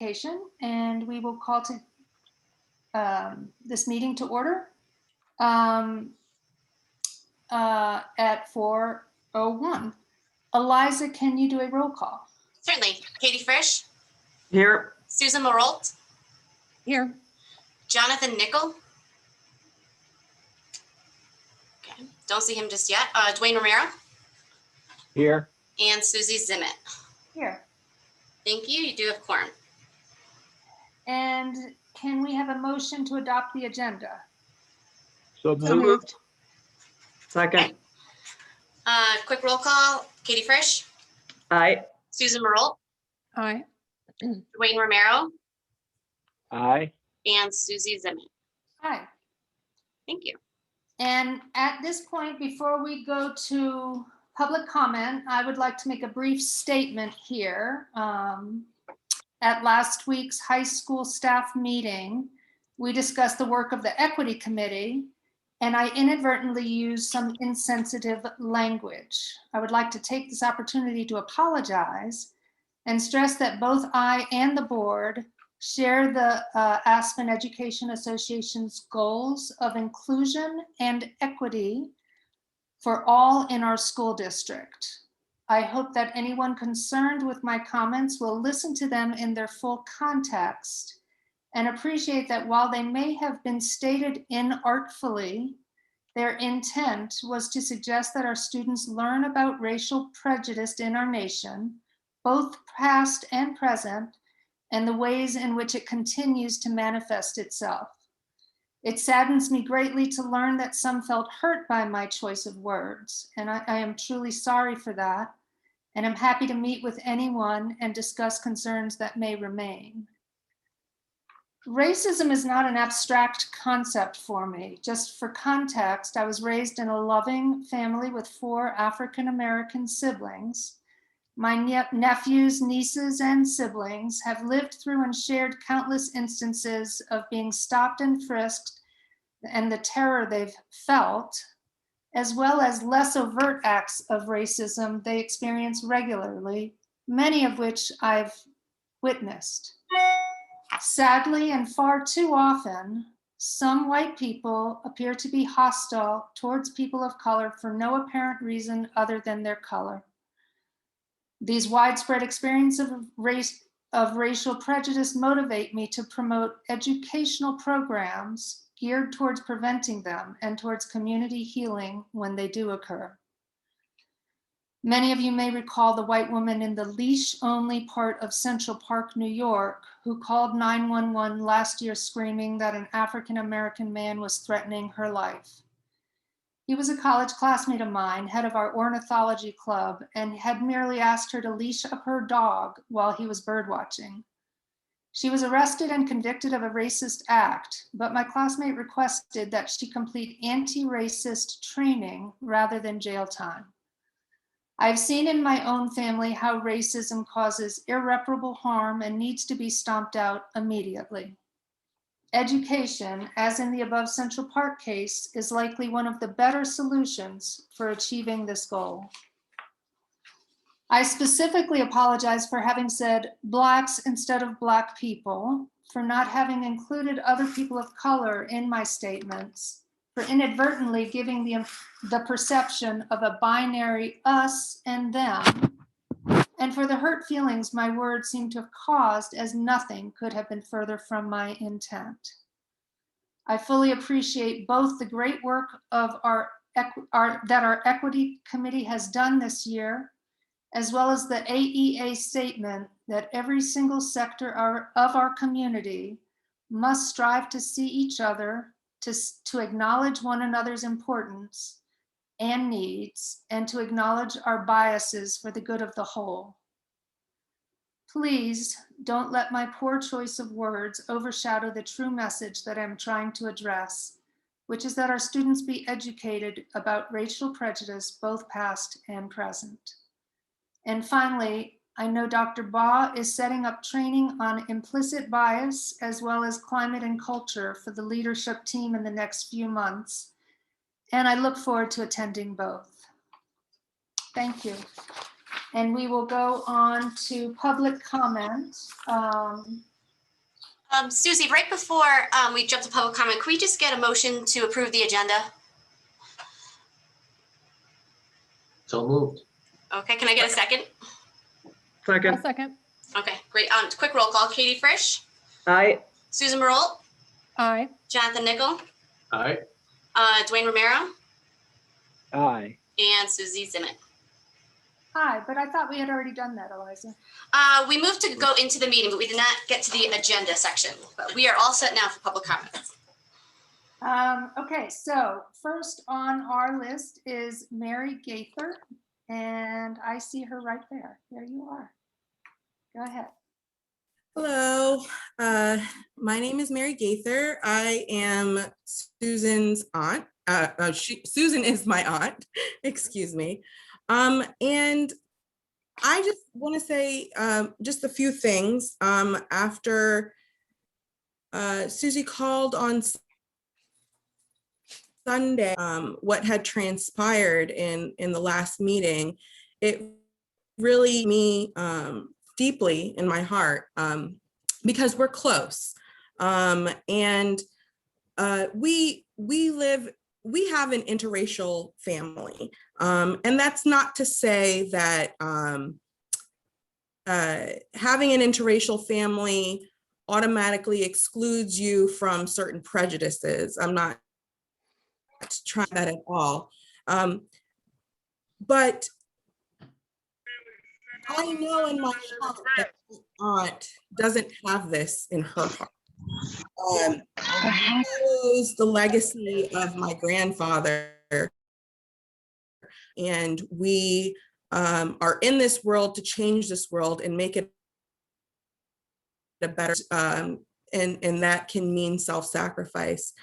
And we will call to this meeting to order at 4:01. Eliza, can you do a roll call? Certainly. Katie Frisch. Here. Susan Marolt. Here. Jonathan Nickel. Okay. Don't see him just yet. Dwayne Romero. Here. And Susie Zimmett. Here. Thank you. You do have quorum. And can we have a motion to adopt the agenda? So moved. Second. Okay. Quick roll call. Katie Frisch. Aye. Susan Marolt. Aye. Dwayne Romero. Aye. And Susie Zimmett. Hi. Thank you. And at this point, before we go to public comment, I would like to make a brief statement here. At last week's high school staff meeting, we discussed the work of the Equity Committee, and I inadvertently used some insensitive language. I would like to take this opportunity to apologize and stress that both I and the board share the Aspen Education Association's goals of inclusion and equity for all in our school district. I hope that anyone concerned with my comments will listen to them in their full context and appreciate that while they may have been stated inartfully, their intent was to suggest that our students learn about racial prejudice in our nation, both past and present, and the ways in which it continues to manifest itself. It saddens me greatly to learn that some felt hurt by my choice of words, and I am truly sorry for that, and I'm happy to meet with anyone and discuss concerns that may remain. Racism is not an abstract concept for me. Just for context, I was raised in a loving family with 4 African-American siblings. My nephews, nieces, and siblings have lived through and shared countless instances of being stopped and frisked and the terror they've felt, as well as less overt acts of racism they experience regularly, many of which I've witnessed. Sadly, and far too often, some white people appear to be hostile towards people of color for no apparent reason other than their color. These widespread experiences of racial prejudice motivate me to promote educational programs geared towards preventing them and towards community healing when they do occur. Many of you may recall the white woman in the leash-only part of Central Park, New York, who called 911 last year screaming that an African-American man was threatening her life. He was a college classmate of mine, head of our ornithology club, and had merely asked her to leash up her dog while he was birdwatching. She was arrested and convicted of a racist act, but my classmate requested that she complete anti-racist training rather than jail time. I've seen in my own family how racism causes irreparable harm and needs to be stomped out immediately. Education, as in the above Central Park case, is likely one of the better solutions for achieving this goal. I specifically apologize for having said Blacks instead of Black people, for not having included other people of color in my statements, for inadvertently giving the perception of a binary us and them, and for the hurt feelings my words seem to have caused, as nothing could have been further from my intent. I fully appreciate both the great work of that our Equity Committee has done this year, as well as the AEA statement that every single sector of our community must strive to see each other, to acknowledge one another's importance and needs, and to acknowledge our biases for the good of the whole. Please don't let my poor choice of words overshadow the true message that I'm trying to address, which is that our students be educated about racial prejudice, both past and present. And finally, I know Dr. Baugh is setting up training on implicit bias as well as climate and culture for the leadership team in the next few months, and I look forward to attending both. Thank you. And we will go on to public comment. Susie, right before we jump to public comment, can we just get a motion to approve the agenda? So moved. Okay, can I get a second? I'll Second. second. Okay, great. Quick roll call. Katie Frisch, Aye. Susan Marolt, Aye. Jonathan Nickel, Aye. Dwayne Romero, Aye. and Susie Zimmett. Hi, but I thought we had already done that, Eliza. We moved to go into the meeting, but we did not get to the agenda section. But we are all set now for public comments. Okay, so first on our list is Mary Gaither, and I see her right there. There you are. Go ahead. Hello, my name is Mary Gaither. I am Susan's aunt. Susan is my aunt, excuse me. And I just want to say just a few things. After Susie called on Sunday, what had transpired in the last meeting, it really me deeply in my heart, because we're close, and we have an interracial family, and that's not to say that having an interracial family automatically excludes you from certain prejudices. I'm not trying that at all, but I know in my heart that my aunt doesn't have this in her heart. Follows the legacy of my grandfather, and we are in this world to change this world and make it a better, and that can mean self-sacrifice.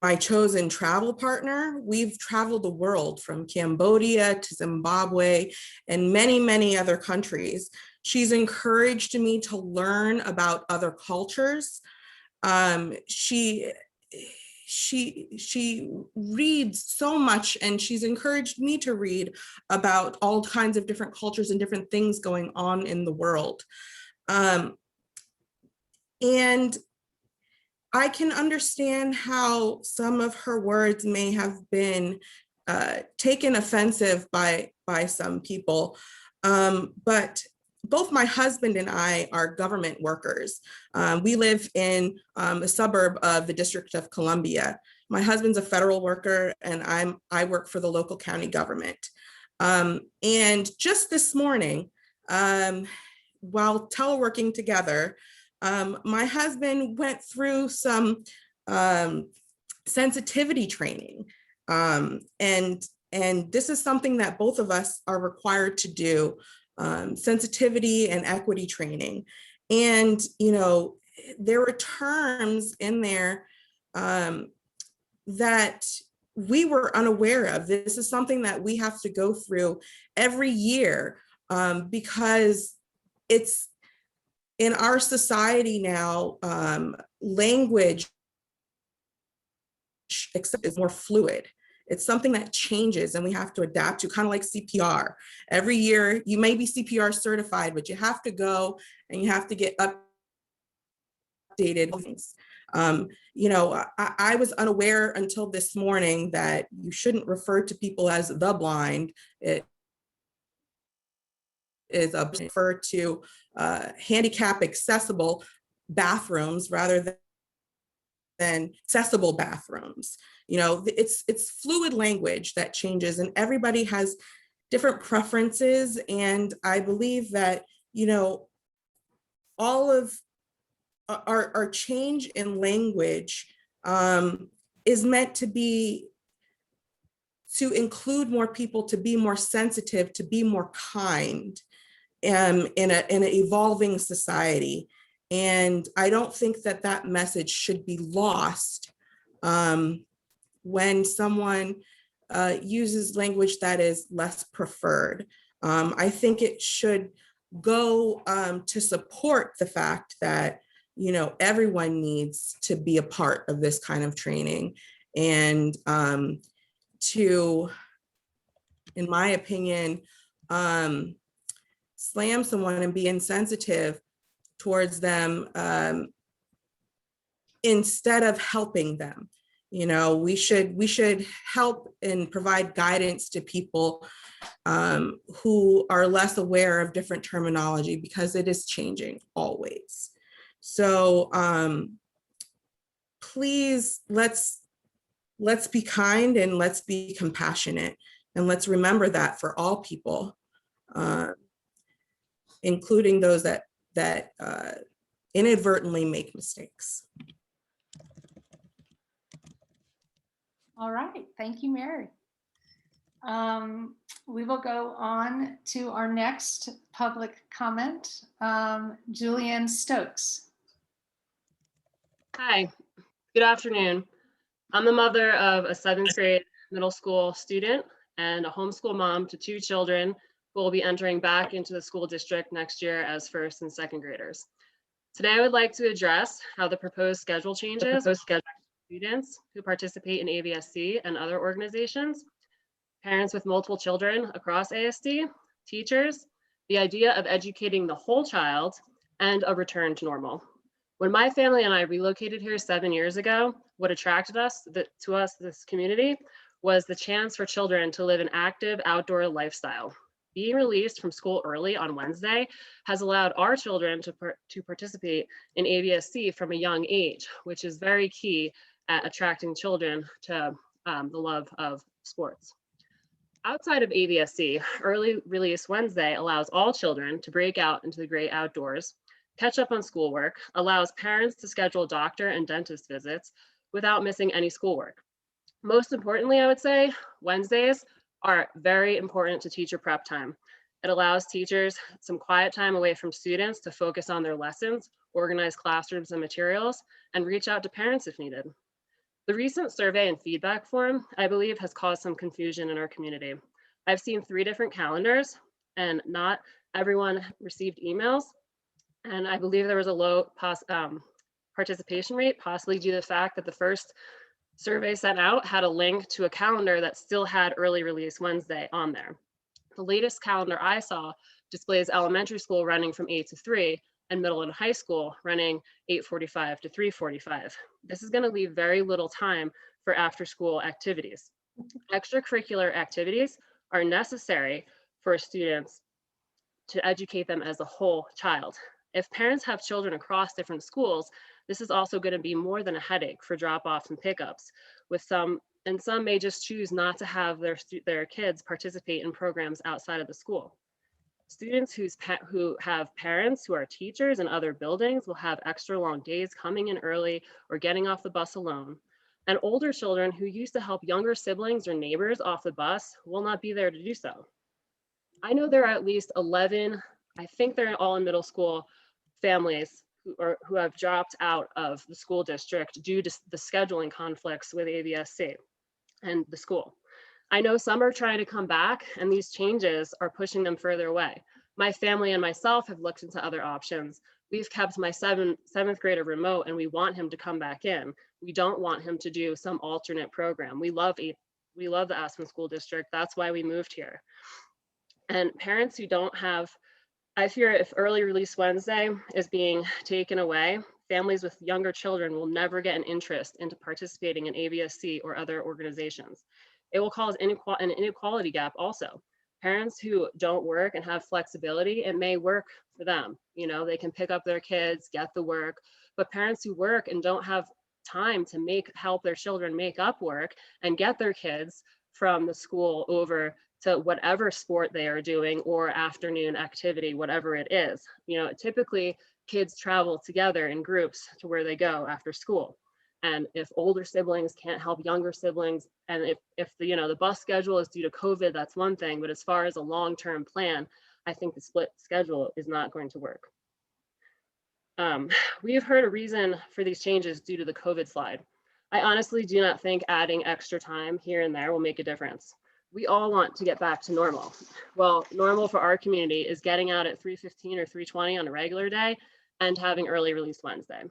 My chosen travel partner, we've traveled the world from Cambodia to Zimbabwe and many, many other countries. She's encouraged me to learn about other cultures. She reads so much, and she's encouraged me to read about all kinds of different cultures and different things going on in the world. And I can understand how some of her words may have been taken offensive by some people, but both my husband and I are government workers. We live in a suburb of the District of Columbia. My husband's a federal worker, and I work for the local county government. And just this morning, while teleworking together, my husband went through some sensitivity training, and this is something that both of us are required to do, sensitivity and equity training. And there were terms in there that we were unaware of. This is something that we have to go through every year, because it's in our society now, language is more fluid. It's something that changes and we have to adapt to, kind of like CPR. Every year you may be CPR certified, but you have to go and you have to get updated things. I was unaware until this morning that you shouldn't refer to people as the blind. It is refer to handicap accessible bathrooms rather than accessible bathrooms. It's fluid language that changes, and everybody has different preferences. And I believe that, all of our change in language is meant to include more people, to be more sensitive, to be more kind, in an evolving society. And I don't think that message should be lost when someone uses language that is less preferred. I think it should go to support the fact that, everyone needs to be a part of this kind of training, and to in my opinion, slam someone and be insensitive towards them instead of helping them. You know, we should help and provide guidance to people who are less aware of different terminology, because it is changing always. So please, let's be kind and let's be compassionate, and let's remember that for all people, including those that inadvertently make mistakes. All right, thank you, Mary. We will go on to our next public comment. Julianne Stokes. Hi, good afternoon. I'm the mother of a 7th grade middle school student and a homeschool mom to 2 children who will be entering back into the school district next year as 1st and 2nd graders. Today, I would like to address how the proposed schedule changes affect students who participate in AVSC and other organizations, parents with multiple children across ASD, teachers, the idea of educating the whole child, and a return to normal. When my family and I relocated here 7 years ago, what attracted us to this community, was the chance for children to live an active outdoor lifestyle. Being released from school early on Wednesday has allowed our children to participate in AVSC from a young age, which is very key at attracting children to the love of sports. Outside of AVSC, Early Release Wednesday allows all children to break out into the great outdoors, catch up on schoolwork, allows parents to schedule doctor and dentist visits without missing any schoolwork. Most importantly, I would say, Wednesdays are very important to teacher prep time. It allows teachers some quiet time away from students to focus on their lessons, organize classrooms and materials, and reach out to parents if needed. The recent survey and feedback form, I believe, has caused some confusion in our community. I've seen 3 different calendars, and not everyone received emails. And I believe there was a low participation rate, possibly due to the fact that the first survey sent out had a link to a calendar that still had Early Release Wednesday on there. The latest calendar I saw displays elementary school running from 8 to 3 and middle and high school running 8:45 to 3:45. This is going to leave very little time for after school activities. Extracurricular activities are necessary for students to educate them as a whole child. If parents have children across different schools, this is also going to be more than a headache for drop-offs and pickups, some may just choose not to have their kids participate in programs outside of the school. Students who have parents who are teachers in other buildings will have extra long days coming in early or getting off the bus alone. And older children who used to help younger siblings or neighbors off the bus will not be there to do so. I know there are at least 11, I think they're all in middle school, families who have dropped out of the school district due to the scheduling conflicts with AVSC and the school. I know some are trying to come back, and these changes are pushing them further away. My family and myself have looked into other options. We've kept my seventh grader remote, and we want him to come back in. We don't want him to do some alternate program. We love the Aspen School District. That's why we moved here. And parents who don't have, I fear if Early Release Wednesday is being taken away, families with younger children will never get an interest into participating in AVSC or other organizations. It will cause an inequality gap also. Parents who don't work and have flexibility, it may work for them. You know, they can pick up their kids, get the work, but parents who work and don't have time to help their children make up work and get their kids from the school over to whatever sport they are doing or afternoon activity, whatever it is. You know, typically kids travel together in groups to where they go after school. And if older siblings can't help younger siblings, and if the bus schedule is due to COVID, that's one thing. But as far as a long-term plan, I think the split schedule is not going to work. We have heard a reason for these changes due to the COVID slide. I honestly do not think adding extra time here and there will make a difference. We all want to get back to normal. Well, normal for our community is getting out at 3:15 or 3:20 on a regular day and having Early Release Wednesday.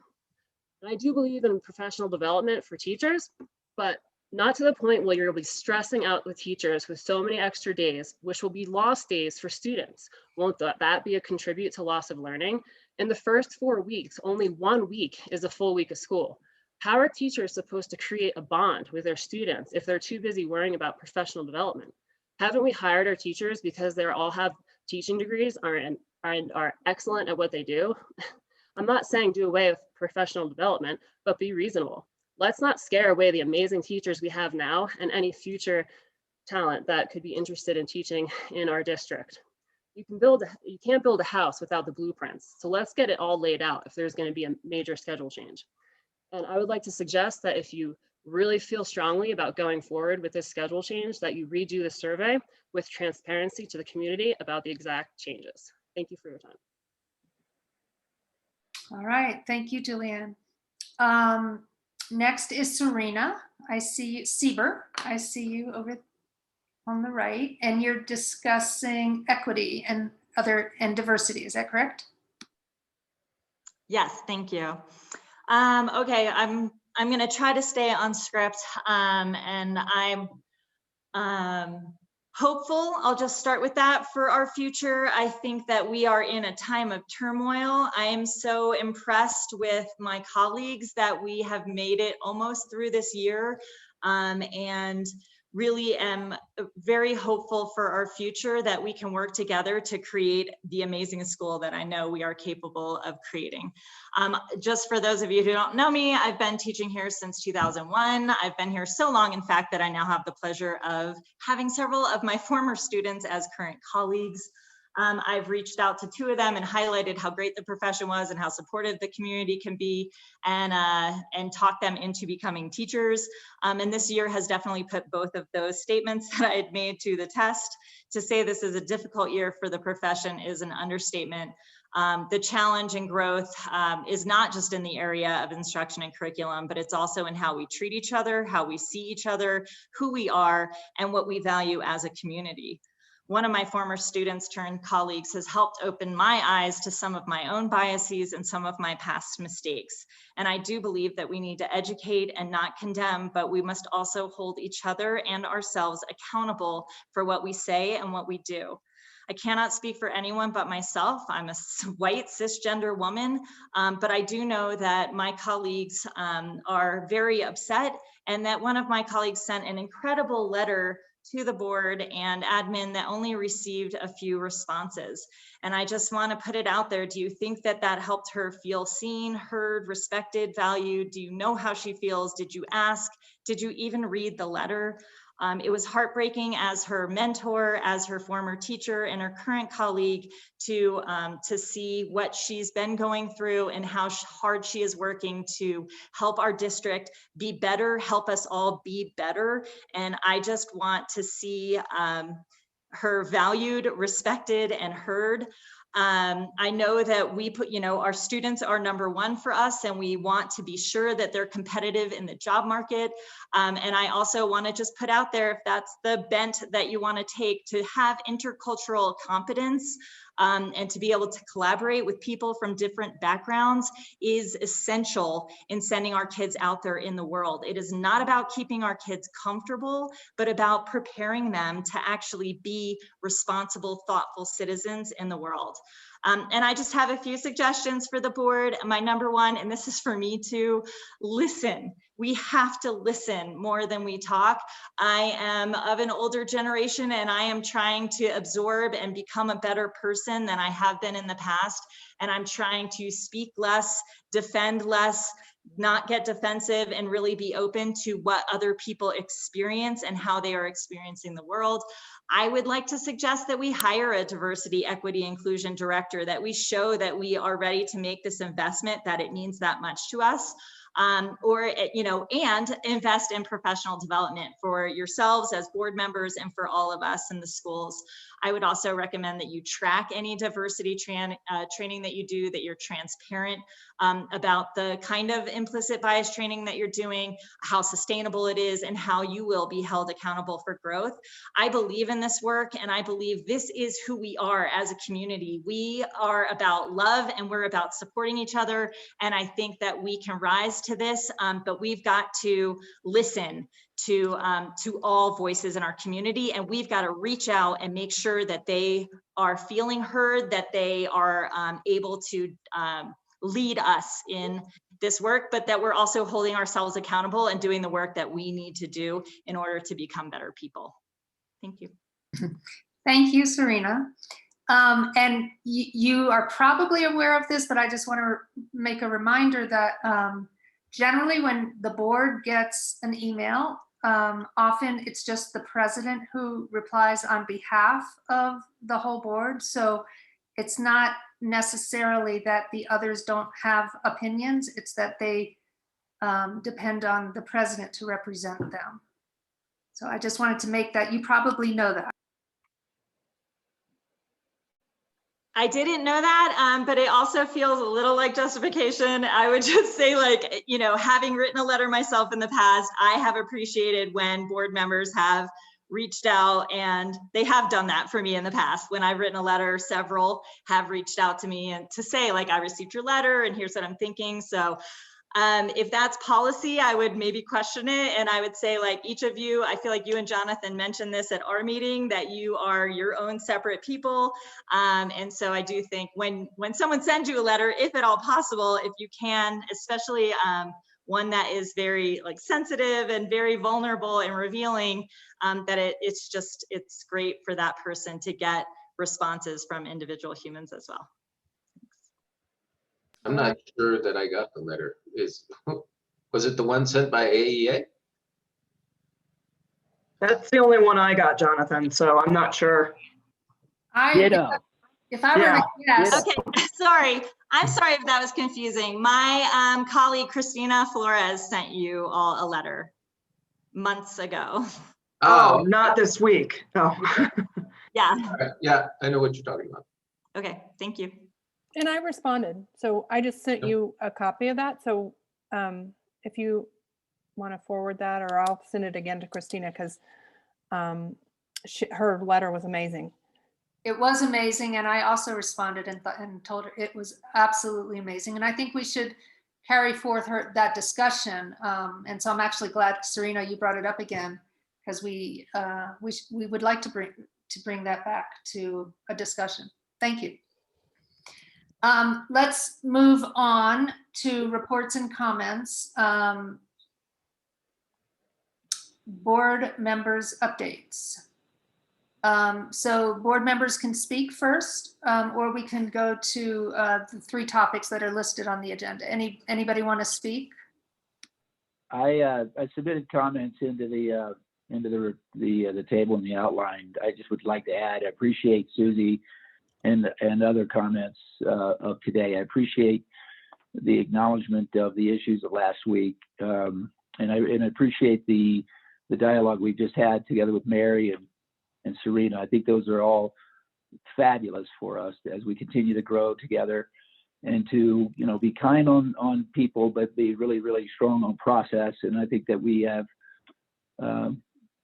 And I do believe in professional development for teachers, but Not to the point where you'll be stressing out the teachers with so many extra days, which will be lost days for students. Won't that be a contribute to loss of learning? In the first 4 weeks, only 1 week is a full week of school. How are teachers supposed to create a bond with their students if they're too busy worrying about professional development? Haven't we hired our teachers because they all have teaching degrees and are excellent at what they do? I'm not saying do away with professional development, but be reasonable. Let's not scare away the amazing teachers we have now and any future talent that could be interested in teaching in our district. You can't build a house without the blueprints. So let's get it all laid out if there's going to be a major schedule change. And I would like to suggest that if you really feel strongly about going forward with this schedule change, that you redo the survey with transparency to the community about the exact changes. Thank you for your time. All right, thank you, Julianne. Next is Serena. I see you, Sieber. I see you over on the right, and you're discussing equity and diversity. Is that correct? Yes, thank you. Okay, I'm going to try to stay on script, and I'm hopeful. I'll just start with that for our future. I think that we are in a time of turmoil. I am so impressed with my colleagues that we have made it almost through this year, and really am very hopeful for our future that we can work together to create the amazing school that I know we are capable of creating. Just for those of you who don't know me, I've been teaching here since 2001. I've been here so long, in fact, that I now have the pleasure of having several of my former students as current colleagues. I've reached out to 2 of them and highlighted how great the profession was and how supportive the community can be, and talked them into becoming teachers. And this year has definitely put both of those statements that I had made to the test. To say this is a difficult year for the profession is an understatement. The challenge and growth is not just in the area of instruction and curriculum, but it's also in how we treat each other, how we see each other, who we are, and what we value as a community. One of my former students turned colleagues has helped open my eyes to some of my own biases and some of my past mistakes. And I do believe that we need to educate and not condemn, but we must also hold each other and ourselves accountable for what we say and what we do. I cannot speak for anyone but myself. I'm a white cisgender woman, but I do know that my colleagues are very upset, and that one of my colleagues sent an incredible letter to the board and admin that only received a few responses. And I just want to put it out there. Do you think that that helped her feel seen, heard, respected, valued? Do you know how she feels? Did you ask? Did you even read the letter? It was heartbreaking as her mentor, as her former teacher, and her current colleague to see what she's been going through and how hard she is working to help our district be better, help us all be better. And I just want to see her valued, respected, and heard. I know that we put, our students are #1 for us, and we want to be sure that they're competitive in the job market. And I also want to just put out there, if that's the bent that you want to take, to have intercultural competence and to be able to collaborate with people from different backgrounds is essential in sending our kids out there in the world. It is not about keeping our kids comfortable, but about preparing them to actually be responsible, thoughtful citizens in the world. And I just have a few suggestions for the board. My #1, and this is for me too, listen. We have to listen more than we talk. I am of an older generation, and I am trying to absorb and become a better person than I have been in the past. And I'm trying to speak less, defend less, not get defensive, and really be open to what other people experience and how they are experiencing the world. I would like to suggest that we hire a diversity, equity, inclusion director, that we show that we are ready to make this investment, that it means that much to us. And invest in professional development for yourselves as board members and for all of us in the schools. I would also recommend that you track any diversity training that you do, that you're transparent about the kind of implicit bias training that you're doing, how sustainable it is, and how you will be held accountable for growth. I believe in this work, and I believe this is who we are as a community. We are about love, and we're about supporting each other. And I think that we can rise rise to this, but we've got to listen to all voices in our community, and we've got to reach out and make sure that they are feeling heard, that they are able to lead us in this work, but that we're also holding ourselves accountable and doing the work that we need to do in order to become better people. Thank you. Thank you, Serena. And you are probably aware of this, but I just want to make a reminder that generally when the board gets an email, often it's just the president who replies on behalf of the whole board. So it's not necessarily that the others don't have opinions, it's that they depend on the president to represent them. So I just wanted to make that, you probably know that. I didn't know that, but it also feels a little like justification. I would just say, like, you know, having written a letter myself in the past, I have appreciated when board members have reached out, and they have done that for me in the past. When I've written a letter, several have reached out to me and to say, like, I received your letter and here's what I'm thinking. So if that's policy, I would maybe question it. And I would say, like, each of you, I feel like you and Jonathan mentioned this at our meeting, that you are your own separate people. And so I do think when someone sends you a letter, if at all possible, if you can, especially one that is very, like, sensitive and very vulnerable and revealing, that it's great for that person to get responses from individual humans as well. I'm not sure that I got the letter. Was it the one sent by AEA? That's the only one I got, Jonathan, so I'm not sure. If I were to guess, Okay, sorry. I'm sorry if that was confusing. My colleague, Christina Flores, sent you all a letter months ago. Oh, not this week. Oh. Yeah. Yeah, I know what you're talking about. Okay, thank you. And I responded. So I just sent you a copy of that. So if you want to forward that, or I'll send it again to Christina, because her letter was amazing. it was amazing. And I also responded and told her it was absolutely amazing. And I think we should carry forth that discussion. And so I'm actually glad, Serena, you brought it up again, because we would like to bring that back to a discussion. Thank you. Let's move on to reports and comments. Board members' updates. So board members can speak first, or we can go to the 3 topics that are listed on the agenda. Anybody want to speak? I submitted comments into the table in the outline. I just would like to add, I appreciate Susie and other comments of today. I appreciate the acknowledgement of the issues of last week, and I appreciate the dialogue we just had together with Mary and Serena. I think those are all fabulous for us as we continue to grow together, and to, you know, be kind on people, but be really, really strong on process. And I think that we have,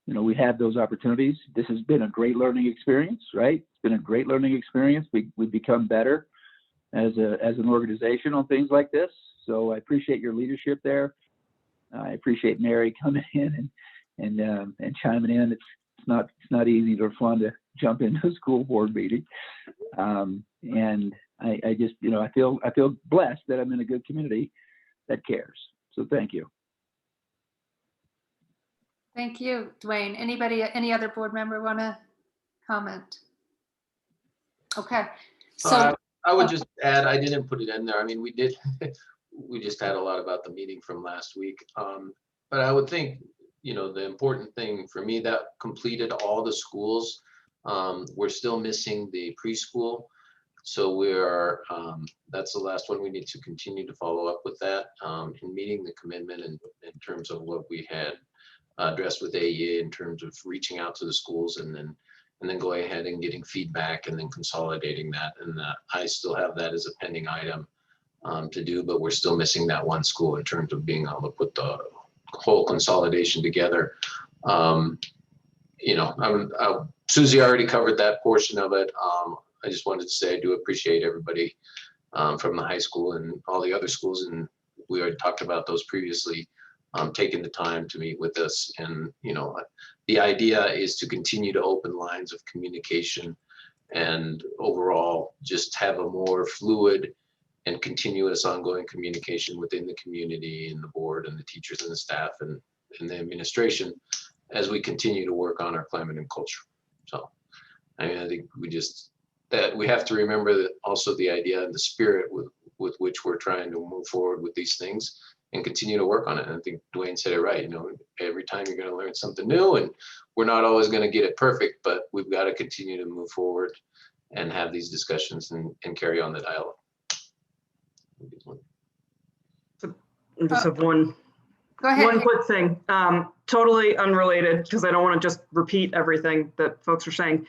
we have those opportunities. This has been a great learning experience, right? It's been a great learning experience. We've become better as an organization on things like this. So I appreciate your leadership there. I appreciate Mary coming in and chiming in. It's not easy or fun to jump into a school board meeting. And I just, I feel blessed that I'm in a good community that cares. So thank you. Thank you, Dwayne. Any other board member want to comment? Okay. So I would just add, I didn't put it in there. I mean, we just had a lot about the meeting from last week. But I would think, the important thing for me, that completed all the schools. We're still missing the preschool. So that's the last one. We need to continue to follow up with that in meeting the commitment in terms of what we had addressed with AEA in terms of reaching out to the schools and then going ahead and getting feedback and then consolidating that. And I still have that as a pending item to do, but we're still missing that one school in terms of being able to put the whole consolidation together. Susie already covered that portion of it. I just wanted to say I do appreciate everybody from the high school and all the other schools and we already talked about those previously, taking the time to meet with us. And, the idea is to continue to open lines of communication and overall just have a more fluid and continuous ongoing communication within the community and the board and the teachers and the staff and the administration as we continue to work on our climate and culture. So, I mean, I think we have to remember that also the idea and the spirit with which we're trying to move forward with these things and continue to work on it. And I think Dwayne said it right. Every time you're going to learn something new, and we're not always going to get it perfect, but we've got to continue to move forward and have these discussions and carry on the dialogue. I just have one Go ahead. One quick thing, totally unrelated, because I don't want to just repeat everything that folks are saying.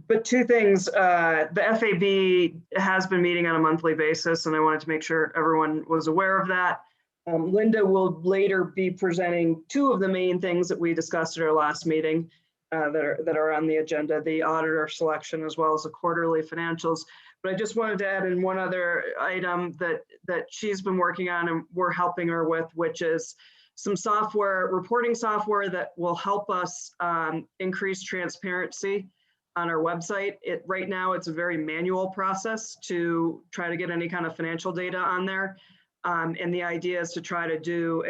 But two things, the FAB has been meeting on a monthly basis, and I wanted to make sure everyone was aware of that. Linda will later be presenting two of the main things that we discussed at our last meeting that are on the agenda, the auditor selection as well as the quarterly financials. But I just wanted to add in one other item that she's been working on and we're helping her with, which is some software, reporting software that will help us increase transparency on our website. Right now, it's a very manual process to try to get any kind of financial data on there. And the idea is to try to do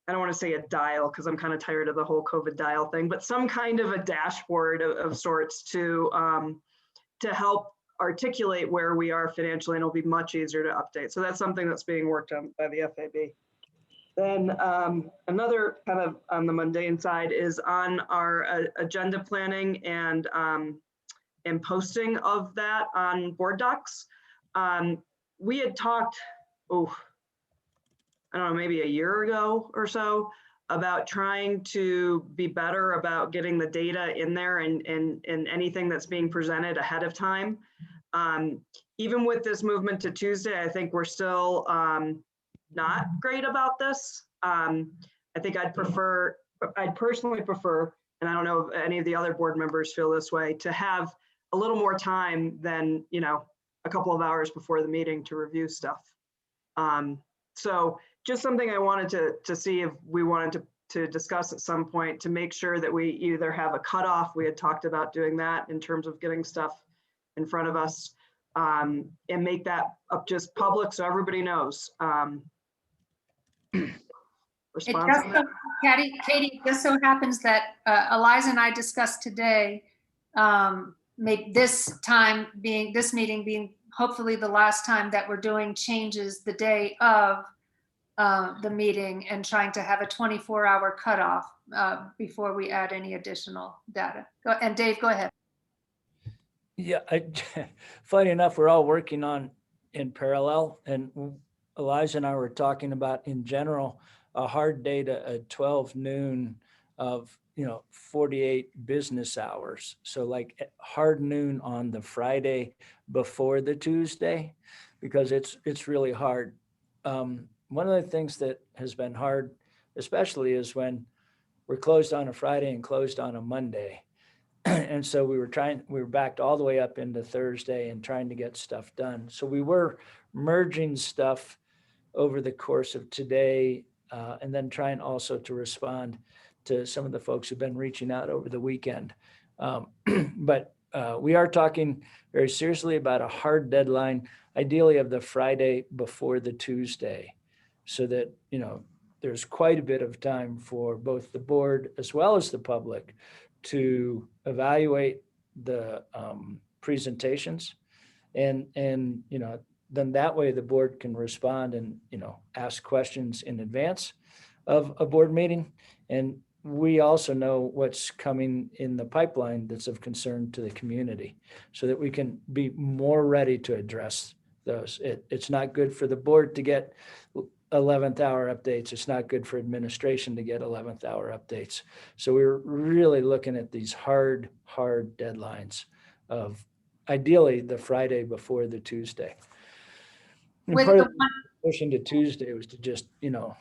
I don't want to say a dial because I'm kind of tired of the whole COVID dial thing, but some kind of a dashboard of sorts to help articulate where we are financially, and it'll be much easier to update. So that's something that's being worked on by the FAB. Then another kind of on the mundane side is on our agenda planning and posting of that on board docs. We had talked, I don't know, maybe a year ago or so, about trying to be better about getting the data in there and anything that's being presented ahead of time. Even with this movement to Tuesday, I think we're still not great about this. I think I'd personally prefer, and I don't know if any of the other board members feel this way, to have a little more time than, a couple of hours before the meeting to review stuff. So just something I wanted to see if we wanted to discuss at some point to make sure that we either have a cutoff. We had talked about doing that in terms of getting stuff in front of us, and make that up just public so everybody knows. Response on that? Katie, it just so happens that Eliza and I discussed today, make this meeting being hopefully the last time that we're doing changes the day of the meeting and trying to have a 24-hour cutoff before we add any additional data. And Dave, go ahead. Yeah, funny enough, we're all working on in parallel, and Elijah and I were talking about in general a hard date at 12 noon of 48 business hours. So like hard noon on the Friday before the Tuesday, because it's really hard. One of the things that has been hard, especially, is when we're closed on a Friday and closed on a Monday. And so we were backed all the way up into Thursday and trying to get stuff done. So we were merging stuff over the course of today, and then trying also to respond to some of the folks who've been reaching out over the weekend. But we are talking very seriously about a hard deadline, ideally of the Friday before the Tuesday, so that, there's quite a bit of time for both the board as well as the public to evaluate the presentations, and then that way the board can respond and ask questions in advance of a board meeting. And we also know what's coming in the pipeline that's of concern to the community, so that we can be more ready to address those. It's not good for the board to get 11th hour updates. It's not good for administration to get 11th hour updates. So we're really looking at these hard deadlines of ideally the Friday before the Tuesday. And part of pushing to Tuesday was to just, in a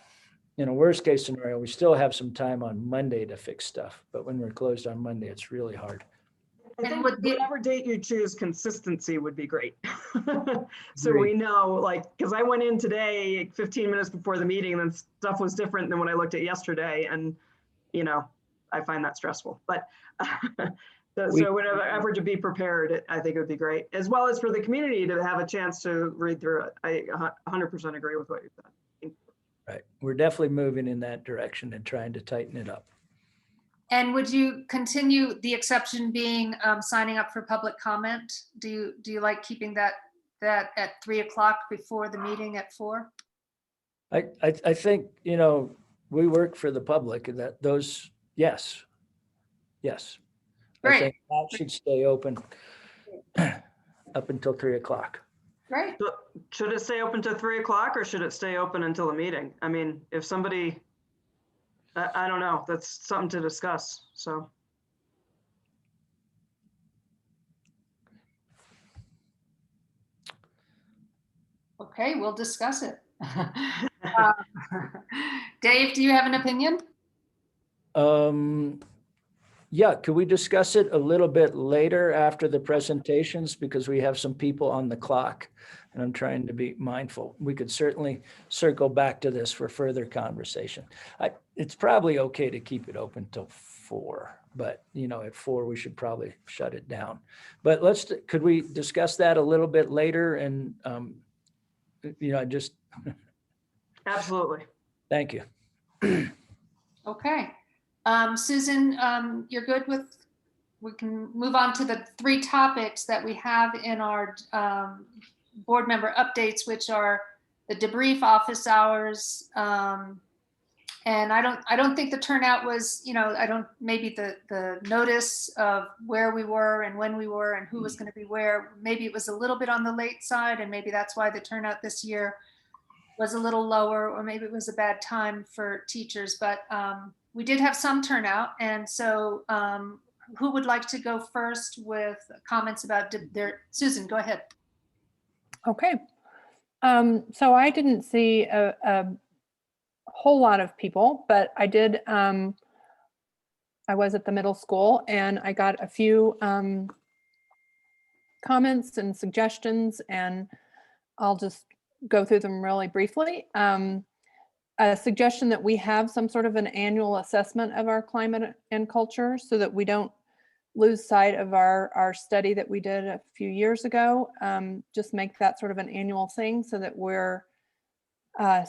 worst case scenario, we still have some time on Monday to fix stuff. But when we're closed on Monday, it's really hard. I And think would the- whatever date you choose, consistency would be great. So Agreed. we know, like, because I went in today 15 minutes before the meeting and stuff was different than what I looked at yesterday. And, you know, I find that stressful, but so whatever to be prepared, I think it would be great, as well as for the community to have a chance to read through it. I 100% agree with what you said. Right. We're definitely moving in that direction and trying to tighten it up. And would you continue, the exception being signing up for public comment? Do you like keeping that at 3 o'clock before the meeting at 4? I think, you know, we work for the public and that those, yes. Yes. I Great. think that should stay open up until 3 o'clock. Great. So should it stay open to 3 o'clock or should it stay open until the meeting? I mean, if somebody, I don't know, that's something to discuss, so. Okay, we'll discuss it. Dave, do you have an opinion? Yeah, could we discuss it a little bit later after the presentations because we have some people on the clock and I'm trying to be mindful. We could certainly circle back to this for further conversation. It's probably okay to keep it open till 4, but you know, at 4 we should probably shut it down. But could we discuss that a little bit later and you know, just Absolutely. thank you. Okay. Susan, you're good with, we can move on to the 3 topics that we have in our board member updates, which are the debrief, office hours. And I don't think the turnout was, you know, maybe the notice of where we were and when we were and who was going to be where, maybe it was a little bit on the late side and maybe that's why the turnout this year was a little lower, or maybe it was a bad time for teachers, but we did have some turnout. And so who would like to go first with comments about Susan, go ahead. Okay. So I didn't see a whole lot of people, but I did, I was at the middle school and I got a few comments and suggestions, and I'll just go through them really briefly. A suggestion that we have some sort of an annual assessment of our climate and culture so that we don't lose sight of our study that we did a few years ago. Just make that sort of an annual thing so that we're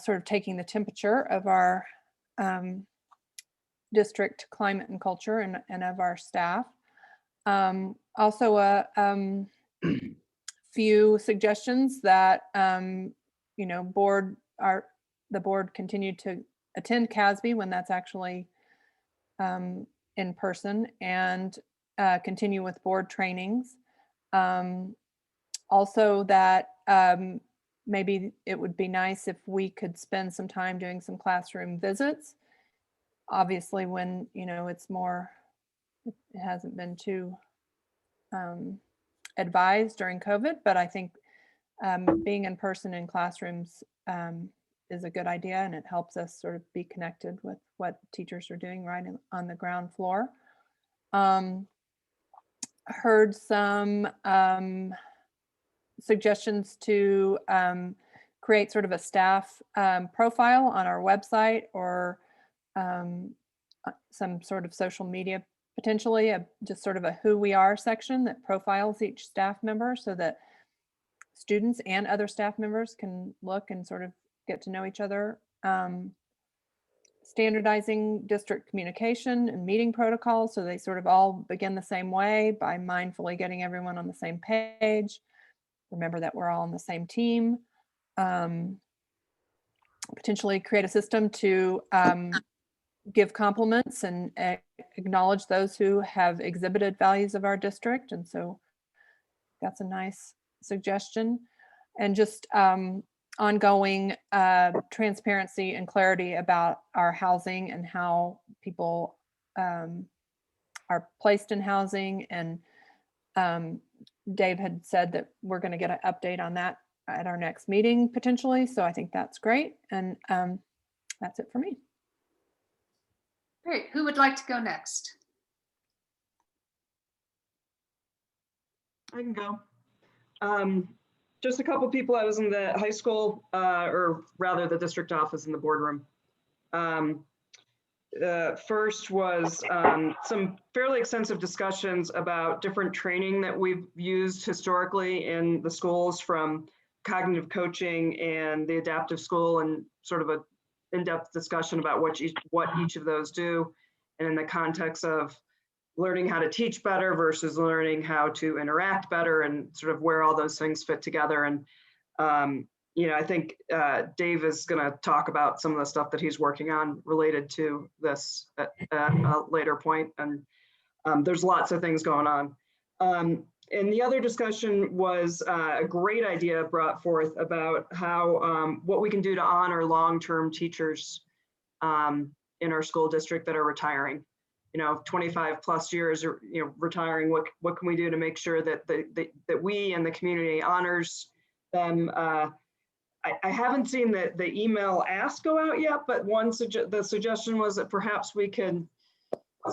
sort of taking the temperature of our district climate and culture and of our staff. Also a few suggestions that you know, the board continued to attend CASB when that's actually in person, and continue with board trainings. Also that maybe it would be nice if we could spend some time doing some classroom visits. Obviously, when, you know, it's more, it hasn't been too advised during COVID, but I think being in person in classrooms is a good idea, and it helps us sort of be connected with what teachers are doing right on the ground floor. Heard some suggestions to create sort of a staff profile on our website, or some sort of social media, potentially just sort of a who we are section that profiles each staff member so that students and other staff members can look and sort of get to know each other. Standardizing district communication and meeting protocols so they sort of all begin the same way by mindfully getting everyone on the same page. Remember that we're all on the same team. Potentially create a system to give compliments and acknowledge those who have exhibited values of our district. And so that's a nice suggestion. And just ongoing transparency and clarity about our housing and how people are placed in housing. And Dave had said that we're going to get an update on that at our next meeting potentially. So I think that's great. And that's it for me. Great. Who would like to go next? I can go. Just a couple people. I was in the high school, or rather the district office in the boardroom. First was some fairly extensive discussions about different training that we've used historically in the schools, from cognitive coaching and the adaptive school, and sort of a in-depth discussion about what each of those do, and in the context of learning how to teach better versus learning how to interact better, and sort of where all those things fit together. And I think Dave is going to talk about some of the stuff that he's working on related to this at a later point. And there's lots of things going on. And the other discussion was a great idea brought forth about how what we can do to honor long-term teachers in our school district that are retiring. 25 plus years, or retiring. What can we do to make sure that that we and the community honors them? I haven't seen the email ask go out yet, but the suggestion was that perhaps we can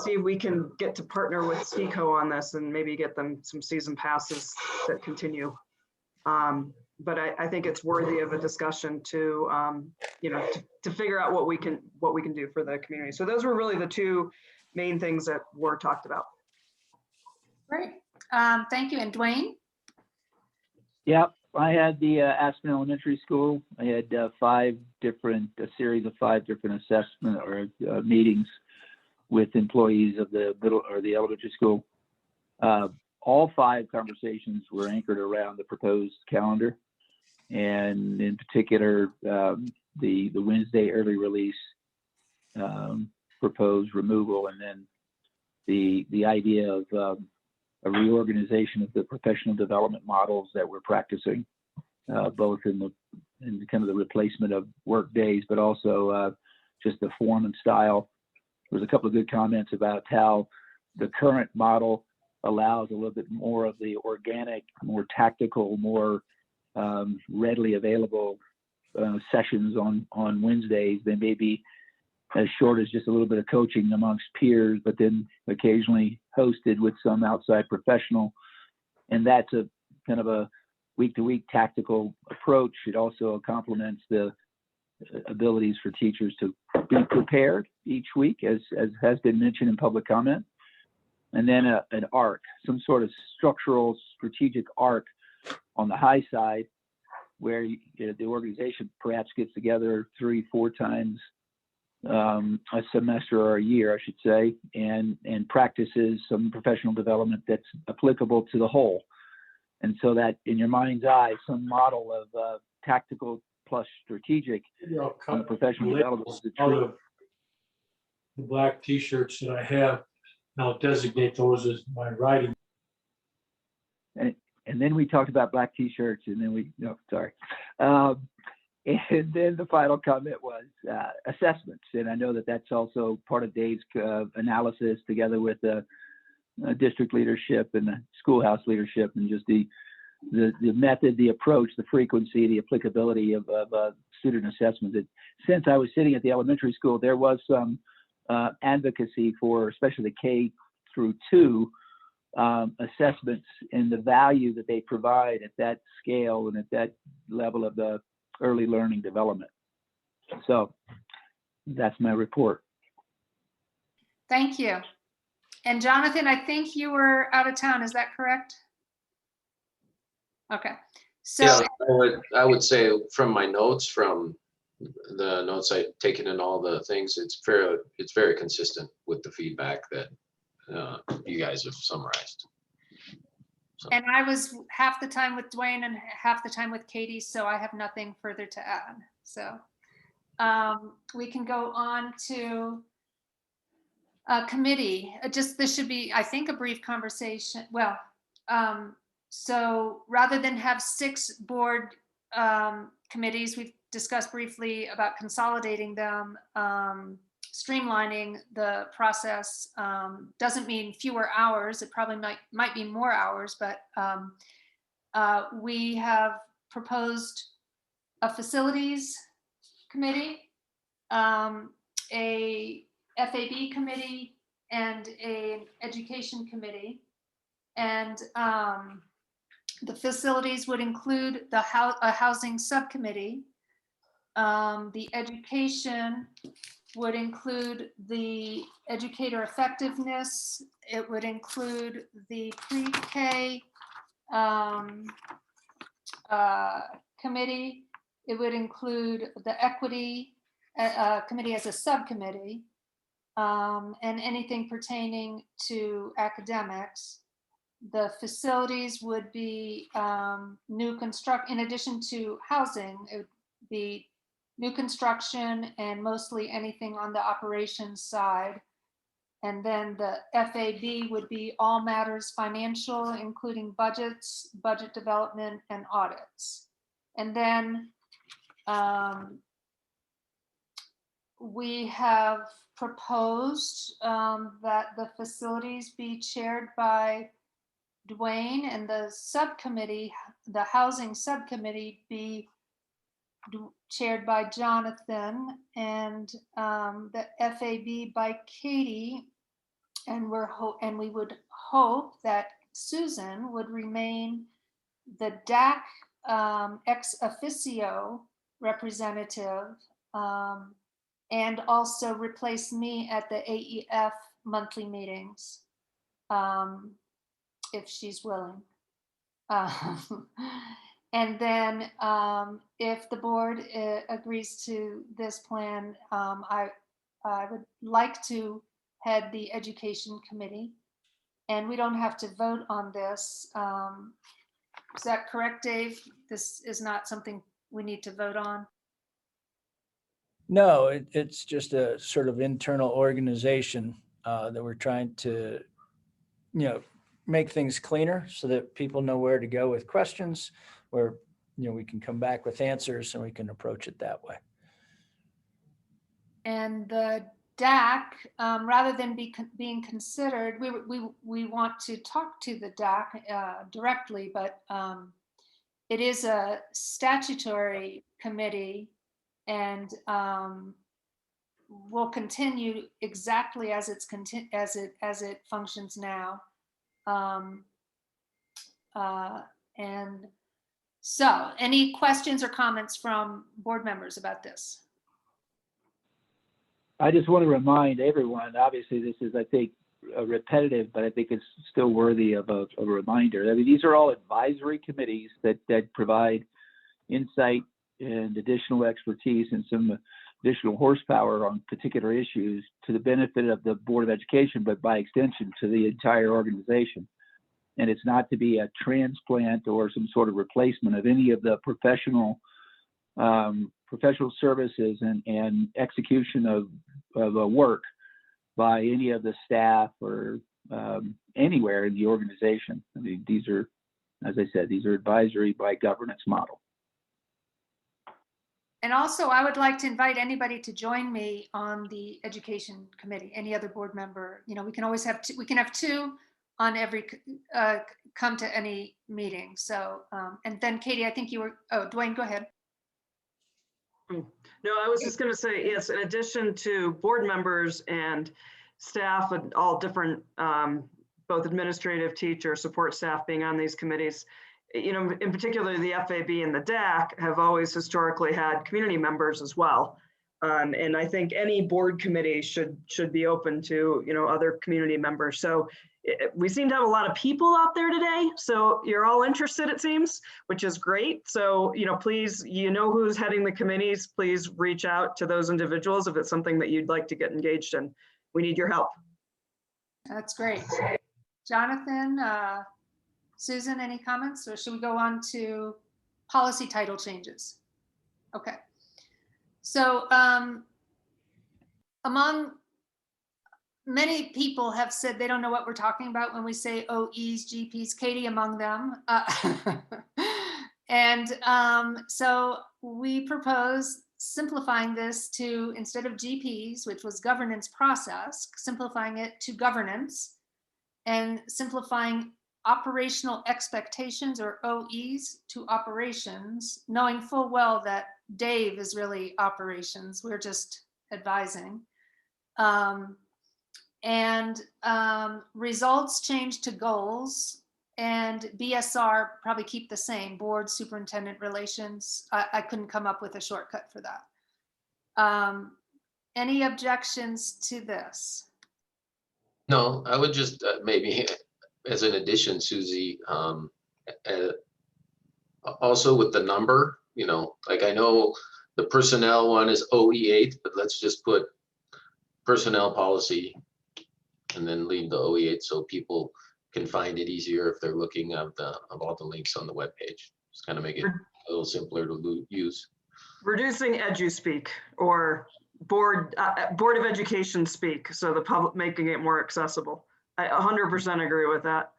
see if we can get to partner with SECO on this and maybe get them some season passes that continue. But I think it's worthy of a discussion to to figure out what we can do for the community. So those were really the two main things that were talked about. Great. Thank you. And Dwayne? Yep, I had the Aspen Elementary School. I had a series of 5 different assessment or meetings with employees of the middle or the elementary school. All 5 conversations were anchored around the proposed calendar, and in particular, the Wednesday early release proposed removal, and then the idea of a reorganization of the professional development models that we're practicing, both in kind of the replacement of work days, but also just the form and style. There was a couple of good comments about how the current model allows a little bit more of the organic, more tactical, more readily available sessions on Wednesdays. They may be as short as just a little bit of coaching amongst peers, but then occasionally hosted with some outside professional. And that's a kind of a week-to-week tactical approach. It also complements the abilities for teachers to be prepared each week, as has been mentioned in public comment. And then an arc, some sort of structural strategic arc on the high side, where the organization perhaps gets together 3-4 times a semester or a year, I should say, and practices some professional development that's applicable to the whole. And so that in your mind's eye, some model of tactical plus strategic on the professional development. The black t-shirts that I have, I'll designate those as my writing. And then we talked about black t-shirts, and then and then the final comment was assessments. And I know that that's also part of Dave's analysis, together with the district leadership and the schoolhouse leadership, and just the method, the approach, the frequency, the applicability of student assessments. Since I was sitting at the elementary school, there was some advocacy for, especially the K through 2 assessments and the value that they provide at that scale and at that level of the early learning development. So that's my report. Thank you. And Jonathan, I think you were out of town. Is that correct? Okay. So yeah, I would say from my notes, from the notes I've taken in all the things, it's very consistent with the feedback that you guys have summarized. So. And I was half the time with Dwayne and half the time with Katie, so I have nothing further to add. So we can go on to committee. This should be, I think, a brief conversation. Well, so rather than have 6 board committees, we've discussed briefly about consolidating them, streamlining the process. Doesn't mean fewer hours. It probably might be more hours, but we have proposed a facilities committee, a FAB committee, and an education committee. And The facilities would include a housing subcommittee. The education would include the educator effectiveness. It would include the pre-K committee. It would include the equity committee as a subcommittee, and anything pertaining to academics. The facilities would be in addition to housing, it would be new construction and mostly anything on the operations side. And then the FAB would be all matters financial, including budgets, budget development, and audits. And then we have proposed that the facilities be chaired by Dwayne, and the subcommittee, the housing subcommittee, be chaired by Jonathan, and the FAB by Katie. And we would hope that Susan would remain the DAC ex officio representative, and also replace me at the AEF monthly meetings, if she's willing. And then if the board agrees to this plan, I would like to head the education committee, and we don't have to vote on this. Is that correct, Dave? This is not something we need to vote on? No, it's just a sort of internal organization that we're trying to, make things cleaner so that people know where to go with questions, where, we can come back with answers and we can approach it that way. And the DAC, rather than being considered, we want to talk to the DAC directly, but it is a statutory committee, and will continue exactly as it functions now. And so, any questions or comments from board members about this? I just want to remind everyone, obviously this is, I think, repetitive, but I think it's still worthy of a reminder. I mean, these are all advisory committees that provide insight and additional expertise and some additional horsepower on particular issues to the benefit of the Board of Education, but by extension to the entire organization. And it's not to be a transplant or some sort of replacement of any of the professional services and execution of work by any of the staff or anywhere in the organization. I mean, these are, as I said, these are advisory by governance model. And also, I would like to invite anybody to join me on the education committee, any other board member. We can always have we can have two on every, come to any meeting. So, and then Katie, I think you were, Dwayne, go ahead. No, I was just going to say, yes, in addition to board members and staff and all different, both administrative, teacher, support staff being on these committees, in particular, the FAB and the DAC have always historically had community members as well. And I think any board committee should be open to, other community members. So we seem to have a lot of people out there today. So you're all interested, it seems, which is great. So, please, who's heading the committees, please reach out to those individuals if it's something that you'd like to get engaged in. We need your help. That's great. Jonathan, Susan, any comments, or should we go on to policy title changes? Okay. So among many people have said they don't know what we're talking about when we say OEs, GPs, Katie among them. And so we propose simplifying this to, instead of GPs, which was governance process, simplifying it to governance, and simplifying operational expectations, or OEs, to operations, knowing full well that Dave is really operations. We're just advising. And results change to goals, And BSR probably keep the same, board superintendent relations. I couldn't come up with a shortcut for that. Any objections to this? No, I would just maybe as an addition, Susie, also with the number, you know, like I know the personnel one is OE8, but let's just put personnel policy and then leave the OE8 so people can find it easier if they're looking at all the links on the webpage. Just kind of make it a little simpler to use. Reducing edu-speak or board of education speak, so the public, making it more accessible. I 100% agree with that.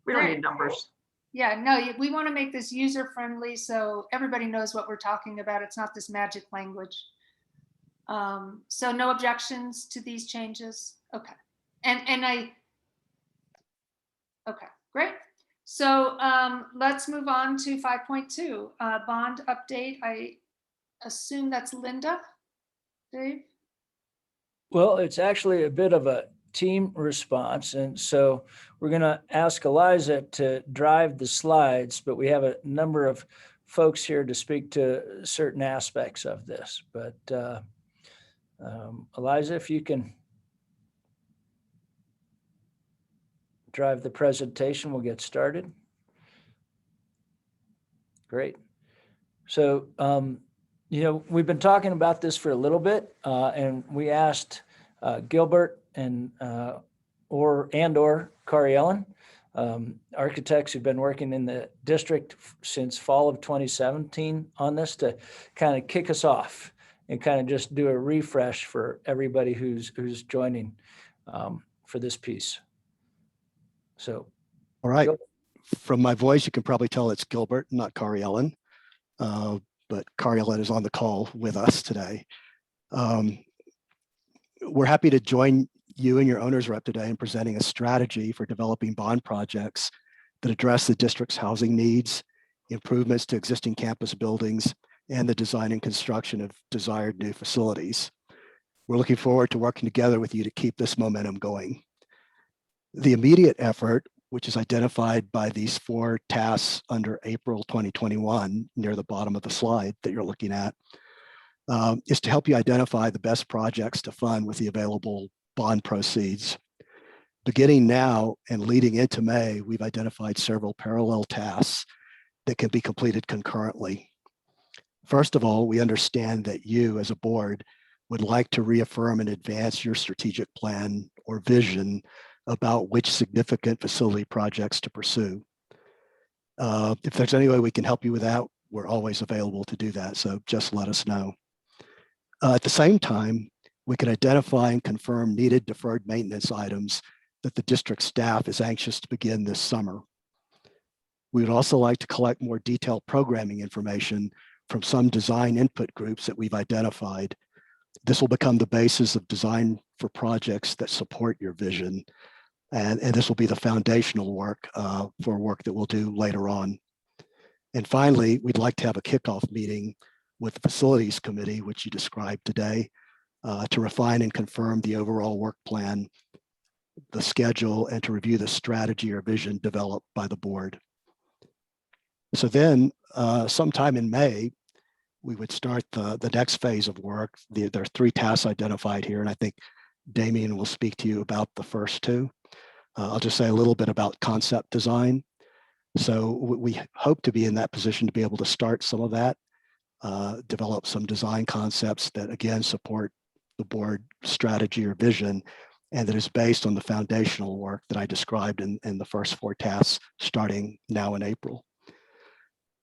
We don't need numbers. Yeah, no, we want to make this user friendly so everybody knows what we're talking about. It's not this magic language. So no objections to these changes? Okay. Okay, great. So let's move on to 5.2, bond update. I assume that's Linda, Dave? Well, it's actually a bit of a team response. And so we're going to ask Eliza to drive the slides, but we have a number of folks here to speak to certain aspects of this. But Eliza, if you can drive the presentation, we'll get started. Great. So, you know, we've been talking about this for a little bit, and we asked Gilbert and or Kari Ellen, architects who've been working in the district since fall of 2017 on this, to kind of kick us off and kind of just do a refresh for everybody who's joining for this piece. So, all right. From my voice, you can probably tell it's Gilbert, not Kari Ellen, but Kari Ellen is on the call with us today. We're happy to join you and your owner's rep today in presenting a strategy for developing bond projects that address the district's housing needs, improvements to existing campus buildings, and the design and construction of desired new facilities. We're looking forward to working together with you to keep this momentum going. The immediate effort, which is identified by these 4 tasks under April 2021 near the bottom of the slide that you're looking at, is to help you identify the best projects to fund with the available bond proceeds. Beginning now and leading into May, we've identified several parallel tasks that can be completed concurrently. First of all, we understand that you as a board would like to reaffirm and advance your strategic plan or vision about which significant facility projects to pursue. If there's any way we can help you with that, we're always available to do that, so just let us know. At the same time, we can identify and confirm needed deferred maintenance items that the district staff is anxious to begin this summer. We would also like to collect more detailed programming information from some design input groups that we've identified. This will become the basis of design for projects that support your vision. And this will be the foundational work for work that we'll do later on. And finally, we'd like to have a kickoff meeting with the facilities committee, which you described today, to refine and confirm the overall work plan, the schedule, and to review the strategy or vision developed by the board. So then sometime in May, we would start the next phase of work. There are 3 tasks identified here, and I think Damien will speak to you about the first 2. I'll just say a little bit about concept design. So we hope to be in that position to be able to start some of that, develop some design concepts that again support the board strategy or vision, and that is based on the foundational work that I described in the first 4 tasks starting now in April.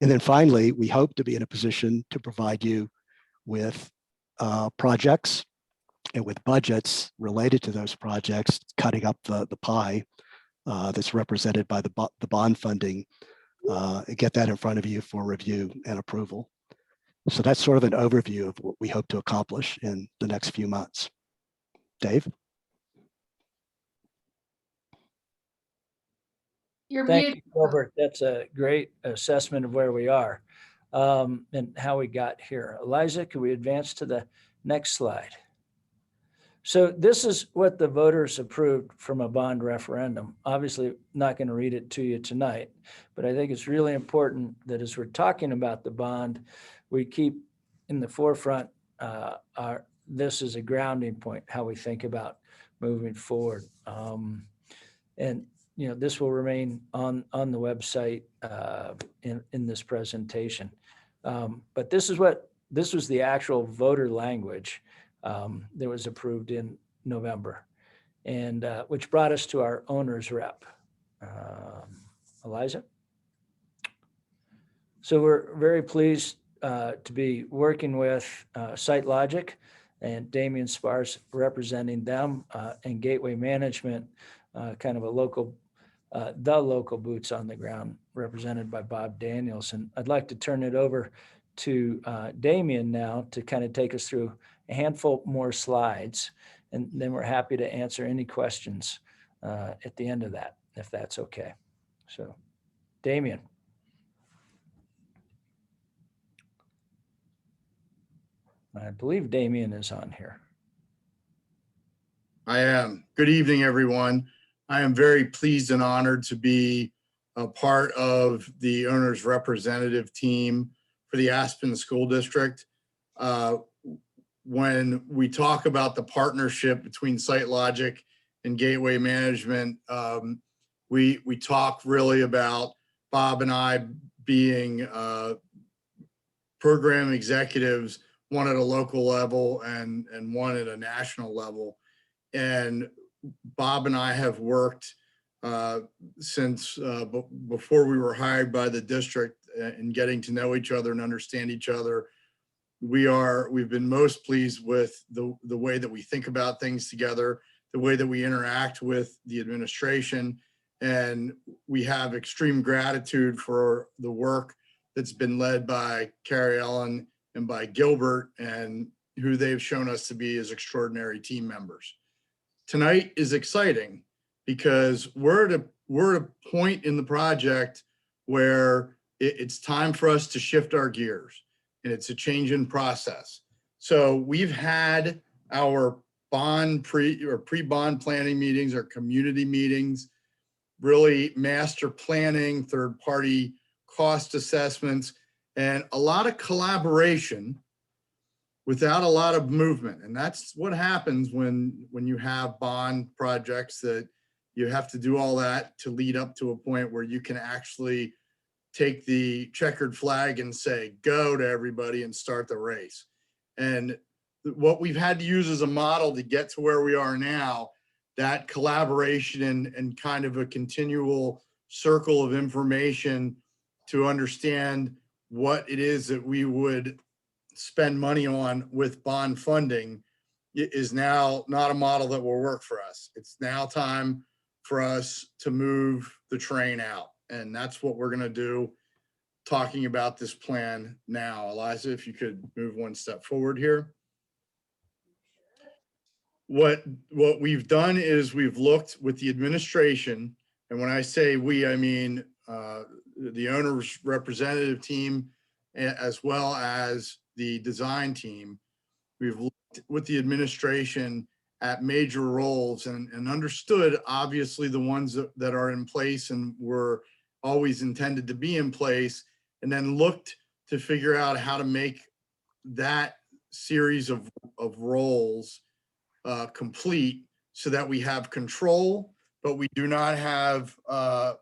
And then finally, we hope to be in a position to provide you with projects and with budgets related to those projects, cutting up the pie that's represented by the bond funding, and get that in front of you for review and approval. So that's sort of an overview of what we hope to accomplish in the next few months. Dave? Thank you, Gilbert. That's a great assessment of where we are and how we got here. Eliza, can we advance to the next slide? So this is what the voters approved from a bond referendum. Obviously, not going to read it to you tonight, but I think it's really important that as we're talking about the bond, we keep in the forefront this is a grounding point, how we think about moving forward. And this will remain on the website in this presentation. But this was the actual voter language that was approved in November, and which brought us to our owner's rep. Eliza? So we're very pleased to be working with SiteLogic and Damian Sparse representing them and Gateway Management, kind of a local, the local boots on the ground represented by Bob Daniels. And I'd like to turn it over to Damian now to kind of take us through a handful more slides, and then we're happy to answer any questions at the end of that, if that's okay. So, Damian. I believe Damian is on here. I am. Good evening, everyone. I am very pleased and honored to be a part of the owner's representative team for the Aspen School District. When we talk about the partnership between SiteLogic and Gateway Management, we talk really about Bob and I being program executives, one at a local level and one at a national level. And Bob and I have worked since before we were hired by the district in getting to know each other and understand each other. We've been most pleased with the way that we think about things together, the way that we interact with the administration, and we have extreme gratitude for the work that's been led by Carrie Ellen and by Gilbert, and who they've shown us to be as extraordinary team members. Tonight is exciting because we're at a point in the project where it's time for us to shift our gears, and it's a change in process. So we've had our pre-bond planning meetings, our community meetings, really master planning, third-party cost assessments, and a lot of collaboration without a lot of movement. And that's what happens when you have bond projects, that you have to do all that to lead up to a point where you can actually take the checkered flag and say, go to everybody and start the race. And what we've had to use as a model to get to where we are now, that collaboration and kind of a continual circle of information to understand what it is that we would spend money on with bond funding is now not a model that will work for us. It's now time for us to move the train out. And that's what we're going to do, talking about this plan now. Eliza, if you could move one step forward here. What we've done is we've looked with the administration, and when I say we, I mean the owner's representative team, as well as the design team. We've looked with the administration at major roles and understood, obviously, the ones that are in place and were always intended to be in place, and then looked to figure out how to make that series of roles complete so that we have control, but we do not have a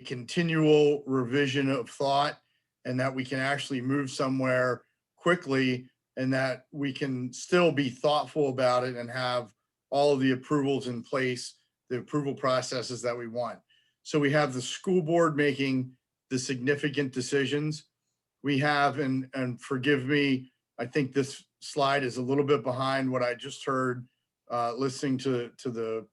continual revision of thought, and that we can actually move somewhere quickly, and that we can still be thoughtful about it and have all of the approvals in place, the approval processes that we want. So we have the school board making the significant decisions. We have, and forgive me, I think this slide is a little bit behind what I just heard listening to the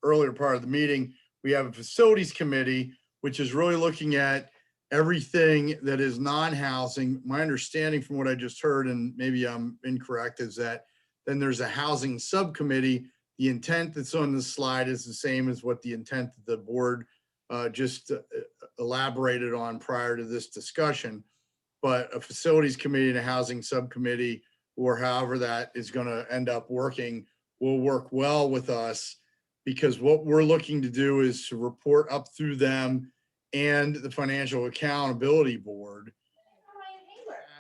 earlier part of the meeting. We have a facilities committee, which is really looking at everything that is non-housing. My understanding from what I just heard, and maybe I'm incorrect, is that then there's a housing subcommittee. The intent that's on this slide is the same as what the intent that the board just elaborated on prior to this discussion. But a facilities committee and a housing subcommittee, or however that is going to end up working, will work well with us, because what we're looking to do is to report up through them and the Financial Accountability Board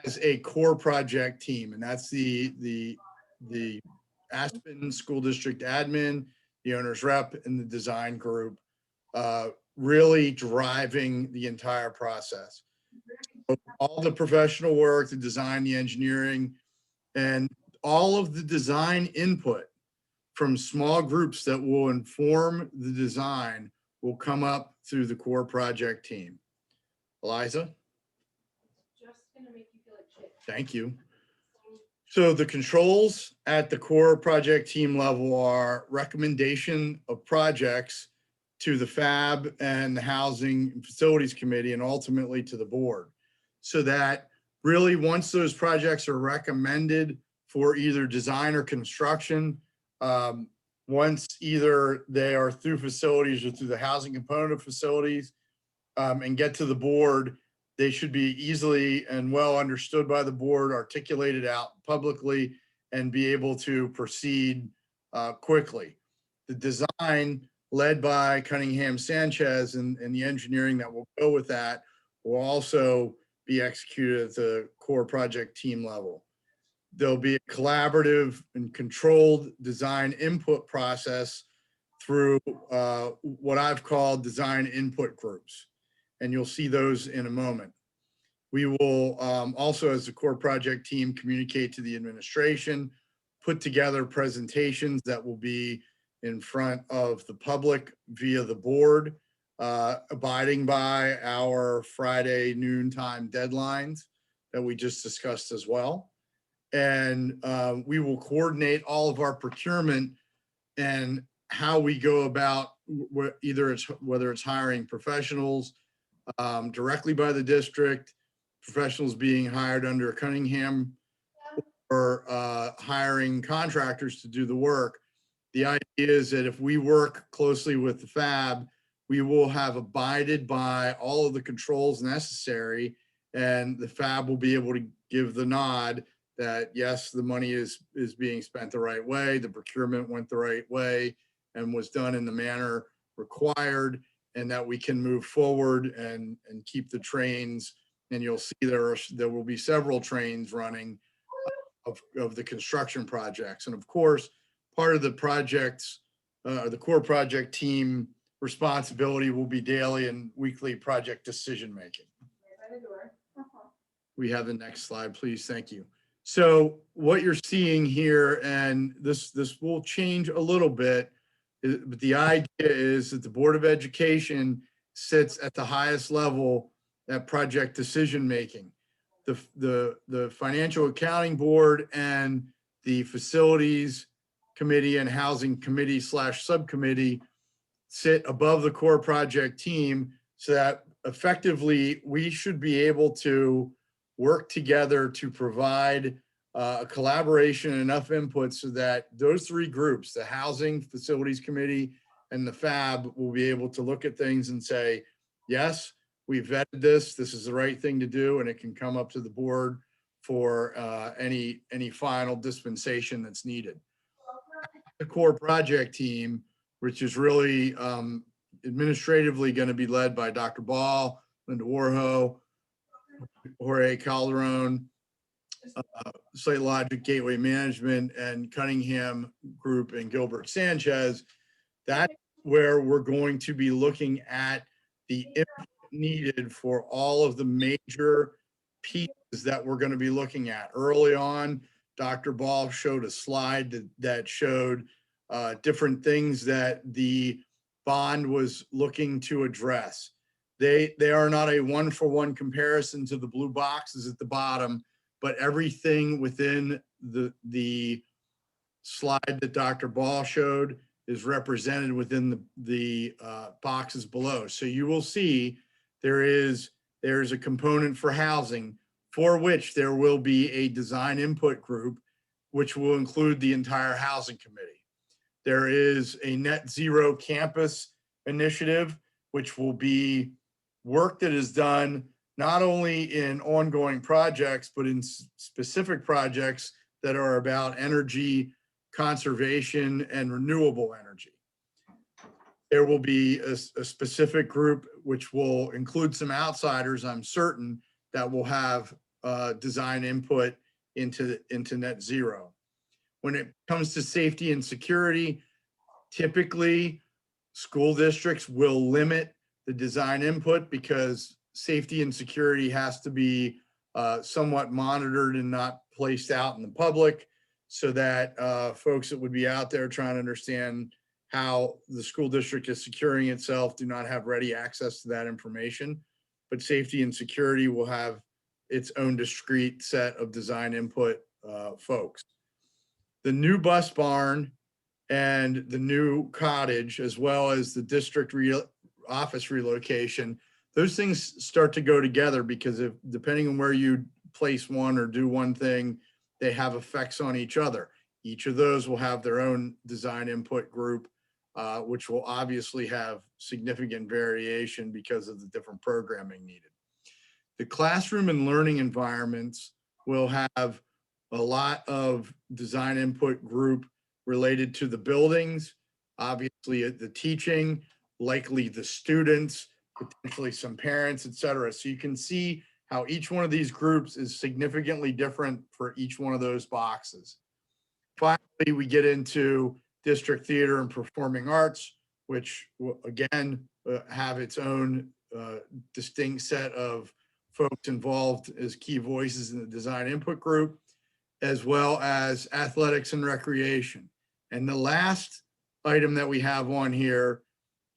as a core project team. And that's the Aspen School District admin, the owner's rep, and the design group, really driving the entire process. So all the professional work, the design, the engineering, and all of the design input from small groups that will inform the design will come up through the core project team. Eliza? Thank you. So the controls at the core project team level are recommendation of projects to the FAB and the Housing and Facilities Committee, and ultimately to the board. So that really, once those projects are recommended for either design or construction, once either they are through facilities or through the housing component of facilities, and get to the board, they should be easily and well understood by the board, articulated out publicly, and be able to proceed quickly. The design led by Cunningham Sanchez and the engineering that will go with that will also be executed at the core project team level. There'll be a collaborative and controlled design input process through what I've called design input groups. And you'll see those in a moment. We will also, as the core project team, communicate to the administration, put together presentations that will be in front of the public via the board, abiding by our Friday noontime deadlines that we just discussed as well. And we will coordinate all of our procurement and how we go about whether it's hiring professionals directly by the district, professionals being hired under Cunningham, or hiring contractors to do the work. The idea is that if we work closely with the FAB, we will have abided by all of the controls necessary, and the FAB will be able to give the nod that yes, the money is being spent the right way, the procurement went the right way, and was done in the manner required, and that we can move forward and keep the trains. And you'll see there will be several trains running of the construction projects. And of course, part of the projects, the core project team responsibility will be daily and weekly project decision-making. We have the next slide, please. Thank you. So what you're seeing here, and this will change a little bit, but the idea is that the Board of Education sits at the highest level at project decision-making. The Financial Accounting Board and the Facilities Committee and Housing Committee / Subcommittee sit above the core project team, so that effectively we should be able to work together to provide a collaboration and enough input so that those three groups, the Housing Facilities Committee and the FAB, will be able to look at things and say, yes, we vetted this is the right thing to do, and it can come up to the board for any final dispensation that's needed. The core project team, which is really administratively going to be led by Dr. Ball, Linda Warho, Jorge Calderon, Site Logic, Gateway Management, and Cunningham Group, and Gilbert Sanchez. That's where we're going to be looking at the input needed for all of the major pieces that we're going to be looking at. Early on, Dr. Ball showed a slide that showed different things that the bond was looking to address. They are not a one-for-one comparison to the blue boxes at the bottom, but everything within the slide that Dr. Ball showed is represented within the boxes below. So you will see there's a component for housing, for which there will be a design input group, which will include the entire housing committee. There is a net zero campus initiative, which will be work that is done not only in ongoing projects, but in specific projects that are about energy conservation, and renewable energy. There will be a specific group which will include some outsiders, I'm certain, that will have design input into net zero. When it comes to safety and security, typically school districts will limit the design input because safety and security has to be somewhat monitored and not placed out in the public, so that folks that would be out there trying to understand how the school district is securing itself do not have ready access to that information. But safety and security will have its own discrete set of design input folks. The new bus barn and the new cottage, as well as the district office relocation, those things start to go together, because if, depending on where you place one or do one thing, they have effects on each other. Each of those will have their own design input group, which will obviously have significant variation because of the different programming needed. The classroom and learning environments will have a lot of design input group related to the buildings, obviously the teaching, likely the students, potentially some parents, et cetera. So you can see how each one of these groups is significantly different for each one of those boxes. Finally, we get into district theater and performing arts, which will again have its own distinct set of folks involved as key voices in the design input group, as well as athletics and recreation. And the last item that we have on here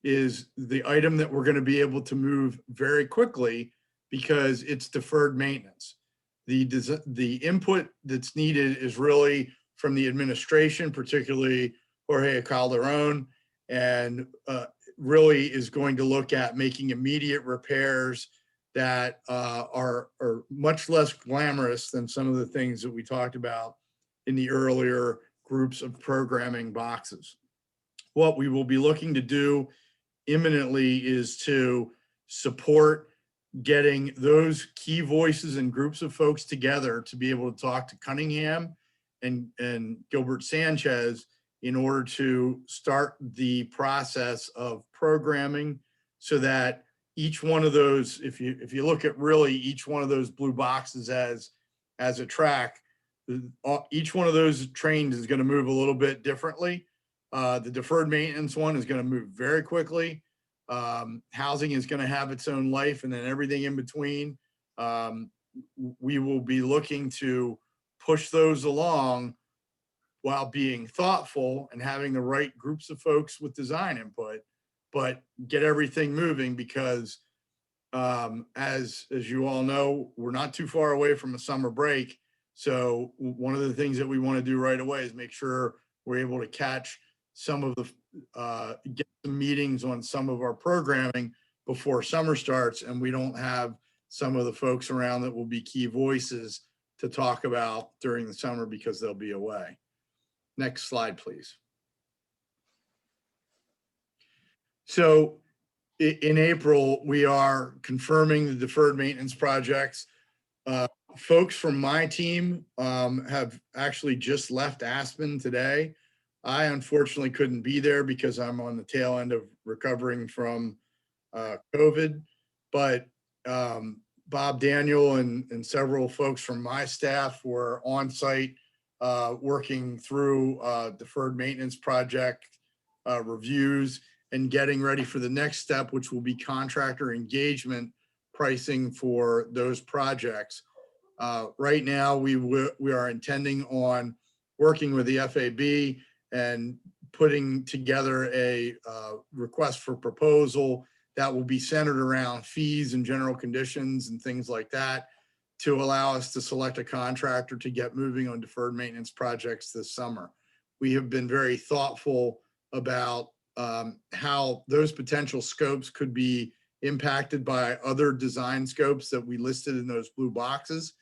is the item that we're going to be able to move very quickly because it's deferred maintenance. The input that's needed is really from the administration, particularly Jorge Calderon, and really is going to look at making immediate repairs that are much less glamorous than some of the things that we talked about in the earlier groups of programming boxes. What we will be looking to do imminently is to support getting those key voices and groups of folks together to be able to talk to Cunningham and Gilbert Sanchez in order to start the process of programming, so that each one of those, if you look at really each one of those blue boxes as a track, each one of those trains is going to move a little bit differently. The deferred maintenance one is going to move very quickly. Housing is going to have its own life, and then everything in between. We will be looking to push those along while being thoughtful and having the right groups of folks with design input, but get everything moving, because as you all know, we're not too far away from a summer break. So one of the things that we want to do right away is make sure we're able to catch some of the, get some meetings on some of our programming before summer starts, and we don't have some of the folks around that will be key voices to talk about during the summer because they'll be away. Next slide, please. So in April, we are confirming the deferred maintenance projects. Folks from my team have actually just left Aspen today. I unfortunately couldn't be there because I'm on the tail end of recovering from COVID, but Bob Daniel and several folks from my staff were on site working through deferred maintenance project reviews and getting ready for the next step, which will be contractor engagement pricing for those projects. Right now, we are intending on working with the FAB and putting together a request for proposal that will be centered around fees and general conditions and things like that, to allow us to select a contractor to get moving on deferred maintenance projects this summer. We have been very thoughtful about how those potential scopes could be impacted by other design scopes that we listed in those blue boxes.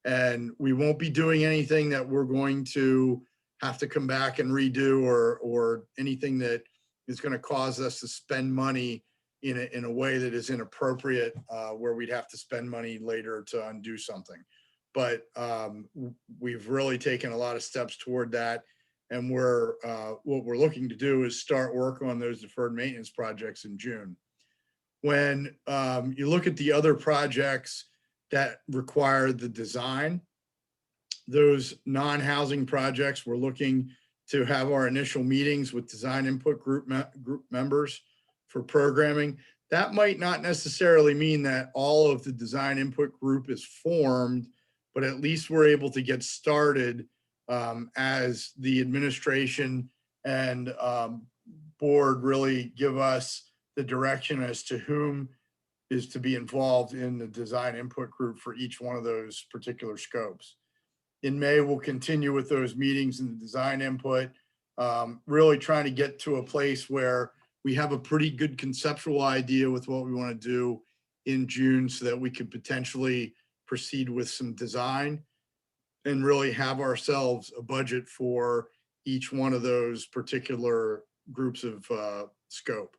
And we won't be doing anything that we're going to have to come back and redo, or anything that is going to cause us to spend money in a way that is inappropriate, where we'd have to spend money later to undo something. But we've really taken a lot of steps toward that. And what we're looking to do is start work on those deferred maintenance projects in June. When you look at the other projects that require the design, those non-housing projects, we're looking to have our initial meetings with design input group members for programming. That might not necessarily mean that all of the design input group is formed, but at least we're able to get started as the administration and board really give us the direction as to whom is to be involved in the design input group for each one of those particular scopes. In May, we'll continue with those meetings and the design input, really trying to get to a place where we have a pretty good conceptual idea with what we want to do in June so that we could potentially proceed with some design and really have ourselves a budget for each one of those particular groups of scope.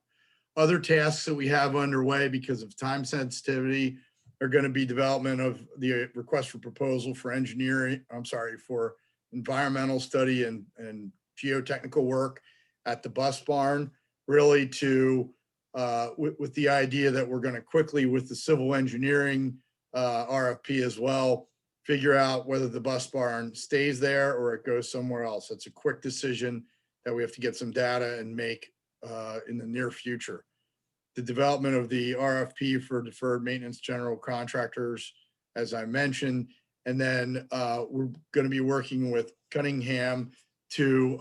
Other tasks that we have underway because of time sensitivity are going to be development of the request for proposal for for environmental study and geotechnical work at the bus barn, really to, with the idea that we're going to quickly, with the civil engineering RFP as well, figure out whether the bus barn stays there or it goes somewhere else. It's a quick decision that we have to get some data and make in the near future. The development of the RFP for deferred maintenance general contractors, as I mentioned, and then we're going to be working with Cunningham to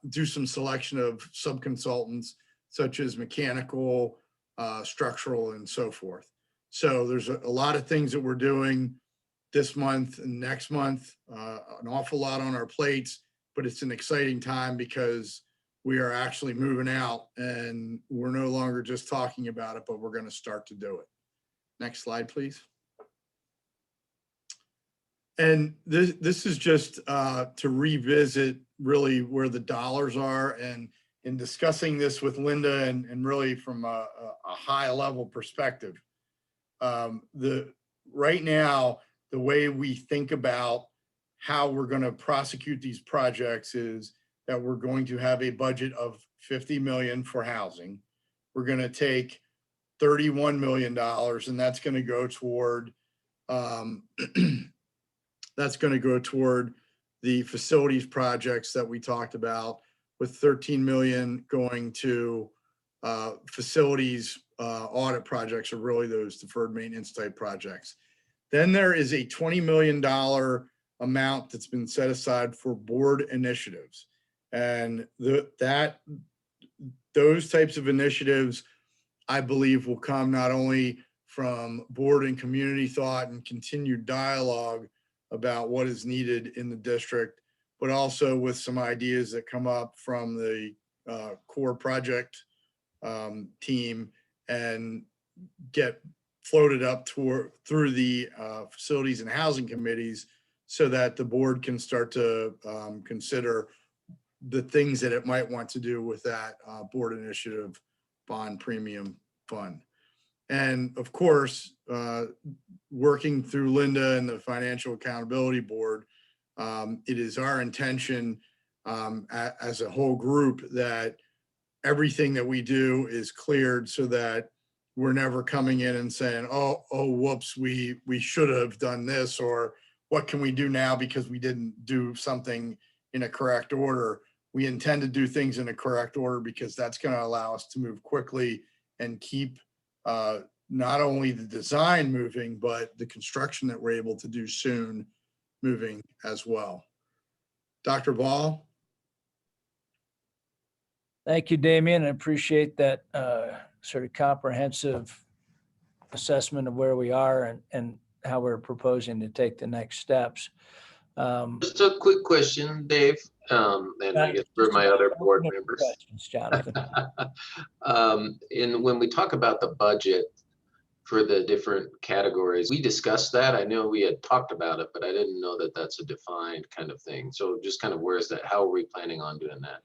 do some selection of subconsultants, such as mechanical, structural, and so forth. So there's a lot of things that we're doing this month and next month, an awful lot on our plates, but it's an exciting time because we are actually moving out and we're no longer just talking about it, but we're going to start to do it. Next slide, please. And this is just to revisit really where the dollars are, and in discussing this with Linda and really from a high level perspective. Right now, the way we think about how we're going to prosecute these projects is that we're going to have a budget of $50 million for housing. We're going to take $31 million, and that's going to go toward the facilities projects that we talked about, with $13 million going to facilities audit projects, or really those deferred maintenance type projects. Then there is a $20 million amount that's been set aside for board initiatives. And those types of initiatives, I believe, will come not only from board and community thought and continued dialogue about what is needed in the district, but also with some ideas that come up from the core project team and get floated up through the facilities and housing committees, so that the board can start to consider the things that it might want to do with that board initiative bond premium fund. And of course, working through Linda and the Financial Accountability Board, it is our intention as a whole group that everything that we do is cleared, so that we're never coming in and saying, oh, whoops, we should have done this, or what can we do now because we didn't do something in a correct order. We intend to do things in a correct order because that's going to allow us to move quickly and keep not only the design moving, but the construction that we're able to do soon moving as well. Dr. Ball. Thank you, Damien. I appreciate that sort of comprehensive assessment of where we are and how we're proposing to take the next steps. Just a quick question, Dave, and I guess for my other board members. Questions, Jonathan. When we talk about the budget for the different categories, we discussed that. I know we had talked about it, but I didn't know that that's a defined kind of thing. So just kind of where is that? How are we planning on doing that?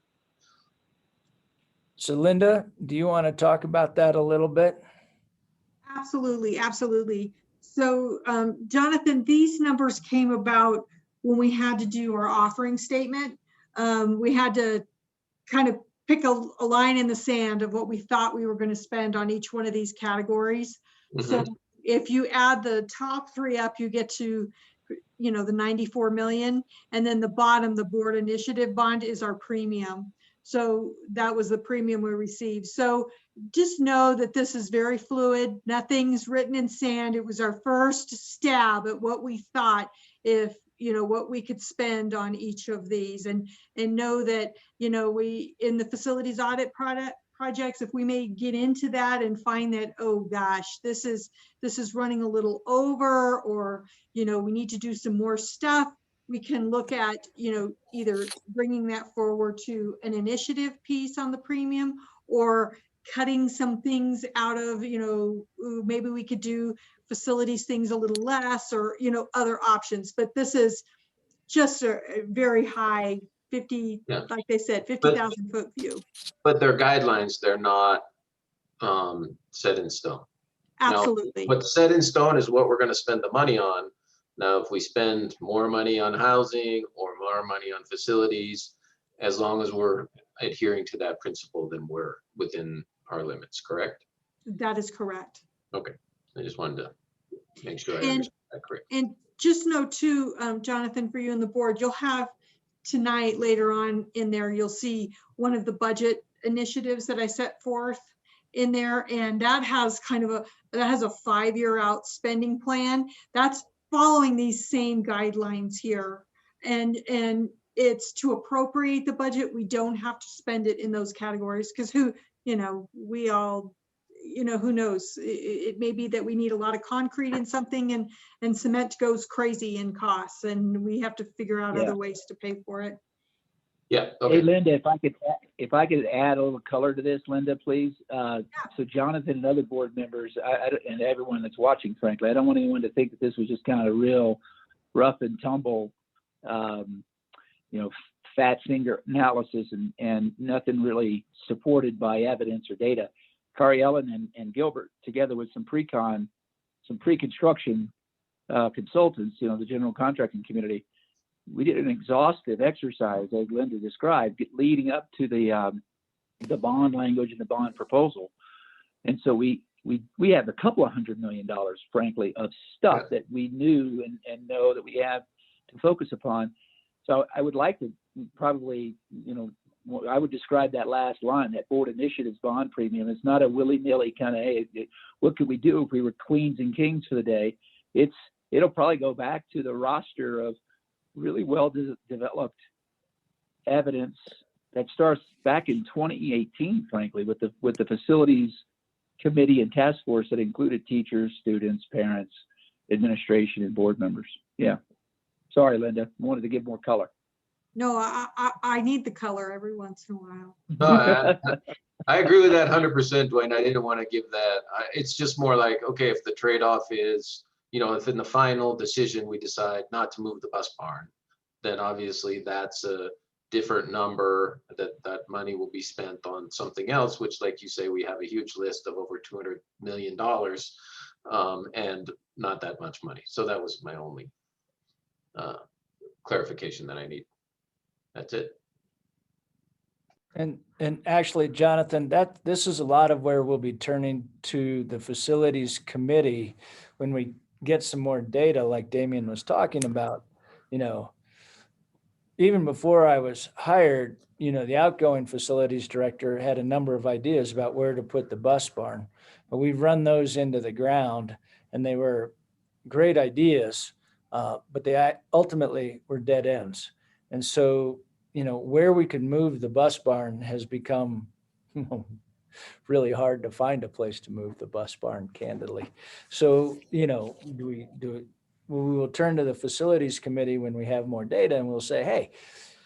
So Linda, do you want to talk about that a little bit? Absolutely, absolutely. So Jonathan, these numbers came about when we had to do our offering statement. we had to kind of pick a line in the sand of what we thought we were going to spend on each one of these categories. So if you add the top three up, you get to, you know, the 94 million. And then the bottom, the board initiative bond, is our premium. So that was the premium we received. So just know that this is very fluid. Nothing's written in sand. It was our first stab at what we thought, if, you know, what we could spend on each of these, and know that, you know, we, in the facilities audit projects, if we may get into that and find that, oh gosh, this is running a little over, or, you know, we need to do some more stuff, we can look at, you know, either bringing that forward to an initiative piece on the premium, or cutting some things out of, you know, ooh, maybe we could do facilities things a little less, or, you know, other options. But this is just a very high 50, like they said, 50,000 foot view. But they're guidelines, they're not set in stone. Absolutely. Now, what's set in stone is what we're going to spend the money on. Now, if we spend more money on housing or more money on facilities, as long as we're adhering to that principle, then we're within our limits, correct? That is correct. Okay, I just wanted to make sure I And, understood that correct. and just know too, Jonathan, for you and the board, you'll have tonight, later on in there, you'll see one of the budget initiatives that I set forth in there. And that has kind of a 5-year out spending plan. That's following these same guidelines here. And it's to appropriate the budget. We don't have to spend it in those categories, because who, you know, we all, you know, who knows, it may be that we need a lot of concrete in something, and cement goes crazy in costs, and we have to figure out other ways to pay for it. Yeah. Okay. Hey, Linda, if I could add a little color to this, Linda, please. So Jonathan and other board members, and everyone that's watching, frankly, I don't want anyone to think that this was just kind of real rough and tumble, you know, fat finger analysis and nothing really supported by evidence or data. Kari Ellen and Gilbert, together with some pre-construction consultants, you know, the general contracting community, we did an exhaustive exercise, as Linda described, leading up to the bond language and the bond proposal. And so we have a couple of $100 million, frankly, of stuff that we knew and know that we have to focus upon. So I would like to probably, you know, I would describe that last line, that board initiatives bond premium. It's not a willy-nilly kind of, hey, what could we do if we were queens and kings for the day? It'll probably go back to the roster of really well-developed evidence that starts back in 2018, frankly, with the facilities committee and task force that included teachers, students, parents, administration, and board members. Yeah. Sorry, Linda. I wanted to give more color. No, I need the color every once in a while. No, I agree with that 100%, Dwayne. I didn't want to give that. It's just more like, okay, if the trade-off is, you know, if in the final decision we decide not to move the bus barn, then obviously that's a different number, that money will be spent on something else, which, like you say, we have a huge list of over $200 million and not that much money. So that was my only clarification that I need. That's it. And actually, Jonathan, this is a lot of where we'll be turning to the facilities committee when we get some more data, like Damien was talking about. You know, even before I was hired, you know, the outgoing facilities director had a number of ideas about where to put the bus barn, but we've run those into the ground, and they were great ideas, but they ultimately were dead ends. And so, you know, where we could move the bus barn has become really hard to find a place to move the bus barn, candidly. So, you know, we will turn to the facilities committee when we have more data, and we'll say, hey,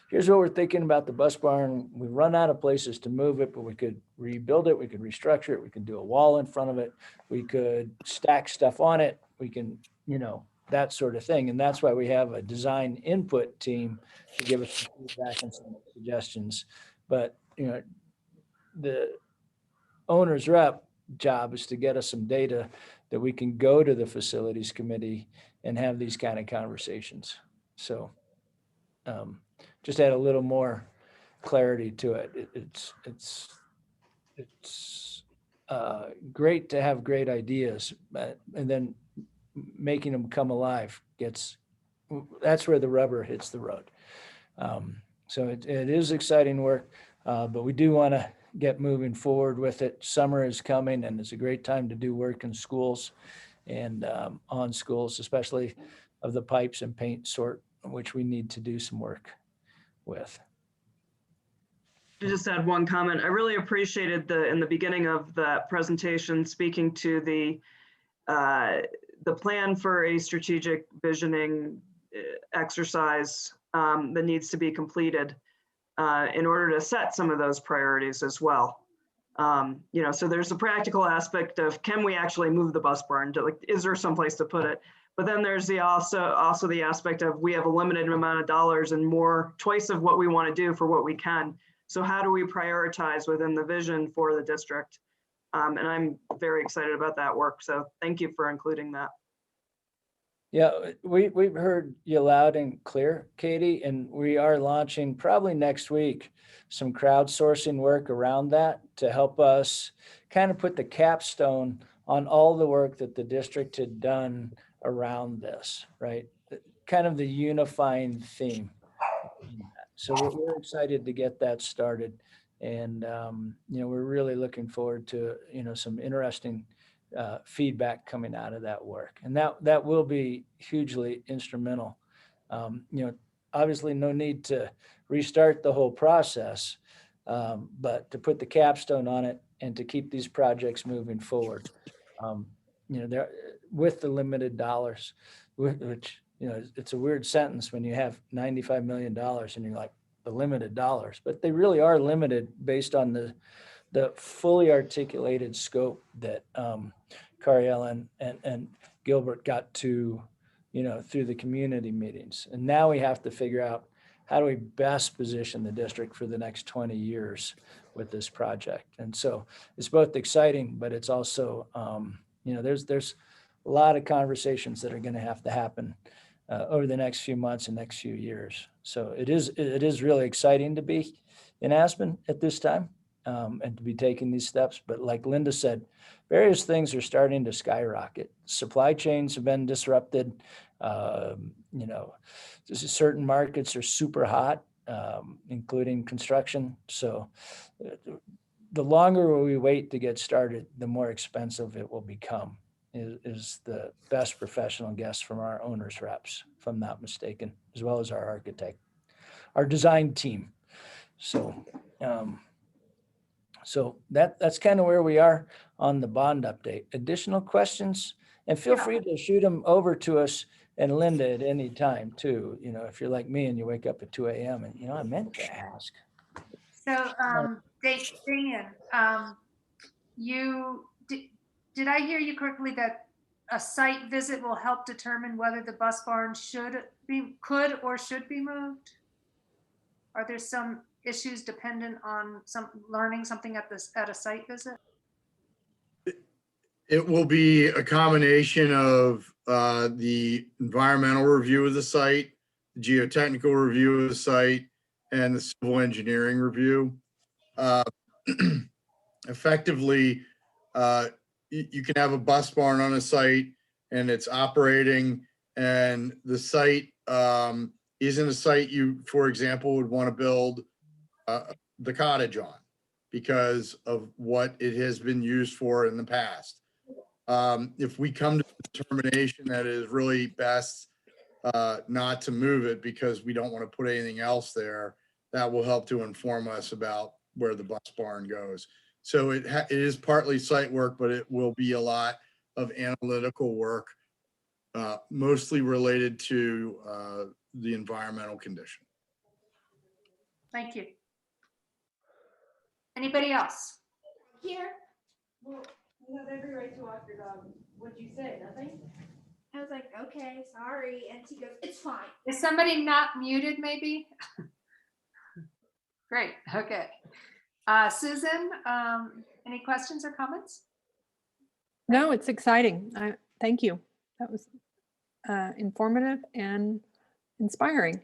here's what we're thinking about the bus barn. We run out of places to move it, but we could rebuild it. We could restructure it. We could do a wall in front of it. We could stack stuff on it. We can, you know, that sort of thing. And that's why we have a design input team to give us some feedback and some suggestions. But, you know, the owner's rep job is to get us some data that we can go to the facilities committee and have these kind of conversations. So just add a little more clarity to it. It's great to have great ideas, and then making them come alive that's where the rubber hits the road. So it is exciting work, but we do want to get moving forward with it. Summer is coming, and it's a great time to do work in schools and on schools, especially of the pipes and paint sort, which we need to do some work with. To just add one comment, I really appreciated in the beginning of that presentation, speaking to the plan for a strategic visioning exercise that needs to be completed in order to set some of those priorities as well. So there's the practical aspect of, can we actually move the bus barn? Is there some place to put it? But then there's also the aspect of, we have a limited amount of dollars and more choice of what we want to do for what we can. So how do we prioritize within the vision for the district? And I'm very excited about that work. So thank you for including that. Yeah, we've heard you loud and clear, Katie, and we are launching probably next week some crowdsourcing work around that to help us kind of put the capstone on all the work that the district had done around this, right? Kind of the unifying theme. So we're excited to get that started. And, we're really looking forward to, some interesting feedback coming out of that work. And that will be hugely instrumental. Obviously no need to restart the whole process, but to put the capstone on it and to keep these projects moving forward. There with the limited dollars, which, it's a weird sentence when you have $95 million and you're like, the limited dollars, but they really are limited based on the fully articulated scope that Cariel and Gilbert got to, through the community meetings. And now we have to figure out, how do we best position the district for the next 20 years with this project? And so it's both exciting, but it's also, there's a lot of conversations that are going to have to happen over the next few months and next few years. So it is really exciting to be in Aspen at this time and to be taking these steps. But like Linda said, various things are starting to skyrocket. Supply chains have been disrupted. Certain markets are super hot, including construction. So the longer we wait to get started, the more expensive it will become. Is the best professional guess from our owners reps, if I'm not mistaken, as well as our architect, our design team. So, that's kind of where we are on the bond update. Additional questions, and feel free to shoot them over to us and Linda at any time too. If you're like me and you wake up at 2 a.m. and I meant to ask. So, Dan, did I hear you correctly that a site visit will help determine whether the bus barn could or should be moved? Are there some issues dependent on learning something at a site visit? It will be a combination of the environmental review of the site, the geotechnical review of the site, and the civil engineering review. Effectively, you can have a bus barn on a site and it's operating, and the site isn't a site you, for example, would want to build the cottage on because of what it has been used for in the past. If we come to the determination that it is really best not to move it because we don't want to put anything else there, that will help to inform us about where the bus barn goes. So it is partly site work, but it will be a lot of analytical work, mostly related to the environmental condition. Thank you. Anybody else? Here. Well, you have every right to walk your dog. What'd you say? Nothing? I was like, okay, sorry. And she goes, it's fine. Is somebody not muted maybe? Great, okay. Susan, any questions or comments? No, it's exciting. Thank you. That was informative and inspiring.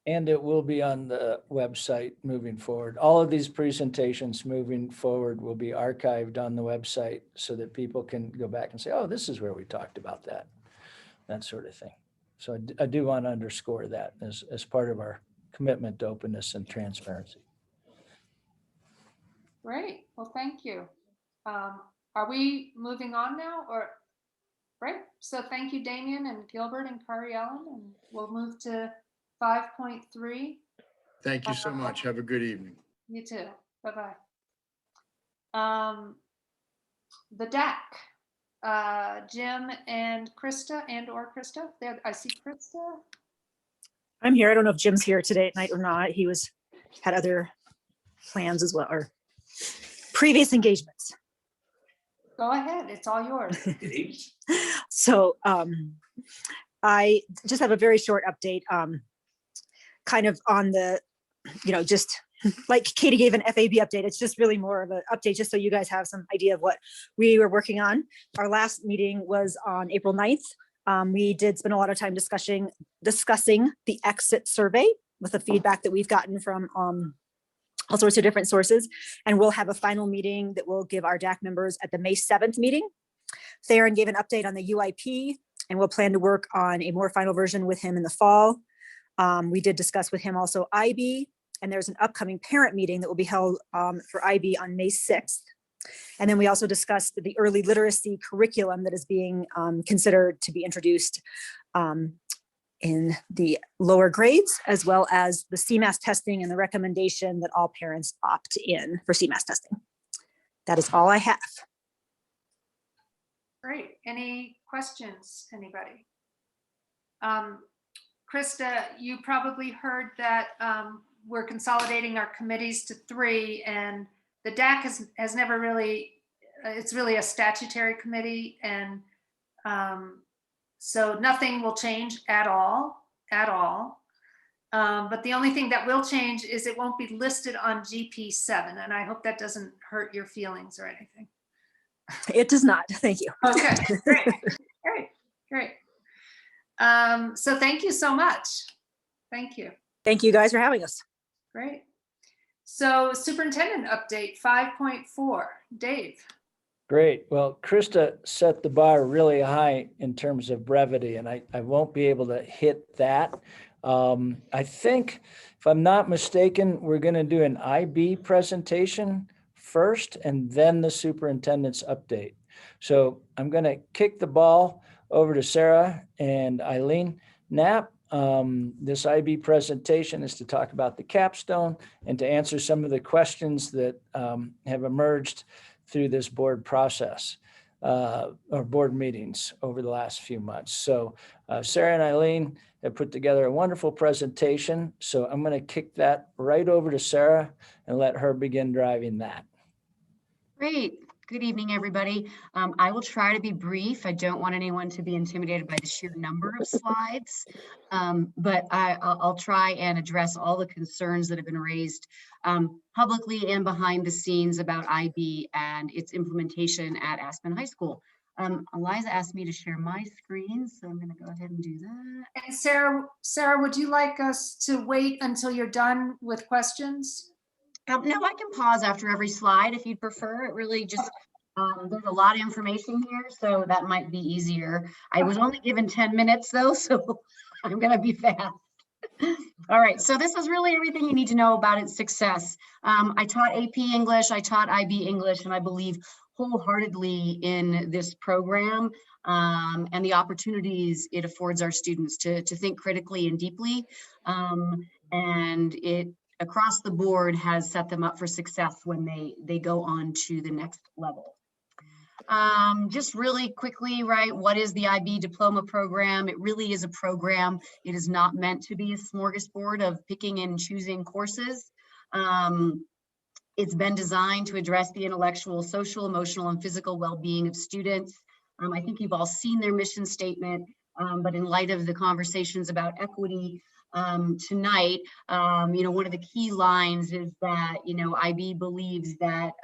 And it will be on the website moving forward. All of these presentations moving forward will be archived on the website so that people can go back and say, oh, this is where we talked about that sort of thing. So I do want to underscore that as part of our commitment to openness and transparency. Great. Well, thank you. Are we moving on now or? Right. So thank you, Damien and Gilbert and Kari Ellen, and we'll move to 5.3. Thank you so much. Have a good evening. You too. Bye-bye. The DAC, Jim and Krista or Krista. There, I see Krista. I'm here. I don't know if Jim's here today at night or not. He had other plans as well, or previous engagements. Go ahead. It's all yours. So I just have a very short update, kind of on the, just like Katie gave an FAB update. It's just really more of an update just so you guys have some idea of what we were working on. Our last meeting was on April 9th. We did spend a lot of time discussing the exit survey with the feedback that we've gotten from all sorts of different sources. And we'll have a final meeting that we'll give our DAC members at the May 7th meeting. Theron gave an update on the UIP, and we'll plan to work on a more final version with him in the fall. We did discuss with him also IB, and there's an upcoming parent meeting that will be held for IB on May 6th. And then we also discussed the early literacy curriculum that is being considered to be introduced in the lower grades, as well as the CMAS testing and the recommendation that all parents opt in for CMAS testing. That is all I have. Great. Any questions, anybody? Krista, you probably heard that we're consolidating our committees to 3, and the DAC has never really, it's really a statutory committee, and so nothing will change at all. But the only thing that will change is it won't be listed on GP7, and I hope that doesn't hurt your feelings or anything. It does not. Thank you. Okay, great. So thank you so much. Thank you. Thank you guys for having us. Great. So superintendent update 5.4, Dave. Great. Well, Krista set the bar really high in terms of brevity, and I won't be able to hit that. I think, if I'm not mistaken, we're going to do an IB presentation first and then the superintendent's update. So I'm going to kick the ball over to Sarah and Eileen Knapp. This IB presentation is to talk about the capstone and to answer some of the questions that have emerged through this board process or board meetings over the last few months. So Sarah and Eileen have put together a wonderful presentation. So I'm going to kick that right over to Sarah and let her begin driving that. Great. Good evening, everybody. I will try to be brief. I don't want anyone to be intimidated by the sheer number of slides, but I'll try and address all the concerns that have been raised publicly and behind the scenes about IB and its implementation at Aspen High School. Eliza asked me to share my screen, so I'm going to go ahead and do that. And Sarah, would you like us to wait until you're done with questions? No, I can pause after every slide if you'd prefer. It really just, there's a lot of information here, so that might be easier. I was only given 10 minutes though, so I'm gonna be fast. All right, so this is really everything you need to know about its success. I taught AP English, I taught IB English, and I believe wholeheartedly in this program and the opportunities it affords our students to think critically and deeply. And it across the board has set them up for success when they go on to the next level. Just really quickly, right, what is the IB Diploma program? It really is a program. It is not meant to be a smorgasbord of picking and choosing courses. It's been designed to address the intellectual, social, emotional, and physical well-being of students. I think you've all seen their mission statement, but in light of the conversations about equity, tonight, one of the key lines is that, IB believes that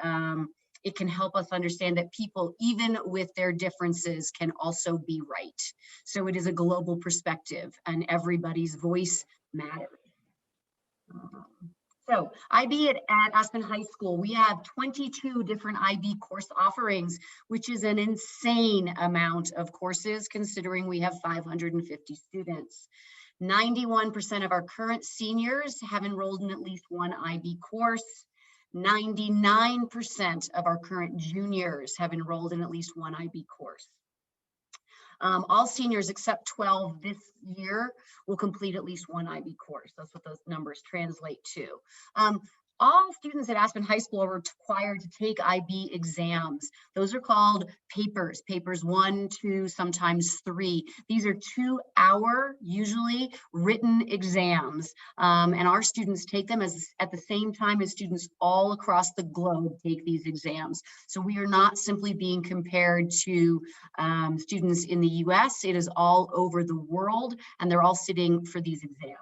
it can help us understand that people, even with their differences, can also be right. So it is a global perspective and everybody's voice matters. So IB at Aspen High School, we have 22 different IB course offerings, which is an insane amount of courses considering we have 550 students. 91% of our current seniors have enrolled in at least one IB course. 99% of our current juniors have enrolled in at least one IB course. All seniors except 12 this year will complete at least one IB course. That's what those numbers translate to. All students at Aspen High School are required to take IB exams. Those are called papers, papers 1, 2, sometimes 3. These are 2-hour, usually written exams. And our students take them at the same time as students all across the globe take these exams. So we are not simply being compared to students in the US. It is all over the world, and they're all sitting for these exams.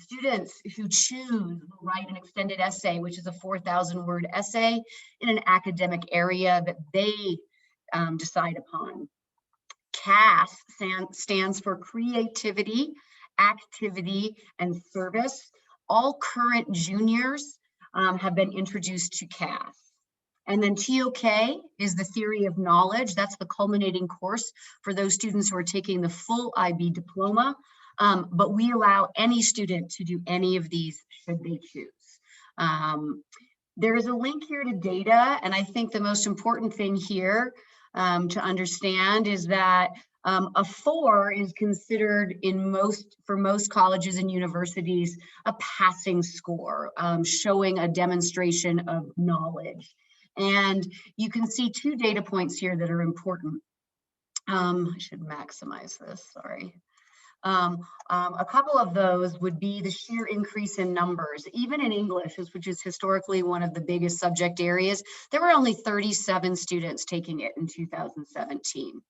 Students who choose will write an extended essay, which is a 4,000-word essay in an academic area that they decide upon. CAS stands for creativity, activity, and service. All current juniors have been introduced to CAS. And then TOK is the theory of knowledge. That's the culminating course for those students who are taking the full IB diploma. But we allow any student to do any of these should they choose. There is a link here to data, and I think the most important thing here to understand is that a 4 is considered for most colleges and universities a passing score, showing a demonstration of knowledge. And you can see 2 data points here that are important. I should maximize this, sorry. A couple of those would be the sheer increase in numbers. Even in English, which is historically one of the biggest subject areas, there were only 37 students taking it in 2017.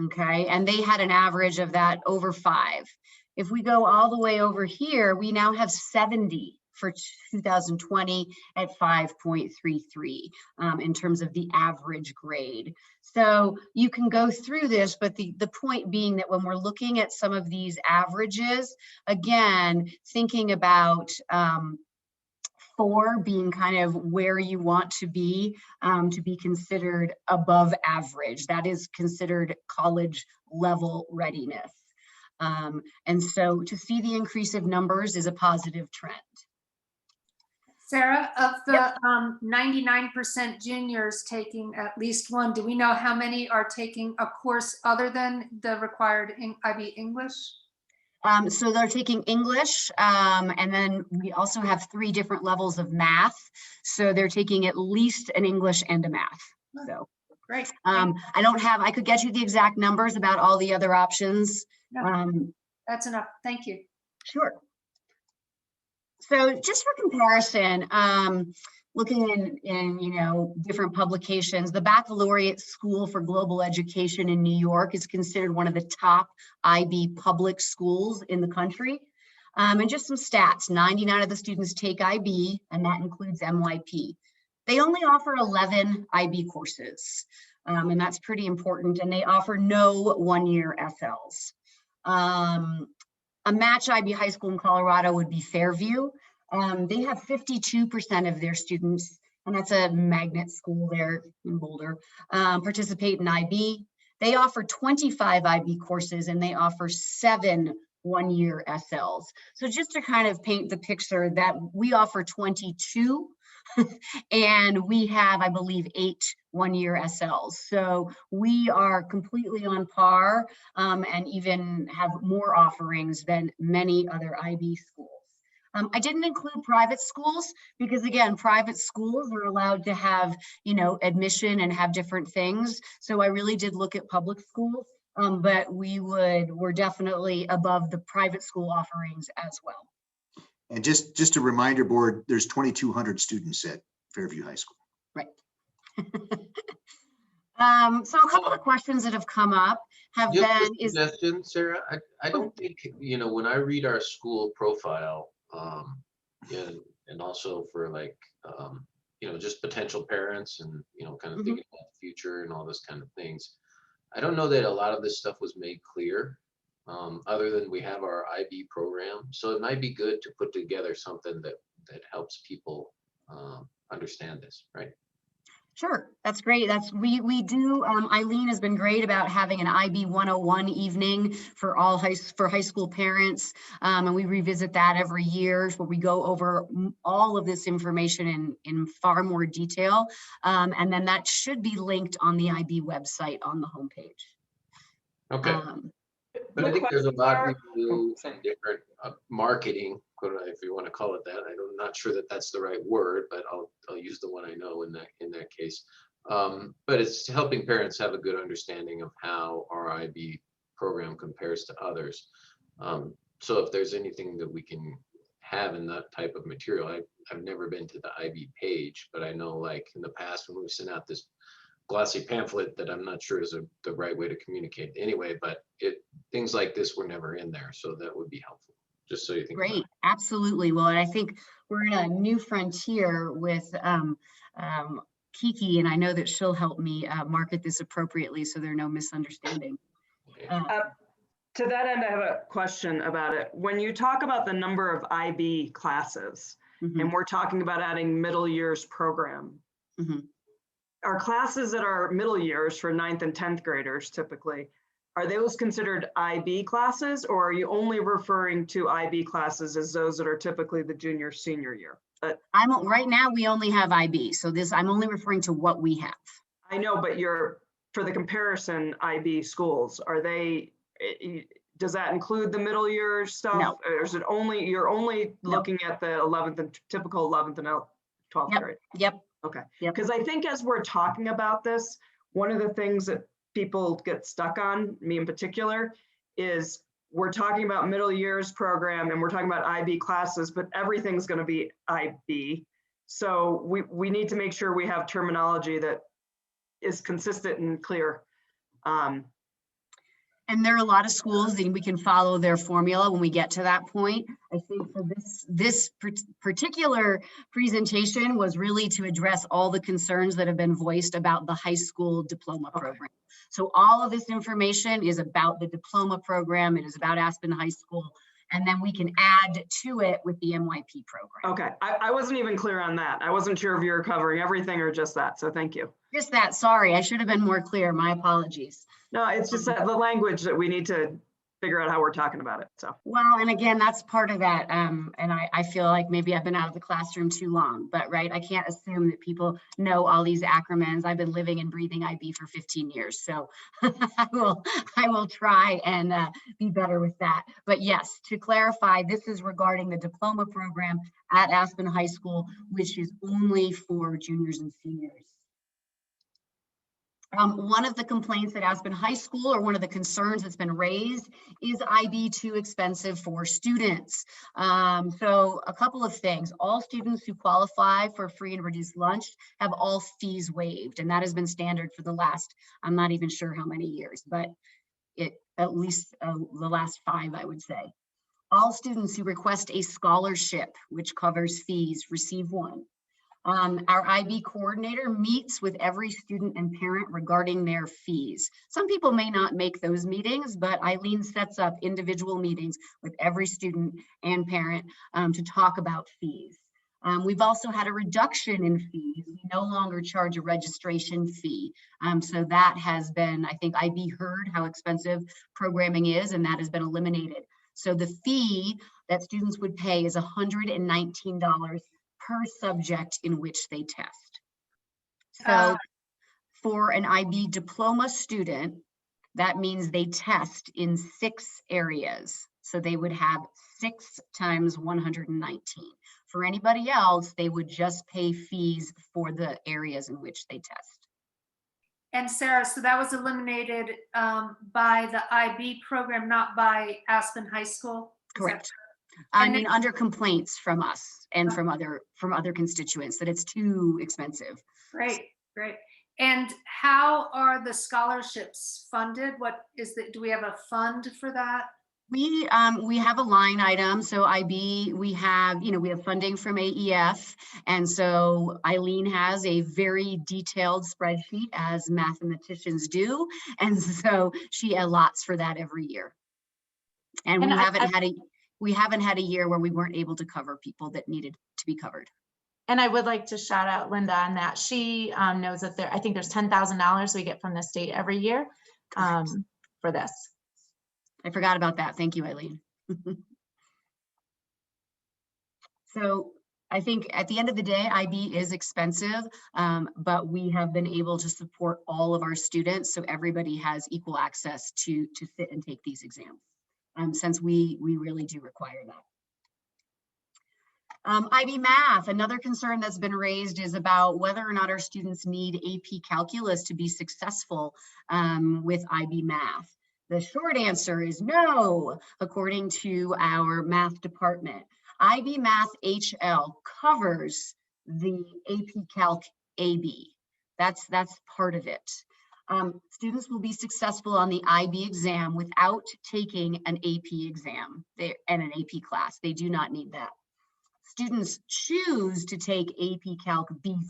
Okay, and they had an average of that over 5. If we go all the way over here, we now have 70 for 2020 at 5.33 in terms of the average grade. So you can go through this, but the point being that when we're looking at some of these averages, again, thinking about 4 being kind of where you want to be considered above average. That is considered college level readiness. And so to see the increase of numbers is a positive trend. Sarah, of the 99% juniors taking at least one, do we know how many are taking a course other than the required IB English? So they're taking English, and then we also have 3 different levels of math. So they're taking at least an English and a math. So great. I could get you the exact numbers about all the other options. No, that's enough. Thank you. Sure. So just for comparison, looking in different publications, the Baccalaureate School for Global Education in New York is considered one of the top IB public schools in the country. And just some stats, 99 of the students take IB, and that includes MYP. They only offer 11 IB courses, and that's pretty important, and they offer no one-year SLs. A match IB high school in Colorado would be Fairview. They have 52% of their students, and that's a magnet school there in Boulder, participate in IB. They offer 25 IB courses, and they offer 7 one-year SLs. So just to kind of paint the picture that we offer 22 and we have, I believe, 8 one-year SLs. So we are completely on par and even have more offerings than many other IB schools. I didn't include private schools because, again, private schools are allowed to have, admission and have different things. So I really did look at public schools, but we're definitely above the private school offerings as well. And just a reminder, board, there's 2,200 students at Fairview High School. Right. So a couple of questions that have come up have Just been a suggestion, Sarah. I don't think, when I read our school profile, and also for just potential parents and, kind of thinking about the future and all those kind of things, I don't know that a lot of this stuff was made clear. other than we have our IB program. So it might be good to put together something that helps people understand this, right? Sure, that's great. We do. Eileen has been great about having an IB 101 evening for all high school parents, and we revisit that every year where we go over all of this information in far more detail, and then that should be linked on the IB website on the homepage. Okay. But I think there's a lot we can do in different marketing, if you want to call it that. I'm not sure that that's the right word, but I'll use the one I know in that case. But it's helping parents have a good understanding of how our IB program compares to others. So if there's anything that we can have in that type of material, I've never been to the IB page, but I know like in the past when we've sent out this glossy pamphlet that I'm not sure is the right way to communicate anyway, but things like this were never in there. So that would be helpful, just so you think. Great, absolutely. Well, and I think we're in a new frontier with Kiki, and I know that she'll help me market this appropriately so there are no misunderstandings. To that end, I have a question about it. When you talk about the number of IB classes, and we're talking about adding middle years program, our classes that are middle years for 9th and 10th graders typically, are those considered IB classes, or are you only referring to IB classes as those that are typically the junior, senior year? Right now we only have IB, so I'm only referring to what we have. I know, but for the comparison IB schools, are they, does that include the middle year stuff? No. Or is it only, you're only looking at the 11th and typical 11th and 12th grade? Yep. Okay, because I think as we're talking about this, one of the things that people get stuck on, me in particular, is we're talking about middle years program and we're talking about IB classes, but everything's going to be IB. So we need to make sure we have terminology that is consistent and clear. And there are a lot of schools that we can follow their formula when we get to that point. I think for this particular presentation was really to address all the concerns that have been voiced about the high school diploma program. So all of this information is about the diploma program. It is about Aspen High School. And then we can add to it with the MYP program. Okay, I wasn't even clear on that. I wasn't sure if you were covering everything or just that, so thank you. Just that, sorry, I should have been more clear, my apologies. No, it's just that the language that we need to figure out how we're talking about it, so. Well, and again, that's part of that. And I feel like maybe I've been out of the classroom too long, but right, I can't assume that people know all these acronyms. I've been living and breathing IB for 15 years, so I will try and be better with that. But yes, to clarify, this is regarding the diploma program at Aspen High School, which is only for juniors and seniors. One of the complaints at Aspen High School, or one of the concerns that's been raised, is IB too expensive for students. So a couple of things. All students who qualify for free and reduced lunch have all fees waived, and that has been standard for the last, I'm not even sure how many years, but at least the last 5, I would say. All students who request a scholarship, which covers fees, receive one. Our IB coordinator meets with every student and parent regarding their fees. Some people may not make those meetings, but Eileen sets up individual meetings with every student and parent to talk about fees. We've also had a reduction in fees. We no longer charge a registration fee. So that has been, I think IB heard how expensive programming is, and that has been eliminated. So the fee that students would pay is $119 per subject in which they test. So for an IB diploma student, that means they test in 6 areas. So they would have 6 times 119. For anybody else, they would just pay fees for the areas in which they test. And Sarah, so that was eliminated by the IB program, not by Aspen High School? Correct. I mean, under complaints from us and from other constituents that it's too expensive. Great, great. And how are the scholarships funded? Do we have a fund for that? We have a line item. So IB, we have funding from AEF. And so Eileen has a very detailed spreadsheet, as mathematicians do. And so she allots for that every year. And we And haven't had a year where we weren't able to cover people that needed to be covered. And I would like to shout out Linda on that. She knows that I think there's $10,000 we get from the state every year for this. I forgot about that. Thank you, Eileen. So I think at the end of the day, IB is expensive, but we have been able to support all of our students, so everybody has equal access to sit and take these exams, since we really do require that. IB math, another concern that's been raised is about whether or not our students need AP calculus to be successful with IB math. The short answer is no, according to our math department. IB Math HL covers the AP Calc AB. That's part of it. Students will be successful on the IB exam without taking an AP exam and an AP class. They do not need that. Students choose to take AP Calc BC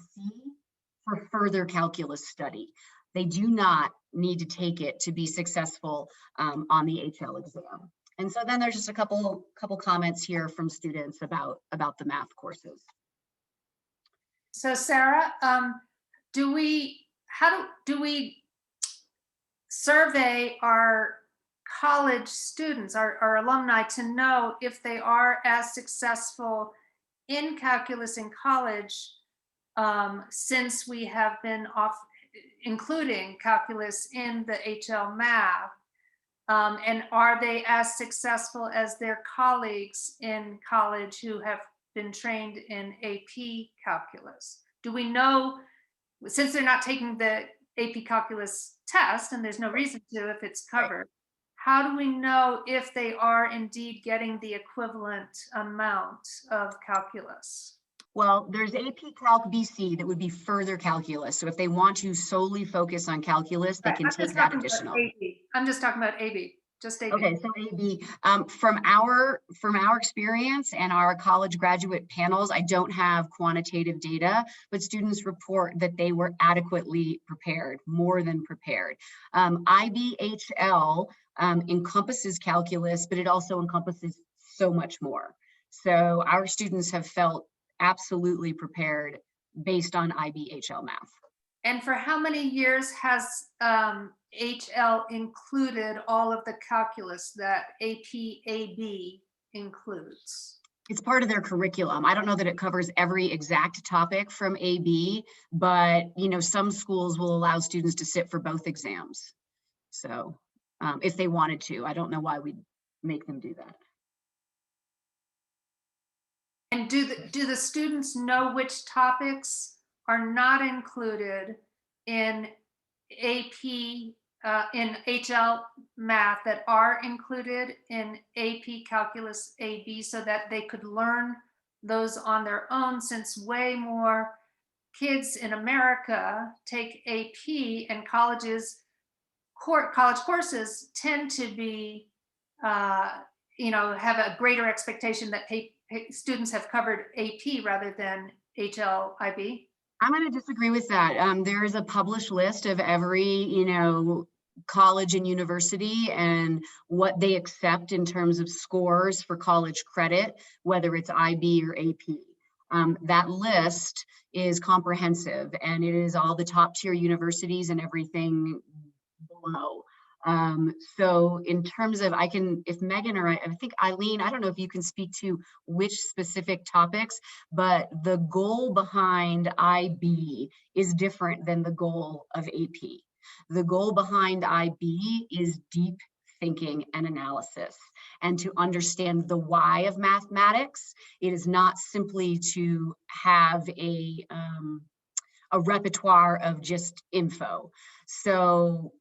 for further calculus study. They do not need to take it to be successful on the HL exam. And so then there's just a couple comments here from students about the math courses. So Sarah, how do we survey our college students, our alumni, to know if they are as successful in calculus in college, since we have been including calculus in the HL math? And are they as successful as their colleagues in college who have been trained in AP calculus? Do we know, since they're not taking the AP calculus test, and there's no reason to if it's covered, how do we know if they are indeed getting the equivalent amount of calculus? Well, there's AP Calc BC that would be further calculus. So if they want to solely focus on calculus, they can take that additional. I'm just talking about AB, just AB. Okay, so AB, from our experience and our college graduate panels, I don't have quantitative data, but students report that they were adequately prepared, more than prepared. IBHL encompasses calculus, but it also encompasses so much more. So our students have felt absolutely prepared based on IBHL math. And for how many years has HL included all of the calculus that AP/AB includes? It's part of their curriculum. I don't know that it covers every exact topic from AB, but some schools will allow students to sit for both exams. So if they wanted to, I don't know why we'd make them do that. And do the students know which topics are not included in AP, in HL math that are included in AP Calculus AB, so that they could learn those on their own, since way more kids in America take AP, and college courses tend to be, have a greater expectation that students have covered AP rather than HL/IB? I'm going to disagree with that. There is a published list of every, college and university and what they accept in terms of scores for college credit, whether it's IB or AP. That list is comprehensive, and it is all the top tier universities and everything below. So in terms of, if Megan or I think Eileen, I don't know if you can speak to which specific topics, but the goal behind IB is different than the goal of AP. The goal behind IB is deep thinking and analysis, and to understand the why of mathematics. It is not simply to have a repertoire of just info. So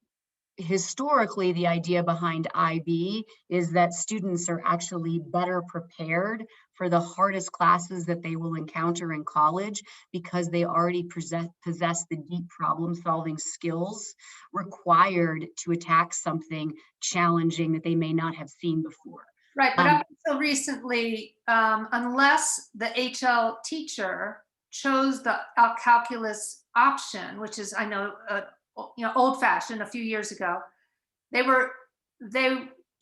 historically, the idea behind IB is that students are actually better prepared for the hardest classes that they will encounter in college, because they already possess the deep problem-solving skills required to attack something challenging that they may not have seen before. Right, but up until recently, unless the HL teacher chose the calculus option, which is, I know, old-fashioned a few years ago,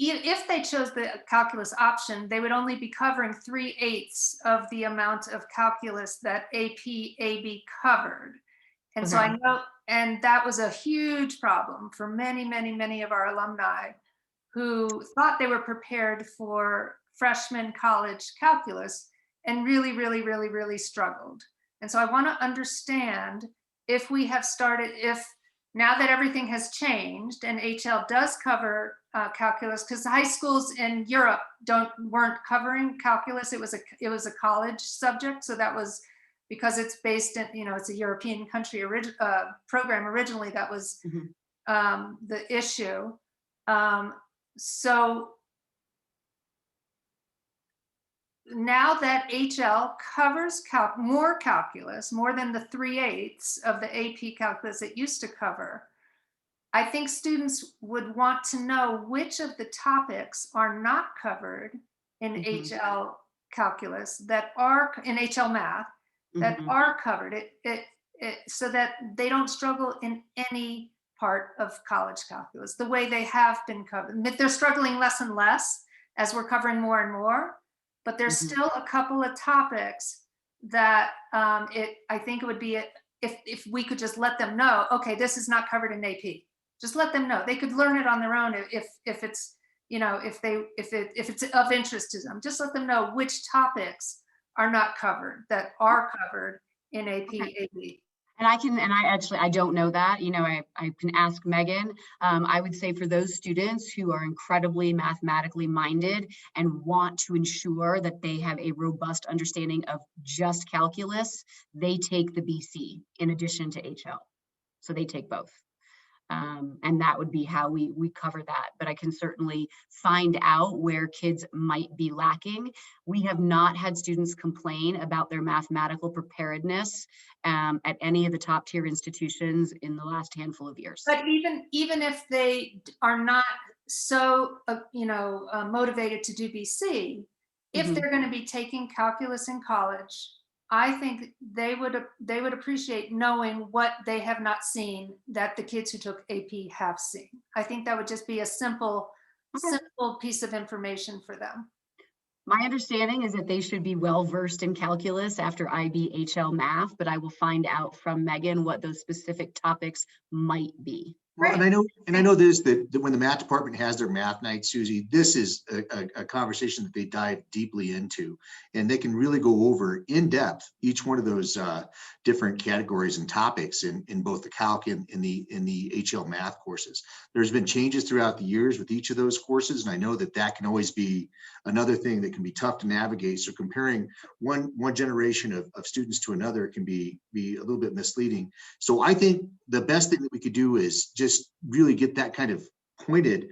if they chose the calculus option, they would only be covering 3/8 of the amount of calculus that AP AB covered. And so I Okay. know, and that was a huge problem for many, many, many of our alumni who thought they were prepared for freshman college calculus and really, really, really, really struggled. And so I want to understand if we have started, if now that everything has changed and HL does cover calculus, because high schools in Europe weren't covering calculus. It was a college subject, so that was because it's based in, it's a European country program originally. That was the issue. So now that HL covers more calculus, more than the 3/8 of the AP calculus it used to cover, I think students would want to know which of the topics are not covered in HL calculus that are in HL math that are covered, so that they don't struggle in any part of college calculus the way they have been covered. They're struggling less and less as we're covering more and more, but there's still a couple of topics that I think it would be if we could just let them know, okay, this is not covered in AP. Just let them know. They could learn it on their own if it's, if it's of interest to them. Just let them know which topics are not covered that are covered in AP AB. And I don't know that, I can ask Megan. I would say for those students who are incredibly mathematically minded and want to ensure that they have a robust understanding of just calculus, they take the BC in addition to HL. So they take both. And that would be how we cover that. But I can certainly find out where kids might be lacking. We have not had students complain about their mathematical preparedness at any of the top tier institutions in the last handful of years. But even if they are not so motivated to do BC, if they're going to be taking calculus in college, I think they would appreciate knowing what they have not seen that the kids who took AP have seen. I think that would just be a simple piece of information for them. My understanding is that they should be well versed in calculus after IB HL math, but I will find out from Megan what those specific topics might be. Well, and I know this, that when the math department has their math night, Susie, this is a conversation that they dive deeply into, and they can really go over in depth each one of those different categories and topics in both the calc and in the HL math courses. There's been changes throughout the years with each of those courses, and I know that can always be another thing that can be tough to navigate. So comparing one generation of students to another can be a little bit misleading. So I think the best thing that we could do is just really get that kind of pointed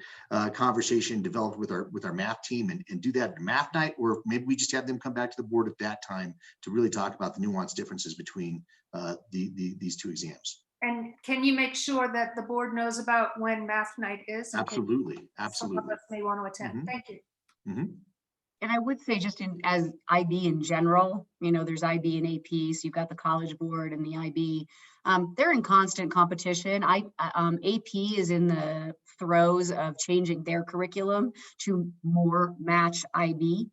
conversation developed with our math team and do that at math night, or maybe we just have them come back to the board at that time to really talk about the nuanced differences between these two exams. And can you make sure that the board knows about when math night is? Absolutely. Some of us may want to attend. Thank you. And I would say just as IB in general, there's IB and AP, so you've got the College Board and the IB. They're in constant competition. AP is in the throes of changing their curriculum to more match IB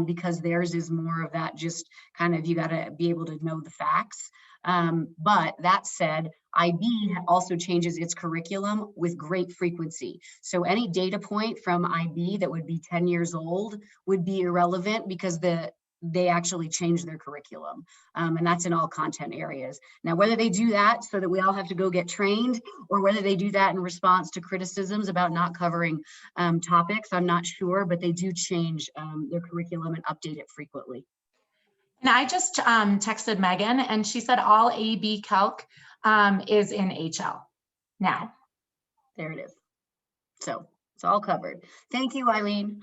because theirs is more of that just kind of, you got to be able to know the facts. But that said, IB also changes its curriculum with great frequency. So any data point from IB that would be 10 years old would be irrelevant because they actually change their curriculum. And that's in all content areas. Now, whether they do that so that we all have to go get trained, or whether they do that in response to criticisms about not covering topics, I'm not sure, but they do change their curriculum and update it frequently. And I just texted Megan and she said all AB Calc is in HL now. There it is. So it's all covered. Thank you, Eileen.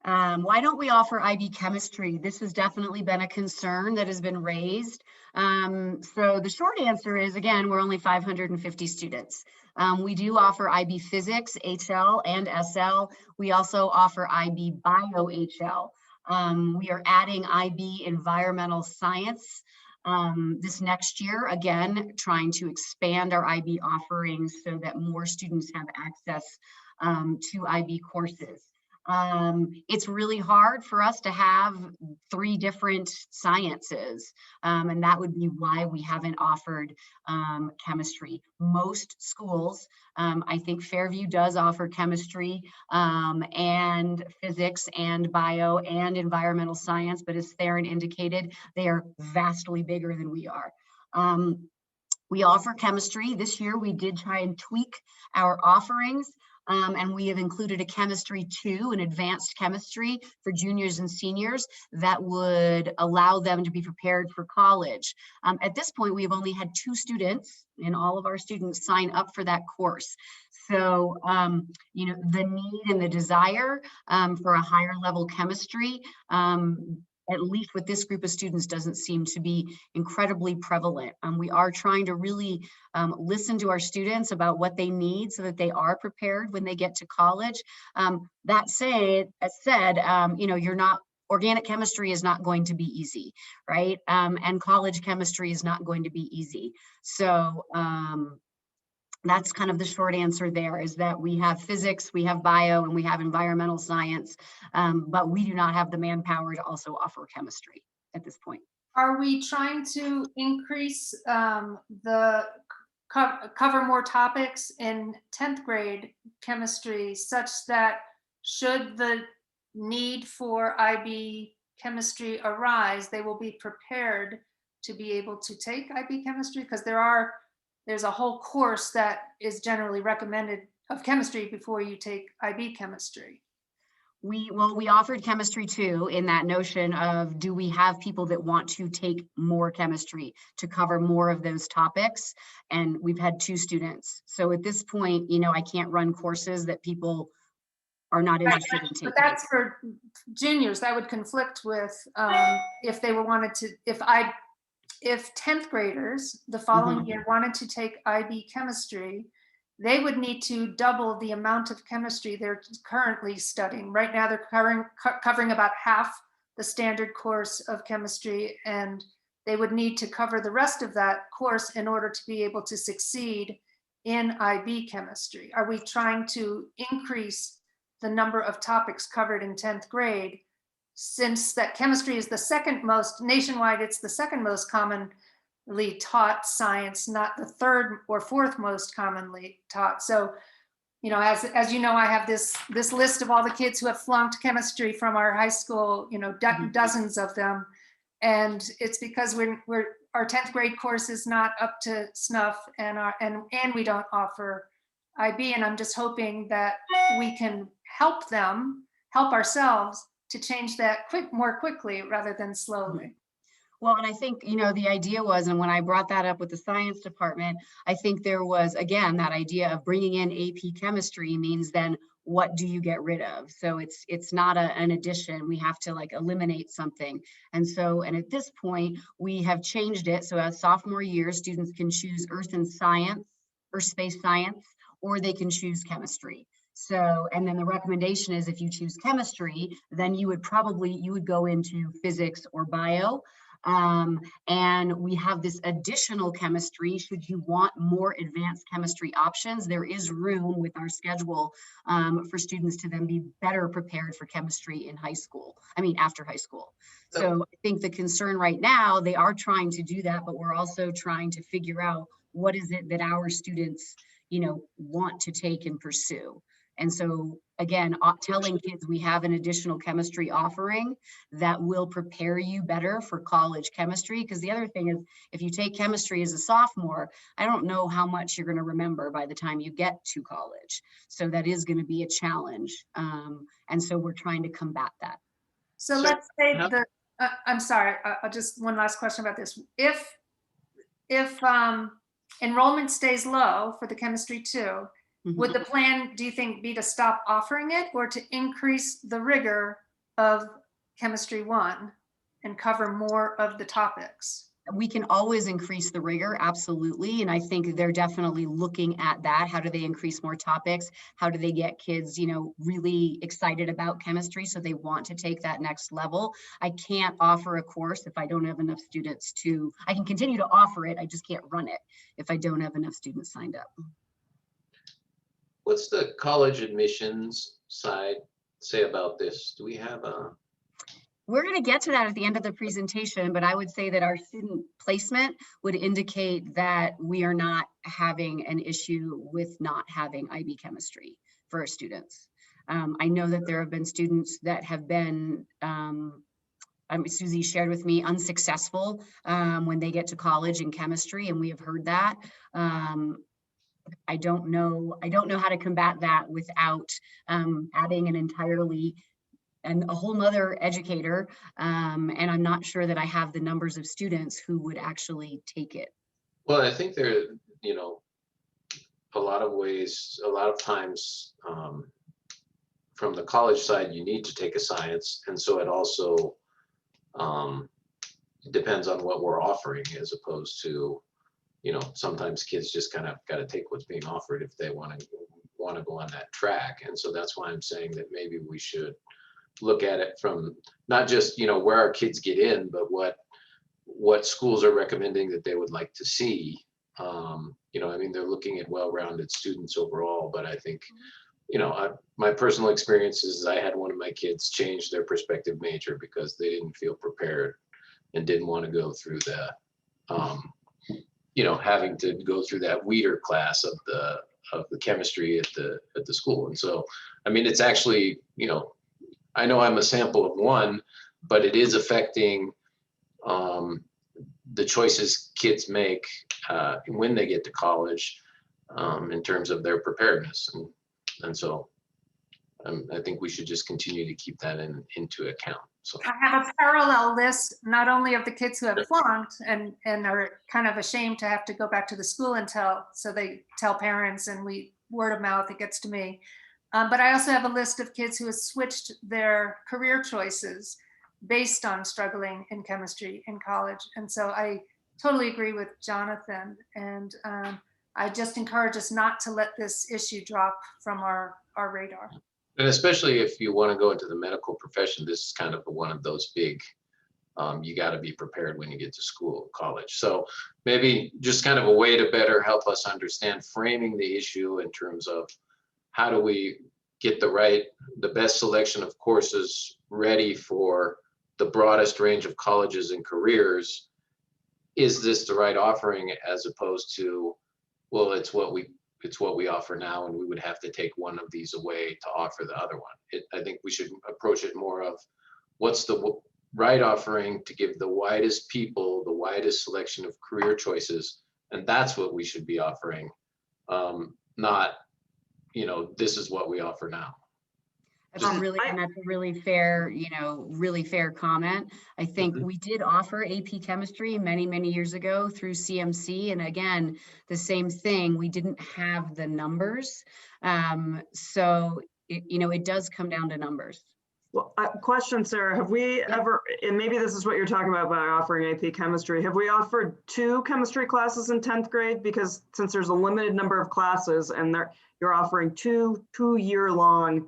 Why don't we offer IB chemistry? This has definitely been a concern that has been raised. So the short answer is, again, we're only 550 students. We do offer IB physics, HL and SL. We also offer IB bio HL. We are adding IB environmental science This next year, again, trying to expand our IB offerings so that more students have access to IB courses. It's really hard for us to have 3 different sciences, and that would be why we haven't offered chemistry. Most schools, I think Fairview does offer chemistry and physics and bio and environmental science, but as Theron indicated, they are vastly bigger than we are. We offer chemistry. This year we did try and tweak our offerings. And we have included a chemistry 2, an advanced chemistry for juniors and seniors that would allow them to be prepared for college. At this point, we've only had 2 students and all of our students sign up for that course. So, you know, the need and the desire for a higher level chemistry, at least with this group of students, doesn't seem to be incredibly prevalent. We are trying to really listen to our students about what they need so that they are prepared when they get to college. That said, you know, organic chemistry is not going to be easy, right? And college chemistry is not going to be easy. So that's kind of the short answer there, is that we have physics, we have bio, and we have environmental science, but we do not have the manpower to also offer chemistry at this point. Are we trying to increase cover more topics in 10th grade chemistry such that should the need for IB chemistry arise, they will be prepared to be able to take IB chemistry? Because there's a whole course that is generally recommended of chemistry before you take IB chemistry. We offered chemistry 2 in that notion of, do we have people that want to take more chemistry to cover more of those topics? And we've had 2 students. So at this point, you know, I can't run courses that people are not interested in taking. But that's for juniors. That would conflict with if they wanted to, if 10th graders the following year wanted to take IB chemistry, they would need to double the amount of chemistry they're currently studying. Right now, they're covering about half the standard course of chemistry, and they would need to cover the rest of that course in order to be able to succeed in IB chemistry. Are we trying to increase the number of topics covered in 10th grade, since that chemistry is the second most, nationwide, it's the second most commonly taught science, not the third or fourth most commonly taught. So, you know, as you know, I have this list of all the kids who have flunked chemistry from our high school, you know, dozens of them. And it's because our 10th grade course is not up to snuff, and we don't offer IB. And I'm just hoping that we can help ourselves to change that more quickly rather than slowly. Well, and I think, you know, the idea was, and when I brought that up with the science department, I think there was, again, that idea of bringing in AP chemistry means then what do you get rid of? So it's not an addition. We have to like eliminate something. And so, and at this point, we have changed it. So as sophomore year, students can choose earth and science or space science, or they can choose chemistry. So, and then the recommendation is if you choose chemistry, then you would go into physics or bio. And we have this additional chemistry. Should you want more advanced chemistry options, there is room with our schedule for students to then be better prepared for chemistry in high school. I mean, after high school. So I think the concern right now, they are trying to do that, but we're also trying to figure out what is it that our students, you know, want to take and pursue. And so again, telling kids we have an additional chemistry offering that will prepare you better for college chemistry. Because the other thing is, if you take chemistry as a sophomore, I don't know how much you're going to remember by the time you get to college. So that is going to be a challenge. And so we're trying to combat that. So let's say I'm sorry, just one last question about this. If enrollment stays low for the chemistry 2, would the plan, do you think, be to stop offering it or to increase the rigor of chemistry 1 and cover more of the topics? we can always increase the rigor, absolutely. And I think they're definitely looking at that. How do they increase more topics? How do they get kids, you know, really excited about chemistry so they want to take that next level? I can't offer a course if I don't have enough students to, I can continue to offer it, I just can't run it if I don't have enough students signed up. What's the college admissions side say about this? Do we have a? We're going to get to that at the end of the presentation, but I would say that our student placement would indicate that we are not having an issue with not having IB chemistry for our students. I know that there have been students that have been, Susie shared with me, unsuccessful when they get to college in chemistry, and we have heard that. I don't know how to combat that without adding an entirely and a whole nother educator. And I'm not sure that I have the numbers of students who would actually take it. Well, I think there, you know, a lot of ways, a lot of times from the college side, you need to take a science. And so it also depends on what we're offering, as opposed to, you know, sometimes kids just kind of got to take what's being offered if they want to go on that track. And so that's why I'm saying that maybe we should look at it from not just, you know, where our kids get in, but what schools are recommending that they would like to see. You know, I mean, they're looking at well-rounded students overall, but I think, you know, my personal experience is I had one of my kids change their prospective major because they didn't feel prepared and didn't want to go through the, you know, having to go through that weeder class of the chemistry at the school. And so, I mean, it's actually, you know I'm a sample of one, but it is affecting the choices kids make when they get to college in terms of their preparedness. And so I think we should just continue to keep that into account. So I have a parallel list, not only of the kids who have flunked and are kind of ashamed to have to go back to the school and so they tell parents, and word of mouth, it gets to me. But I also have a list of kids who have switched their career choices based on struggling in chemistry in college. And so I totally agree with Jonathan. And I just encourage us not to let this issue drop from our radar. And especially if you want to go into the medical profession, this is kind of one of those big, you got to be prepared when you get to school, college. So maybe just kind of a way to better help us understand framing the issue in terms of how do we get the best selection of courses ready for the broadest range of colleges and careers? Is this the right offering, as opposed to, well, it's what we offer now, and we would have to take one of these away to offer the other one. I think we should approach it more of what's the right offering to give the widest people the widest selection of career choices, and that's what we should be offering, not, you know, this is what we offer now. That's a really fair, you know, really fair comment. I think we did offer AP chemistry many, many years ago through CMC. And again, the same thing, we didn't have the numbers. So, you know, it does come down to numbers. Well, question, Sarah, have we ever, and maybe this is what you're talking about by offering AP chemistry, have we offered 2 chemistry classes in 10th grade? Because since there's a limited number of classes and you're offering two year-long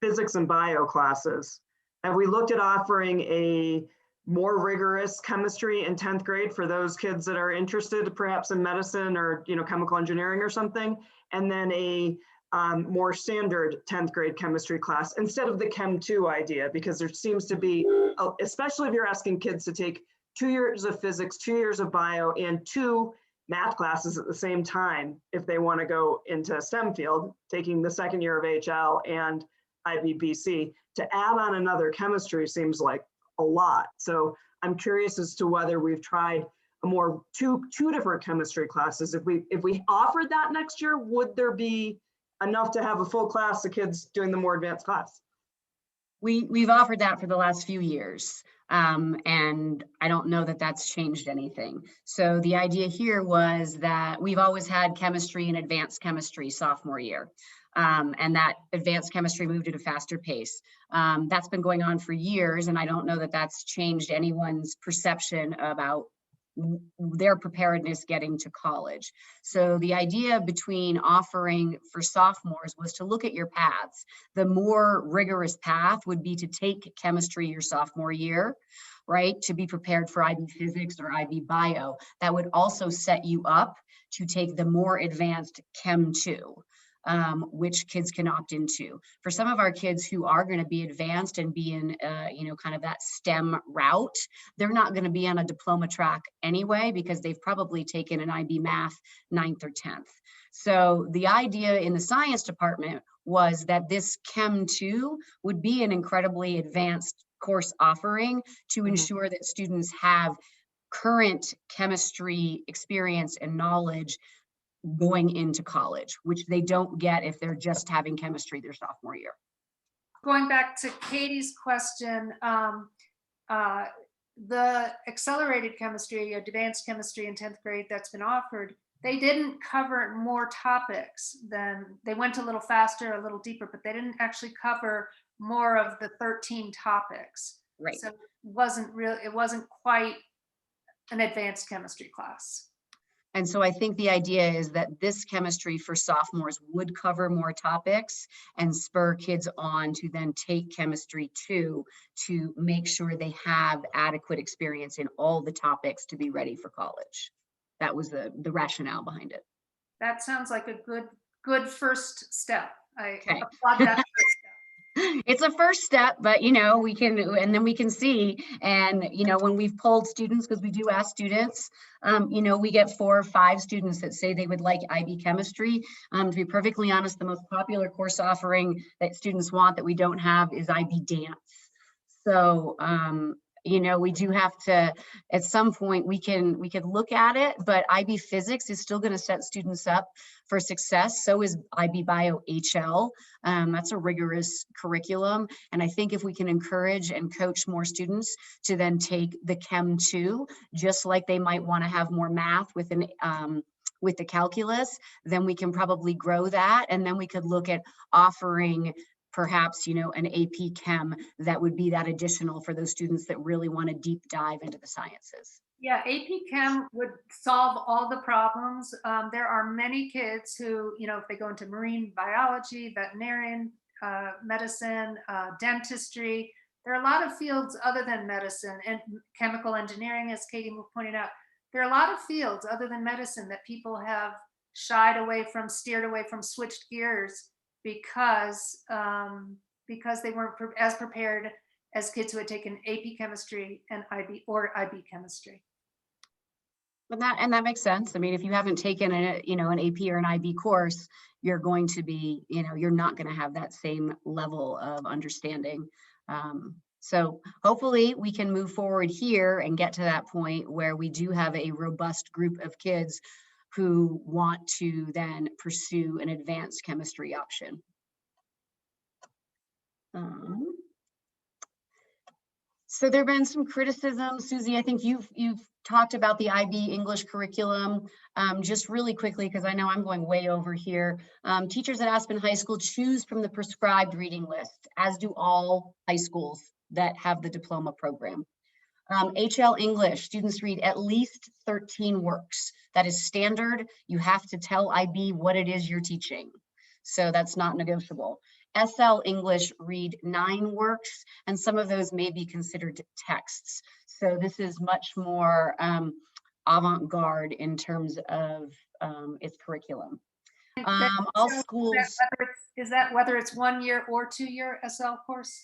physics and bio classes, have we looked at offering a more rigorous chemistry in 10th grade for those kids that are interested perhaps in medicine or, you know, chemical engineering or something, and then a more standard 10th grade chemistry class instead of the Chem 2 idea? Because there seems to be, especially if you're asking kids to take 2 years of physics, 2 years of bio, and 2 math classes at the same time, if they want to go into a STEM field, taking the second year of HL and IBBC, to add on another chemistry seems like a lot. So I'm curious as to whether we've tried a more two different chemistry classes. If we offered that next year, would there be enough to have a full class of kids doing the more advanced class? We've offered that for the last few years. And I don't know that that's changed anything. So the idea here was that we've always had chemistry and advanced chemistry sophomore year. And that advanced chemistry moved at a faster pace. That's been going on for years, and I don't know that that's changed anyone's perception about their preparedness getting to college. So the idea between offering for sophomores was to look at your paths. The more rigorous path would be to take chemistry your sophomore year, right? To be prepared for IB physics or IB bio. That would also set you up to take the more advanced Chem 2. Which kids can opt into. For some of our kids who are going to be advanced and be in, kind of that STEM route, they're not going to be on a diploma track anyway, because they've probably taken an IB math 9th or 10th. So the idea in the science department was that this Chem 2 would be an incredibly advanced course offering to ensure that students have current chemistry experience and knowledge going into college, which they don't get if they're just having chemistry their sophomore year. Going back to Katie's question, the accelerated chemistry, advanced chemistry in 10th grade that's been offered, they didn't cover more topics than, they went a little faster, a little deeper, but they didn't actually cover more of the 13 topics. Right. So it wasn't quite an advanced chemistry class. And so I think the idea is that this chemistry for sophomores would cover more topics and spur kids on to then take chemistry 2 to make sure they have adequate experience in all the topics to be ready for college. That was the rationale behind it. That sounds like a good first step. I Okay. applaud that first step. It's a first step, but we can, and then we can see, and when we've polled students, because we do ask students, we get 4 or 5 students that say they would like IB chemistry. To be perfectly honest, the most popular course offering that students want that we don't have is IB dance. So we do have to, at some point we can look at it, but IB physics is still going to set students up for success. So is IB bio HL. That's a rigorous curriculum. And I think if we can encourage and coach more students to then take the Chem 2, just like they might want to have more math with the calculus, then we can probably grow that. And then we could look at offering perhaps, an AP Chem that would be that additional for those students that really want to deep dive into the sciences. Yeah, AP Chem would solve all the problems. There are many kids who, if they go into marine biology, veterinarian, medicine, dentistry, there are a lot of fields other than medicine, and chemical engineering, as Katie pointed out. There are a lot of fields other than medicine that people have shied away from, steered away from, switched gears because they weren't as prepared as kids who had taken AP chemistry and IB chemistry. And that makes sense. I mean, if you haven't taken an AP or an IB course, you're going to be, you're not going to have that same level of understanding. So hopefully we can move forward here and get to that point where we do have a robust group of kids who want to then pursue an advanced chemistry option. So there have been some criticism. Susie, I think you've talked about the IB English curriculum. Just really quickly, because I know I'm going way over here. Teachers at Aspen High School choose from the prescribed reading list, as do all high schools that have the diploma program. HL English, students read at least 13 works. That is standard. You have to tell IB what it is you're teaching. So that's not negotiable. SL English read 9 works, and some of those may be considered texts. So this is much more avant-garde in terms of its curriculum. All schools. Is that whether it's 1 year or 2 year SL course?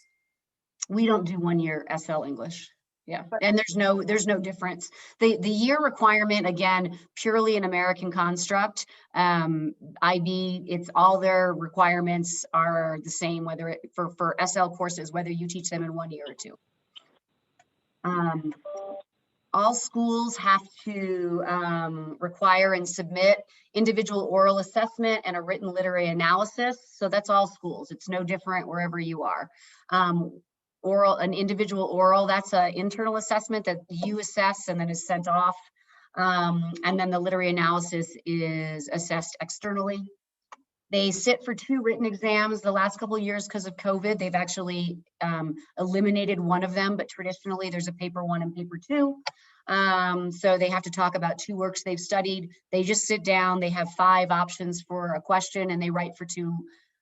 We don't do 1 year SL English. Yeah, and there's no difference. The year requirement, again, purely an American construct. IB, it's all their requirements are the same, whether it for SL courses, whether you teach them in 1 year or 2. All schools have to require and submit individual oral assessment and a written literary analysis. So that's all schools. It's no different wherever you are. An individual oral, that's an internal assessment that you assess and then is sent off. And then the literary analysis is assessed externally. They sit for 2 written exams. The last couple of years, because of COVID, they've actually eliminated one of them, but traditionally there's a paper 1 and paper 2. So they have to talk about 2 works they've studied. They just sit down, they have 5 options for a question, and they write for 2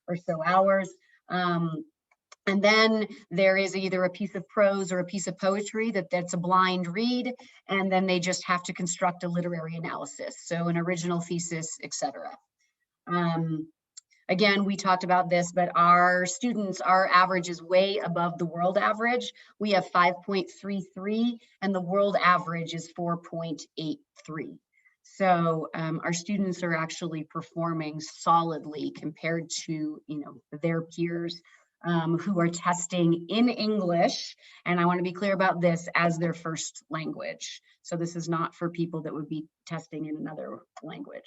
or so hours. And then there is either a piece of prose or a piece of poetry that's a blind read, and then they just have to construct a literary analysis, so an original thesis, etc. Again, we talked about this, but our students, our average is way above the world average. We have 5.33, and the world average is 4.83. So our students are actually performing solidly compared to, their peers who are testing in English. And I want to be clear about this, as their first language. So this is not for people that would be testing in another language.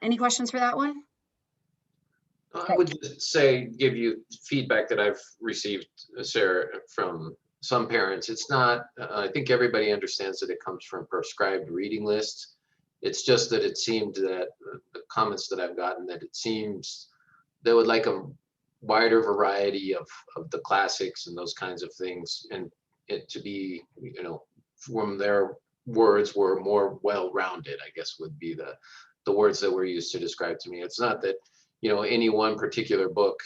Any questions for that one? I would just say, give you feedback that I've received, Sarah, from some parents. It's not, I think everybody understands that it comes from prescribed reading lists. It's just that it seemed that the comments that I've gotten, that it seems they would like a wider variety of the classics and those kinds of things, and it to be, from their words, were more well-rounded, I guess would be the words that were used to describe to me. It's not that, any one particular book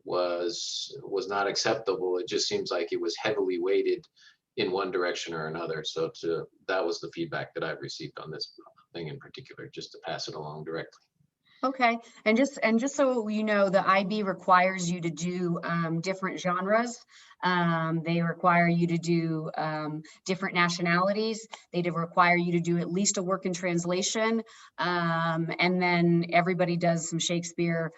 was not acceptable. It just seems like it was heavily weighted in one direction or another. So that was the feedback that I've received on this thing in particular, just to pass it along directly. Okay, and just so you know, the IB requires you to do different genres. They require you to do different nationalities. They require you to do at least a work in translation, and then everybody does some Shakespeare.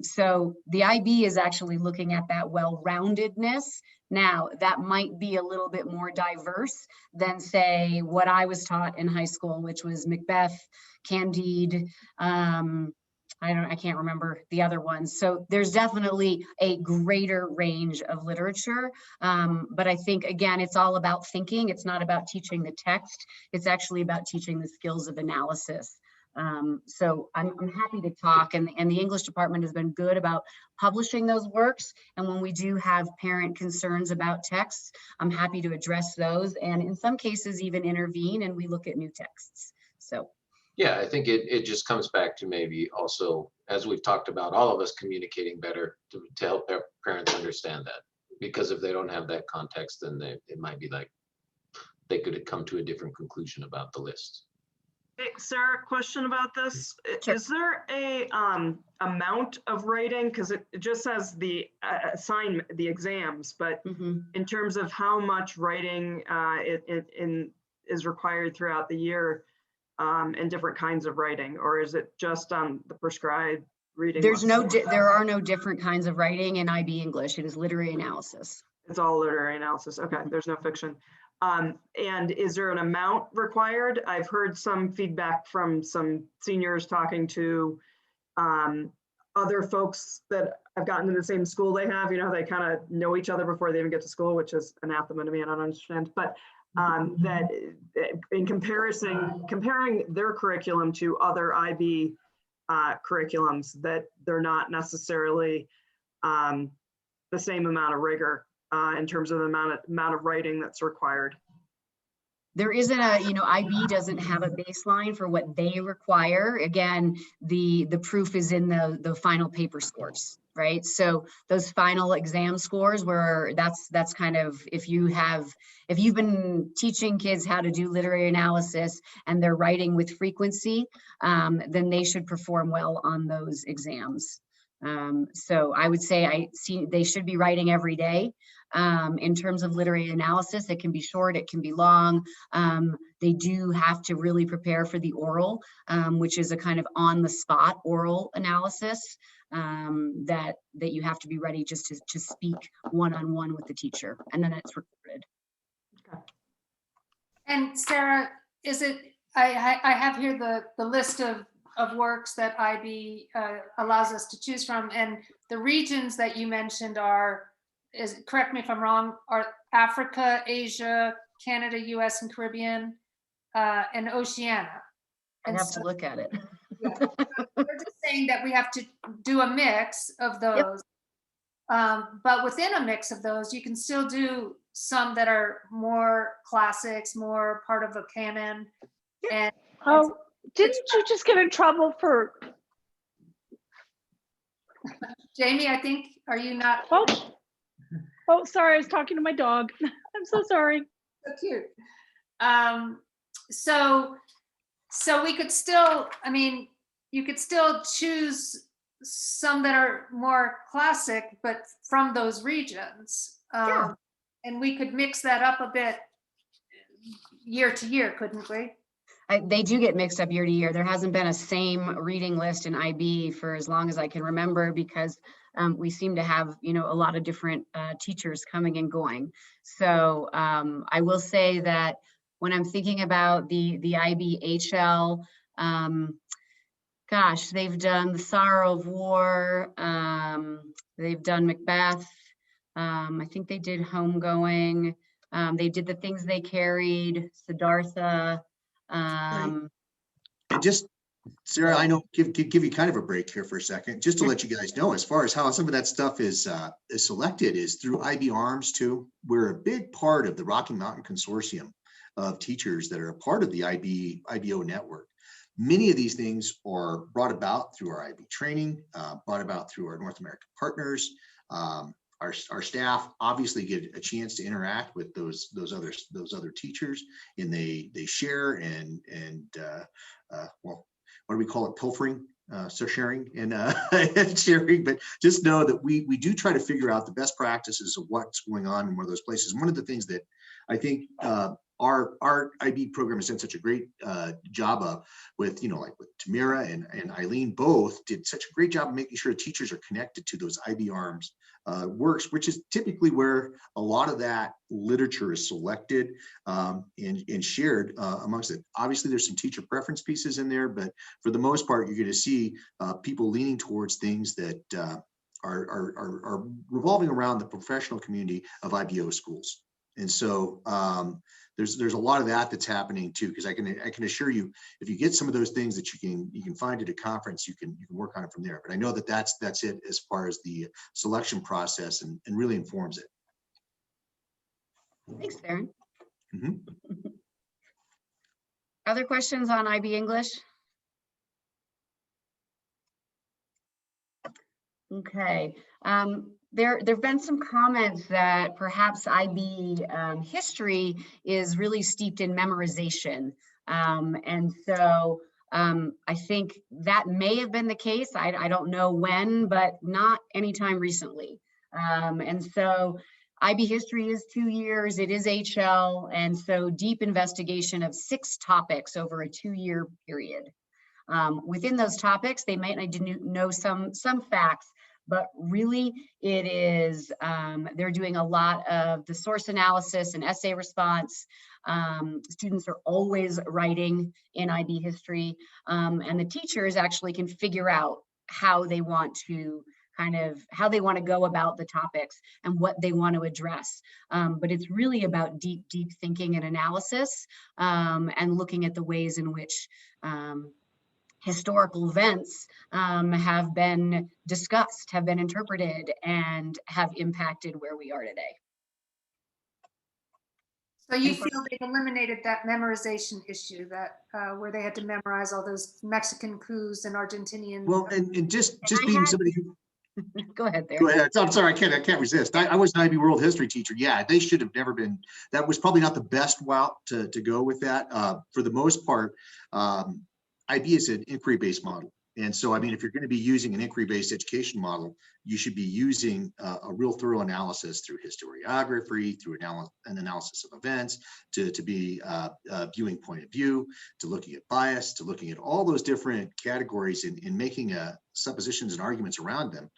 So the IB is actually looking at that well-roundedness. Now, that might be a little bit more diverse than, say, what I was taught in high school, which was Macbeth, Candide, I can't remember the other ones. So there's definitely a greater range of literature. But I think, again, it's all about thinking. It's not about teaching the text. It's actually about teaching the skills of analysis. So I'm happy to talk, and the English department has been good about publishing those works. And when we do have parent concerns about texts, I'm happy to address those, and in some cases even intervene, and we look at new texts. So. Yeah, I think it just comes back to maybe also, as we've talked about, all of us communicating better to help their parents understand that. Because if they don't have that context, then it might be like they could come to a different conclusion about the list. Hey, Sarah, question about this. Sure. Is there a amount of writing? Because it just says the assignment, the exams, but in terms of how much writing is required throughout the year, and different kinds of writing, or is it just on the prescribed reading? There are no different kinds of writing in IB English. It is literary analysis. It's all literary analysis. Okay, there's no fiction. And is there an amount required? I've heard some feedback from some seniors talking to other folks that have gotten to the same school they have. They kind of know each other before they even get to school, which is anathema to me. I don't understand. But that in comparing their curriculum to other IB curriculums, that they're not necessarily the same amount of rigor in terms of the amount of writing that's required. There isn't IB doesn't have a baseline for what they require. Again, the proof is in the final paper scores, right? So those final exam scores, where that's kind of, if you've been teaching kids how to do literary analysis and they're writing with frequency, then they should perform well on those exams. So I would say they should be writing every day. In terms of literary analysis, it can be short, it can be long. They do have to really prepare for the oral, which is a kind of on-the-spot oral analysis that you have to be ready just to speak one-on-one with the teacher, and then it's recorded. Okay. And Sarah, I have here the list of works that IB allows us to choose from, and the regions that you mentioned correct me if I'm wrong, are Africa, Asia, Canada, US and Caribbean, and Oceania. I'd have to look at it. Yeah. We're just saying that we have to do a mix of those. But within a mix of those, you can still do some that are more classics, more part of a canon. And Oh, didn't you just get in trouble for? Jamie, I think, are you not? Oh, sorry, I was talking to my dog. I'm so sorry. So cute. So we could still, I mean, you could still choose some that are more classic, but from those regions. Sure. And we could mix that up a bit year to year, couldn't we? They do get mixed up year to year. There hasn't been a same reading list in IB for as long as I can remember, because we seem to have, you know, a lot of different teachers coming and going. So I will say that when I'm thinking about the IB HL, gosh, they've done The Sorrow of War, they've done Macbeth, I think they did Homegoing, they did The Things They Carried, Siddhartha. And just, Sarah, I know, give you kind of a break here for a second, just to let you guys know, as far as how some of that stuff is selected is through IB Arms too. We're a big part of the Rocky Mountain Consortium of teachers that are a part of the IBO network. Many of these things are brought about through our IB training, brought about through our North American partners. Our staff obviously get a chance to interact with those other teachers, and they share and well, what do we call it? Pilfering, so sharing and sharing. But just know that we do try to figure out the best practices of what's going on in one of those places. One of the things that I think our IB program has done such a great job of, with, you know, like with Tamira and Eileen, both did such a great job of making sure teachers are connected to those IB Arms works, which is typically where a lot of that literature is selected and shared amongst it. Obviously, there's some teacher preference pieces in there, but for the most part, you're going to see people leaning towards things that are revolving around the professional community of IBO schools. And so there's a lot of that that's happening too, because I can assure you, if you get some of those things that you can find at a conference, you can work on it from there. But I know that that's it as far as the selection process, and really informs it. Thanks, Darren. Mm-hmm. Other questions on IB English? Okay. There have been some comments that perhaps IB history is really steeped in memorization. And so I think that may have been the case. I don't know when, but not anytime recently. And so IB history is 2 years, it is HL, and so deep investigation of 6 topics over a 2-year period. Within those topics, they might need to know some facts, but really it is, they're doing a lot of the source analysis and essay response. Students are always writing in IB history, and the teachers actually can figure out how they want to go about the topics and what they want to address. But it's really about deep thinking and analysis, and looking at the ways in which historical events have been discussed, have been interpreted, and have impacted where we are today. So you feel they eliminated that memorization issue, that where they had to memorize all those Mexican coups and Argentinian. Well, and just being somebody who. Go ahead there. Go ahead. I'm sorry, I can't resist. I was an IB World History teacher. Yeah, they should have never been. That was probably not the best route to go with that. For the most part, IB is an inquiry-based model. And so, I mean, if you're going to be using an inquiry-based education model, you should be using a real thorough analysis through historiography, through an analysis of events, to be viewing point of view, to looking at bias, to looking at all those different categories and making suppositions and arguments around them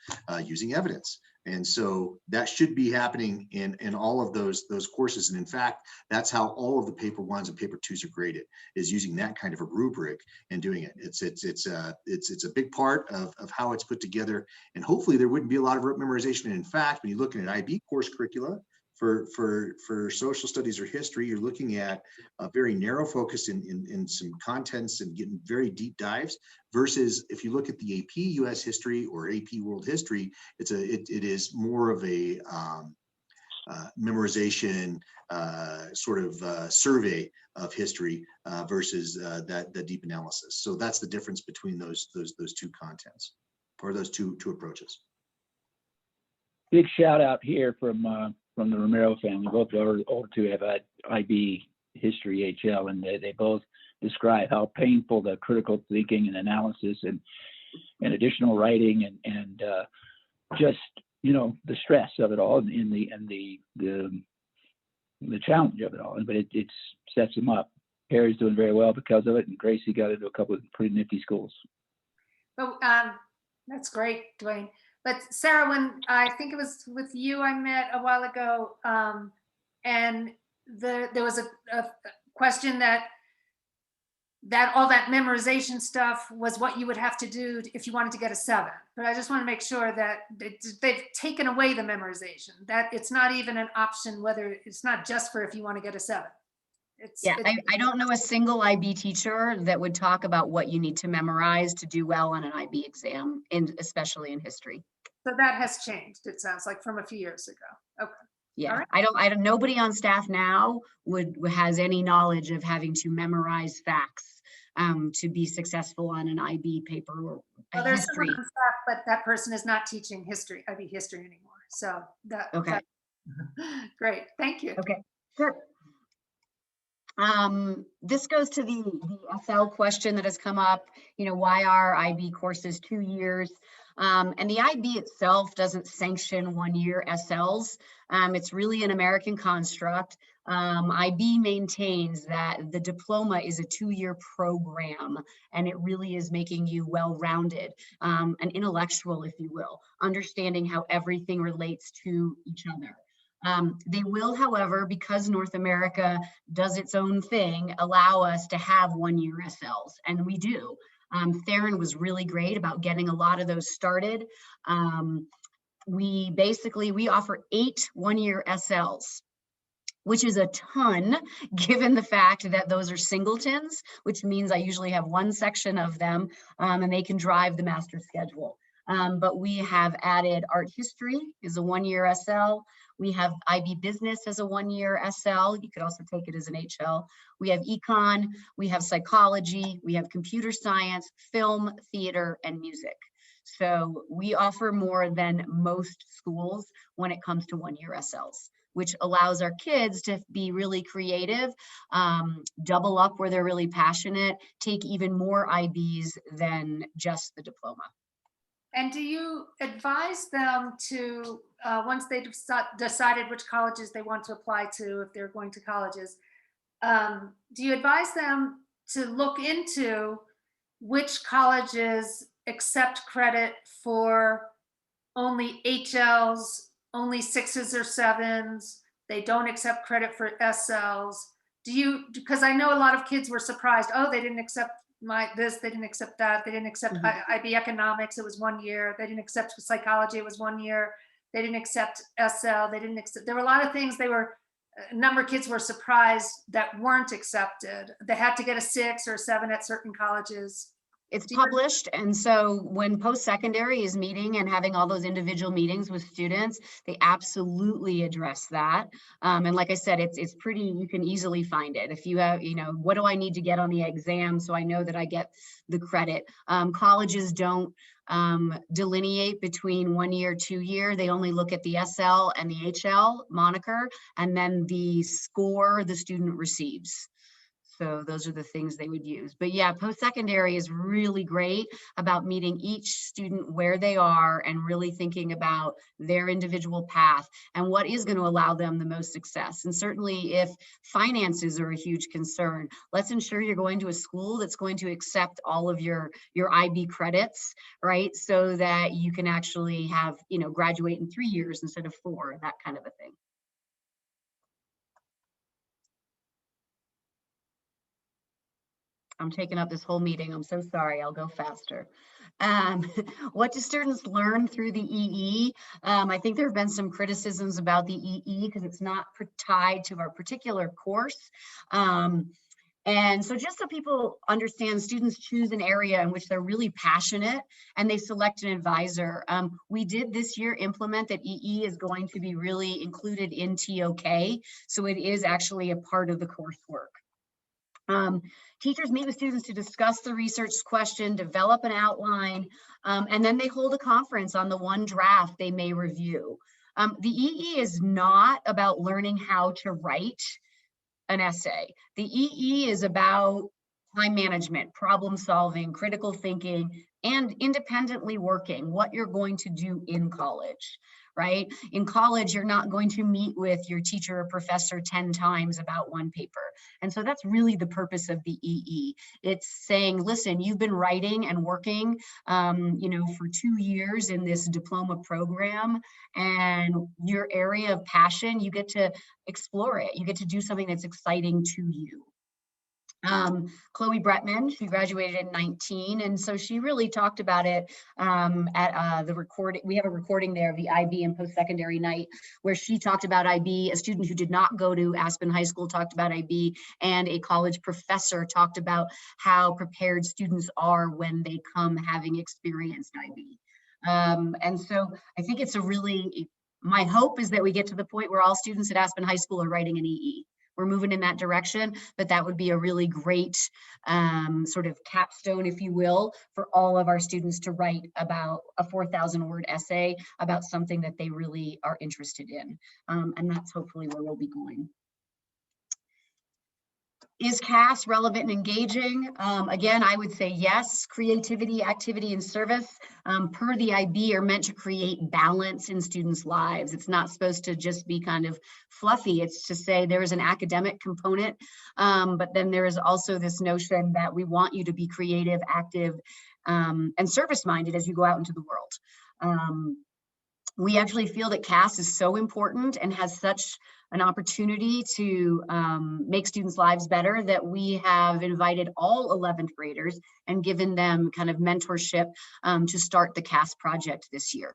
using evidence. And so that should be happening in all of those courses. And in fact, that's how all of the paper 1s and paper 2s are graded, is using that kind of a rubric and doing it. It's a big part of how it's put together. And hopefully there wouldn't be a lot of rote memorization. And in fact, when you're looking at IB course curricula for social studies or history, you're looking at a very narrow focus in some contents and getting very deep dives, versus if you look at the AP US history or AP World History, it is more of a memorization sort of survey of history versus that deep analysis. So that's the difference between those two contents, or those two approaches. Big shout out here from the Romero family. Both the older two have had IB history HL, and they both describe how painful the critical thinking and analysis and additional writing and just, you know, the stress of it all and the challenge of it all. But it sets them up. Harry's doing very well because of it, and Gracie got into a couple of pretty nifty schools. Oh, that's great, Dwayne. But Sarah, when I think it was with you I met a while ago, and there was a question that all that memorization stuff was what you would have to do if you wanted to get a 7. But I just want to make sure that they've taken away the memorization, that it's not even an option, whether it's not just for if you want to get a 7. I don't know a single IB teacher that would talk about what you need to memorize to do well on an IB exam, and especially in history. So that has changed, it sounds like, from a few years ago. Okay. Yeah, right. I don't, nobody on staff now has any knowledge of having to memorize facts to be successful on an IB paper or Well, there's history. someone on staff, but that person is not teaching history, IB history anymore. So Okay. Great, thank you. Okay, sure. This goes to the SL question that has come up. You know, why are IB courses 2 years? And the IB itself doesn't sanction 1-year SLs. It's really an American construct. IB maintains that the diploma is a 2-year program, and it really is making you well-rounded, an intellectual, if you will, understanding how everything relates to each other. They will, however, because North America does its own thing, allow us to have 1-year SLs, and we do. Theron was really great about getting a lot of those started. We offer 8 1-year SLs, which is a ton given the fact that those are singletons, which means I usually have one section of them and they can drive the master schedule. But we have added art history is a 1-year SL. We have IB business as a 1-year SL. You could also take it as an HL. We have econ, we have psychology, we have computer science, film, theater, and music. So we offer more than most schools when it comes to 1-year SLs, which allows our kids to be really creative, double up where they're really passionate, take even more IBs than just the diploma. And do you advise them to, once they've decided which colleges they want to apply to, if they're going to colleges, do you advise them to look into which colleges accept credit for only HLs, only 6s or 7s, they don't accept credit for SLs? Because I know a lot of kids were surprised, oh, they didn't accept this, they didn't accept that, they didn't accept IB economics, it was 1 year, they didn't accept psychology, it was 1 year, they didn't accept SL, they didn't accept, there were a lot of things a number of kids were surprised that weren't accepted. They had to get a 6 or a 7 at certain colleges. It's published, and so when post-secondary is meeting and having all those individual meetings with students, they absolutely address that. And like I said, it's pretty, you can easily find it. If you have, you know, what do I need to get on the exam so I know that I get the credit? Colleges don't delineate between 1 year, 2 year. They only look at the SL and the HL moniker, and then the score the student receives. So those are the things they would use. But yeah, post-secondary is really great about meeting each student where they are and really thinking about their individual path and what is going to allow them the most success. And certainly if finances are a huge concern, let's ensure you're going to a school that's going to accept all of your IB credits, right? So that you can actually have, you know, graduate in 3 years instead of 4, that kind of a thing. I'm taking up this whole meeting. I'm so sorry. I'll go faster. What do students learn through the EE? I think there have been some criticisms about the EE because it's not tied to our particular course. And so just so people understand, students choose an area in which they're really passionate and they select an advisor. We did this year implement that EE is going to be really included in TOK. So it is actually a part of the coursework. Teachers meet with students to discuss the research question, develop an outline, and then they hold a conference on the one draft they may review. The EE is not about learning how to write an essay. The EE is about time management, problem solving, critical thinking, and independently working, what you're going to do in college, right? In college, you're not going to meet with your teacher or professor 10 times about one paper. And so that's really the purpose of the EE. It's saying, listen, you've been writing and working, for 2 years in this diploma program, and your area of passion, you get to explore it. You get to do something that's exciting to you. Chloe Bretman, she graduated in 19, and so she really talked about it at the recording. We have a recording there of the IB and post-secondary night where she talked about IB. A student who did not go to Aspen High School talked about IB, and a college professor talked about how prepared students are when they come having experienced IB. And so I think it's my hope is that we get to the point where all students at Aspen High School are writing an EE. We're moving in that direction, but that would be a really great sort of capstone, if you will, for all of our students to write about a 4,000-word essay about something that they really are interested in. And that's hopefully where we'll be going. Is CAS relevant and engaging? Again, I would say yes. Creativity, activity, and service per the IB are meant to create balance in students' lives. It's not supposed to just be kind of fluffy. It's to say there is an academic component, but then there is also this notion that we want you to be creative, active, and service-minded as you go out into the world. We actually feel that CAS is so important and has such an opportunity to make students' lives better that we have invited all 11th graders and given them kind of mentorship to start the CAS project this year.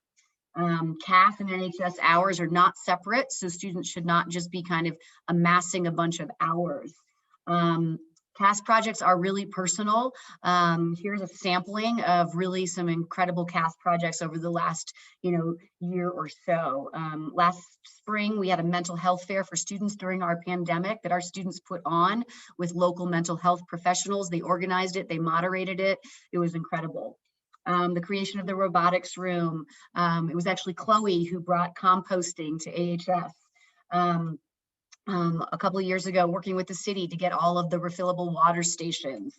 CAS and NHS hours are not separate, so students should not just be kind of amassing a bunch of hours. CAS projects are really personal. Here's a sampling of really some incredible CAS projects over the last, year or so. Last spring, we had a mental health fair for students during our pandemic that our students put on with local mental health professionals. They organized it, they moderated it. It was incredible. The creation of the robotics room. It was actually Chloe who brought composting to AHS. A couple of years ago, working with the city to get all of the refillable water stations.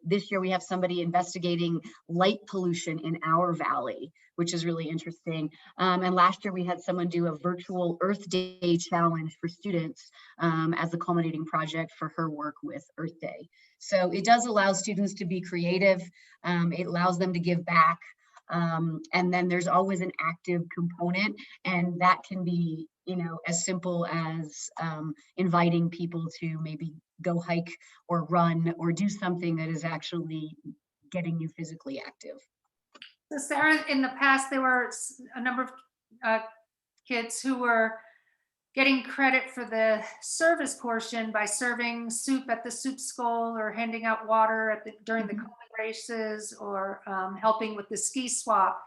This year we have somebody investigating light pollution in our valley, which is really interesting. And last year we had someone do a virtual Earth Day challenge for students as the culminating project for her work with Earth Day. So it does allow students to be creative. It allows them to give back. And then there's always an active component, and that can be as simple as inviting people to maybe go hike or run or do something that is actually getting you physically active. So Sarah, in the past, there were a number of kids who were getting credit for the service portion by serving soup at the soup school or handing out water during the races or helping with the ski swap.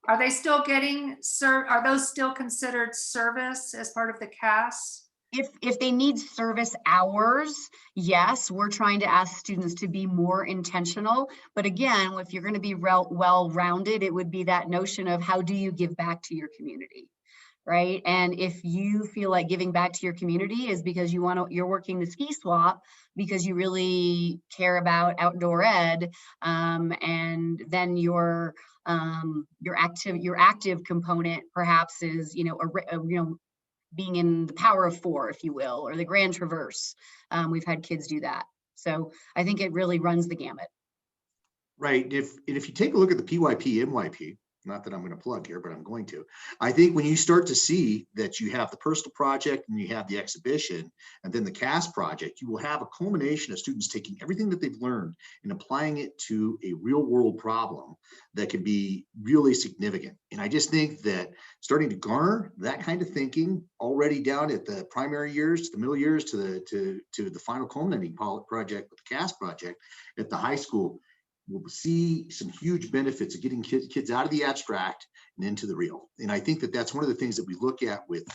Are they still getting are those still considered service as part of the CAS? If they need service hours, yes, we're trying to ask students to be more intentional. But again, if you're going to be well-rounded, it would be that notion of how do you give back to your community, right? And if you feel like giving back to your community is because you're working the ski swap because you really care about outdoor ed, and then your active component perhaps is being in the Power of Four, if you will, or the Grand Traverse. We've had kids do that. So I think it really runs the gamut. Right. If you take a look at the PYP, NYP, not that I'm going to plug here, but I'm going to. I think when you start to see that you have the personal project and you have the exhibition and then the CAS project, you will have a culmination of students taking everything that they've learned and applying it to a real world problem that could be really significant. And I just think that starting to garner that kind of thinking already down at the primary years, to the middle years, to the final culminating project with the CAS project at the high school, we'll see some huge benefits of getting kids out of the abstract and into the real. And I think that that's one of the things that we look at with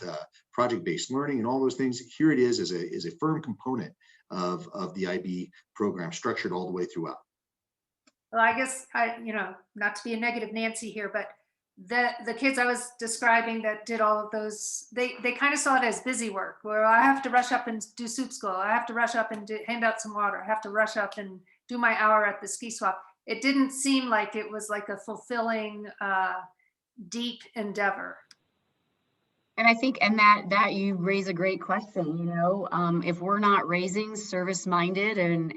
project-based learning and all those things. Here it is as a firm component of the IB program, structured all the way throughout. Well, I guess not to be a negative Nancy here, but the kids I was describing that did all of those, they kind of saw it as busy work, where I have to rush up and do soup school. I have to rush up and hand out some water. I have to rush up and do my hour at the ski swap. It didn't seem like it was like a fulfilling, deep endeavor. And I think, and that you raise a great question, if we're not raising service-minded and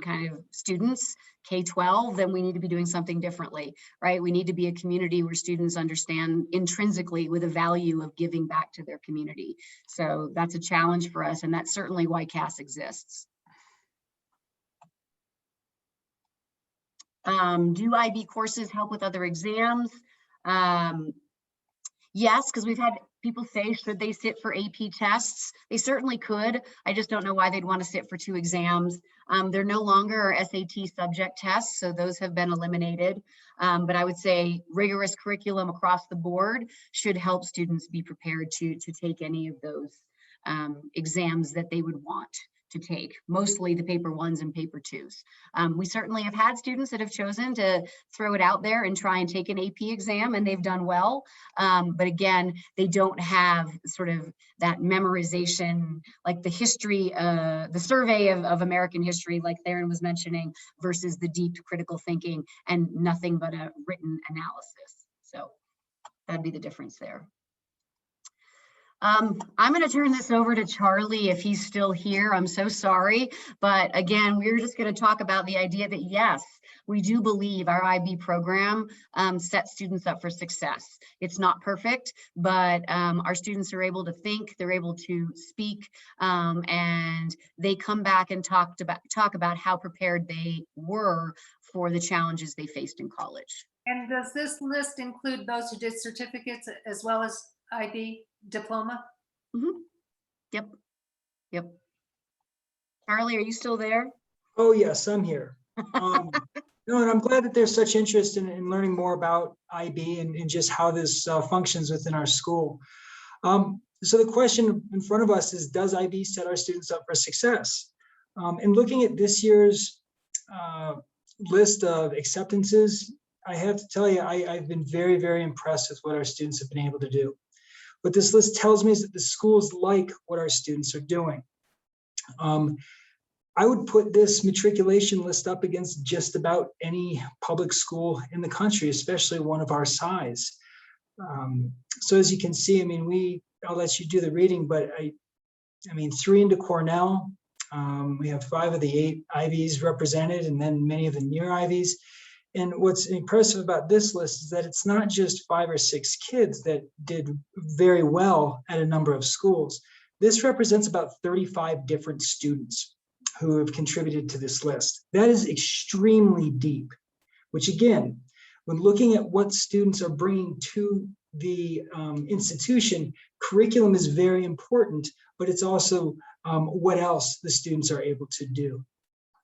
kind of students, K-12, then we need to be doing something differently, right? We need to be a community where students understand intrinsically with a value of giving back to their community. So that's a challenge for us, and that's certainly why CAS exists. Do IB courses help with other exams? Yes, because we've had people say, should they sit for AP tests? They certainly could. I just don't know why they'd want to sit for 2 exams. They're no longer SAT subject tests, so those have been eliminated. But I would say rigorous curriculum across the board should help students be prepared to take any of those exams that they would want to take, mostly the paper 1s and paper 2s. We certainly have had students that have chosen to throw it out there and try and take an AP exam, and they've done well. But again, they don't have sort of that memorization, like the history, the survey of American history, like Theron was mentioning, versus the deep critical thinking and nothing but a written analysis. So that'd be the difference there. I'm going to turn this over to Charlie if he's still here. I'm so sorry. But again, we're just going to talk about the idea that, yes, we do believe our IB program sets students up for success. It's not perfect, but our students are able to think, they're able to speak, and they come back and talk about how prepared they were for the challenges they faced in college. And does this list include those who did certificates as well as IB diploma? Mm-hmm. Yep. Charlie, are you still there? Oh, yes, I'm here. No, and I'm glad that there's such interest in learning more about IB and just how this functions within our school. So the question in front of us is, does IB set our students up for success? And looking at this year's list of acceptances, I have to tell you, I've been very, very impressed with what our students have been able to do. What this list tells me is that the schools like what our students are doing. I would put this matriculation list up against just about any public school in the country, especially one of our size. So as you can see, I mean, I'll let you do the reading, but I mean, 3 into Cornell. We have 5 of the 8 Ivies represented, and then many of the near Ivies. And what's impressive about this list is that it's not just 5 or 6 kids that did very well at a number of schools. This represents about 35 different students who have contributed to this list. That is extremely deep, which again, when looking at what students are bringing to the institution, curriculum is very important, but it's also what else the students are able to do.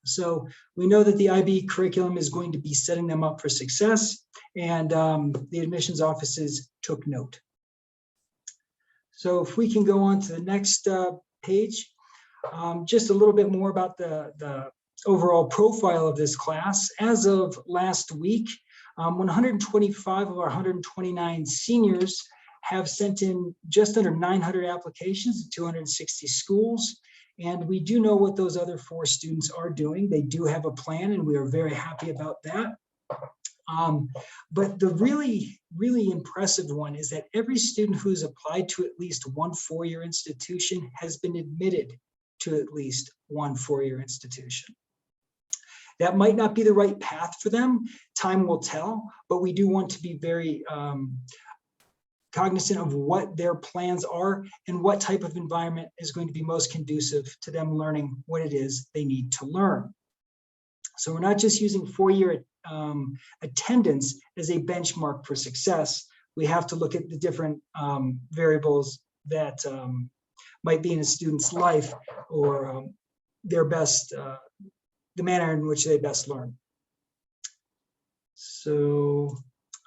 So we know that the IB curriculum is going to be setting them up for success, and the admissions offices took note. So if we can go on to the next page, just a little bit more about the overall profile of this class. As of last week, 125 of our 129 seniors have sent in just under 900 applications to 260 schools. And we do know what those other 4 students are doing. They do have a plan, and we are very happy about that. But the really, really impressive one is that every student who's applied to at least one 4-year institution has been admitted to at least one 4-year institution. That might not be the right path for them. Time will tell, but we do want to be very cognizant of what their plans are and what type of environment is going to be most conducive to them learning what it is they need to learn. So we're not just using 4-year attendance as a benchmark for success. We have to look at the different variables that might be in a student's life or their best, the manner in which they best learn. So,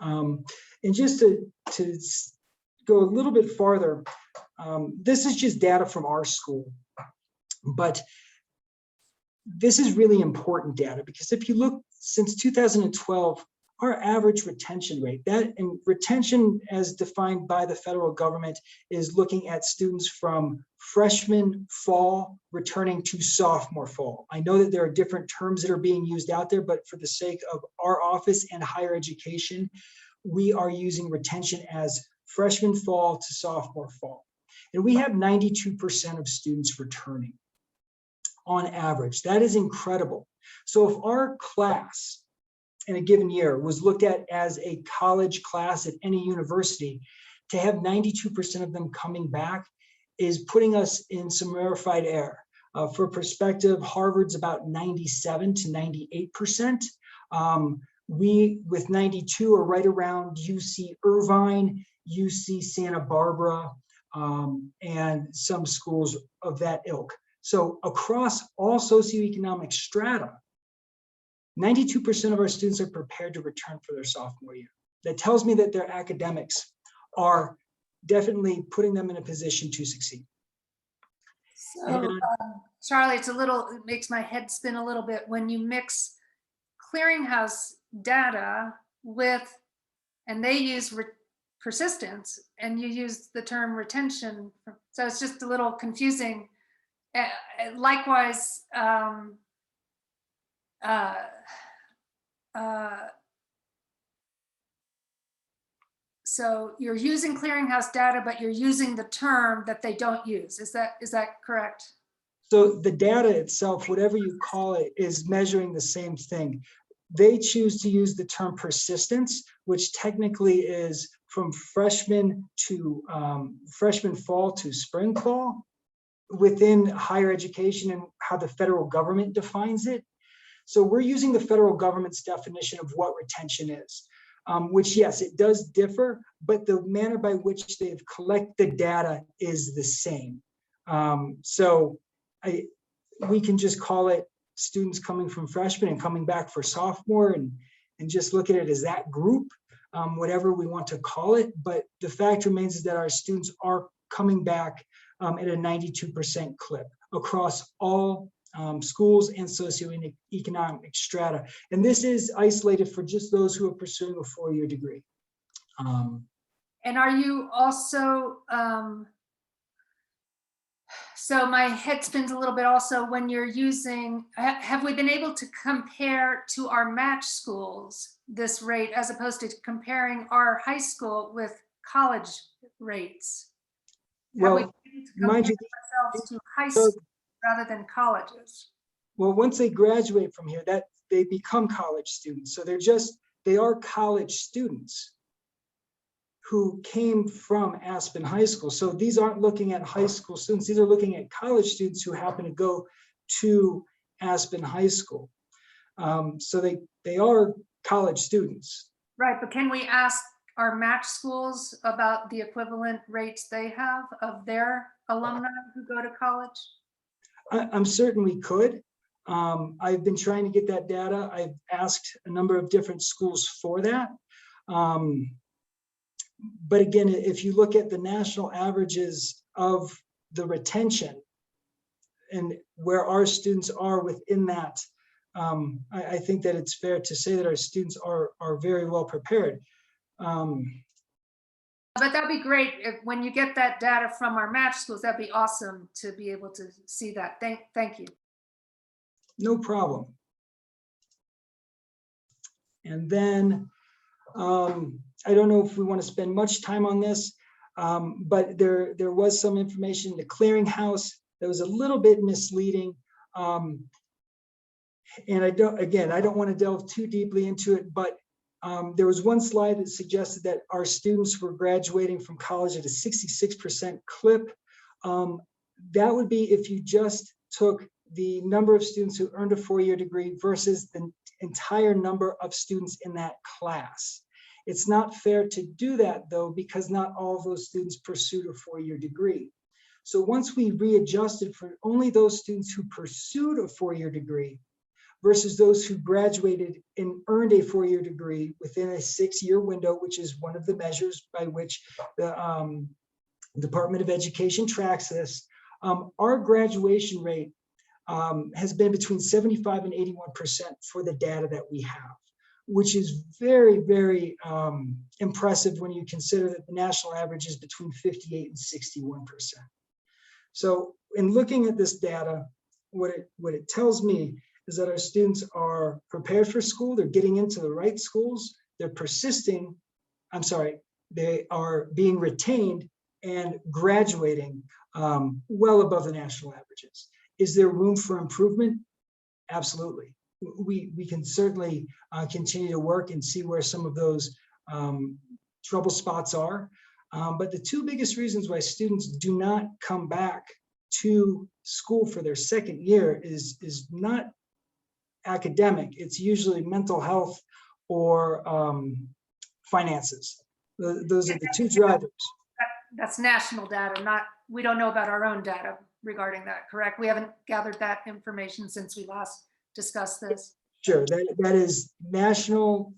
and just to go a little bit farther, this is just data from our school, but this is really important data because if you look since 2012, our average retention rate, that and retention as defined by the federal government is looking at students from freshman fall returning to sophomore fall. I know that there are different terms that are being used out there, but for the sake of our office and higher education, we are using retention as freshman fall to sophomore fall. And we have 92% of students returning on average. That is incredible. So if our class in a given year was looked at as a college class at any university, to have 92% of them coming back is putting us in some rarefied air. For perspective, Harvard's about 97 to 98%. We, with 92, are right around UC Irvine, UC Santa Barbara, and some schools of that ilk. So across all socioeconomic strata, 92% of our students are prepared to return for their sophomore year. That tells me that their academics are definitely putting them in a position to succeed. So, Charlie, it makes my head spin a little bit when you mix clearinghouse data with, and they use persistence, and you use the term retention. So it's just a little confusing. Likewise, so you're using clearinghouse data, but you're using the term that they don't use. Is that correct? So the data itself, whatever you call it, is measuring the same thing. They choose to use the term persistence, which technically is from freshman fall to spring fall within higher education and how the federal government defines it. So we're using the federal government's definition of what retention is, which, yes, it does differ, but the manner by which they've collected the data is the same. We can just call it students coming from freshman and coming back for sophomore and just look at it as that group, whatever we want to call it. But the fact remains is that our students are coming back at a 92% clip across all schools and socioeconomic strata. And this is isolated for just those who are pursuing a 4-year degree. And are you also, so my head spins a little bit also when you're using, have we been able to compare to our match schools this rate as opposed to comparing our high school with college rates? Have we been able to compare ourselves to high school rather than colleges? Well, once they graduate from here, that they become college students. So they are college students who came from Aspen High School. So these aren't looking at high school students. These are looking at college students who happen to go to Aspen High School. So they are college students. Right, but can we ask our match schools about the equivalent rates they have of their alumni who go to college? I'm certain we could. I've been trying to get that data. I've asked a number of different schools for that. But again, if you look at the national averages of the retention and where our students are within that, I think that it's fair to say that our students are very well prepared. But that'd be great when you get that data from our match schools. That'd be awesome to be able to see that. Thank you. No problem. And then I don't know if we want to spend much time on this, but there was some information in the clearinghouse that was a little bit misleading. And I don't want to delve too deeply into it, but there was one slide that suggested that our students were graduating from college at a 66% clip. That would be if you just took the number of students who earned a 4-year degree versus the entire number of students in that class. It's not fair to do that though, because not all of those students pursued a 4-year degree. So once we readjusted for only those students who pursued a 4-year degree versus those who graduated and earned a 4-year degree within a 6-year window, which is one of the measures by which the Department of Education tracks this, our graduation rate has been between 75 and 81% for the data that we have, which is very, very impressive when you consider that the national average is between 58 and 61%. So in looking at this data, what it tells me is that our students are prepared for school, they're getting into the right schools, they're persisting, they are being retained and graduating well above the national averages. Is there room for improvement? Absolutely. We can certainly continue to work and see where some of those trouble spots are. But the two biggest reasons why students do not come back to school for their second year is not academic. It's usually mental health or finances. Those are the two drivers. That's national data, we don't know about our own data regarding that, correct? We haven't gathered that information since we last discussed this. Sure, that is national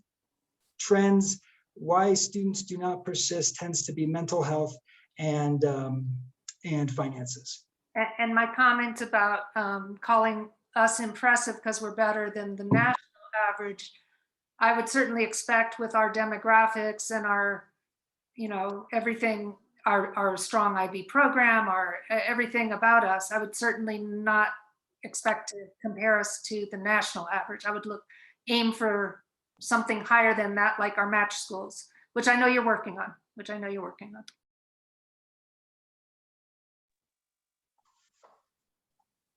trends. Why students do not persist tends to be mental health and finances. And my comment about calling us impressive because we're better than the national average, I would certainly expect with our demographics and our, everything, our strong IB program, our everything about us, I would certainly not expect to compare us to the national average. I would aim for something higher than that, like our match schools, which I know you're working on,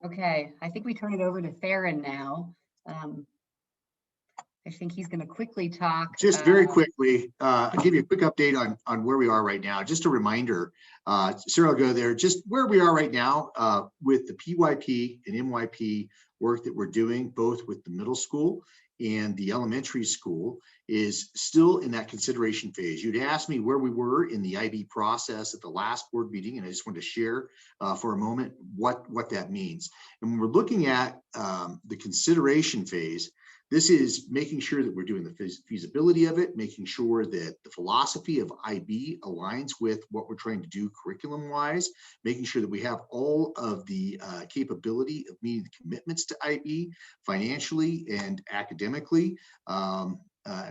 Okay, I think we turn it over to Theron now. I think he's going to quickly talk. Just very quickly, I'll give you a quick update on where we are right now. Just a reminder, Sarah will go there, just where we are right now with the PYP and MYP work that we're doing, both with the middle school and the elementary school, is still in that consideration phase. You'd asked me where we were in the IB process at the last board meeting, and I just wanted to share for a moment what that means. And when we're looking at the consideration phase, this is making sure that we're doing the feasibility of it, making sure that the philosophy of IB aligns with what we're trying to do curriculum-wise, making sure that we have all of the capability of meeting the commitments to IB financially and academically, an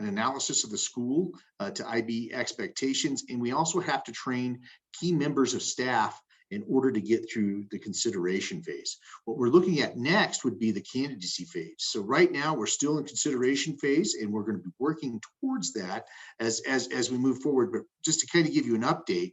analysis of the school to IB expectations. And we also have to train key members of staff in order to get through the consideration phase. What we're looking at next would be the candidacy phase. So right now we're still in consideration phase, and we're going to be working towards that as we move forward. But just to kind of give you an update,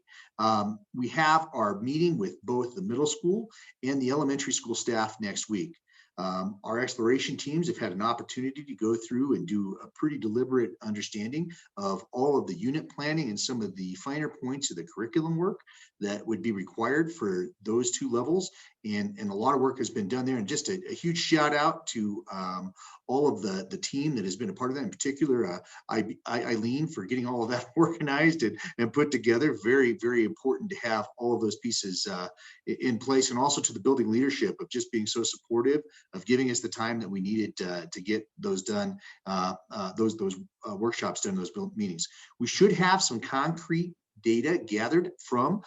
we have our meeting with both the middle school and the elementary school staff next week. Our exploration teams have had an opportunity to go through and do a pretty deliberate understanding of all of the unit planning and some of the finer points of the curriculum work that would be required for those two levels. And a lot of work has been done there. And just a huge shout out to all of the team that has been a part of that, in particular, Eileen, for getting all of that organized and put together. Very, very important to have all of those pieces in place, and also to the building leadership of just being so supportive of giving us the time that we needed to get those done, those workshops done, those meetings. We should have some concrete data gathered from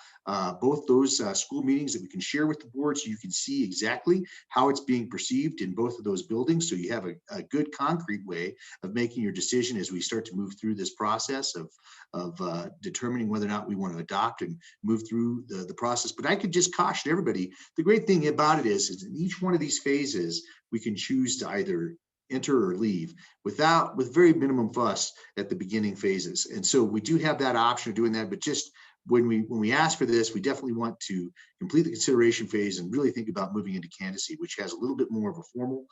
both those school meetings that we can share with the board, so you can see exactly how it's being perceived in both of those buildings, so you have a good concrete way of making your decision as we start to move through this process of determining whether or not we want to adopt and move through the process. But I could just caution everybody, the great thing about it is in each one of these phases, we can choose to either enter or leave with very minimum fuss at the beginning phases. And so we do have that option of doing that, but just when we ask for this, we definitely want to complete the consideration phase and really think about moving into candidacy, which has a little bit more of a formal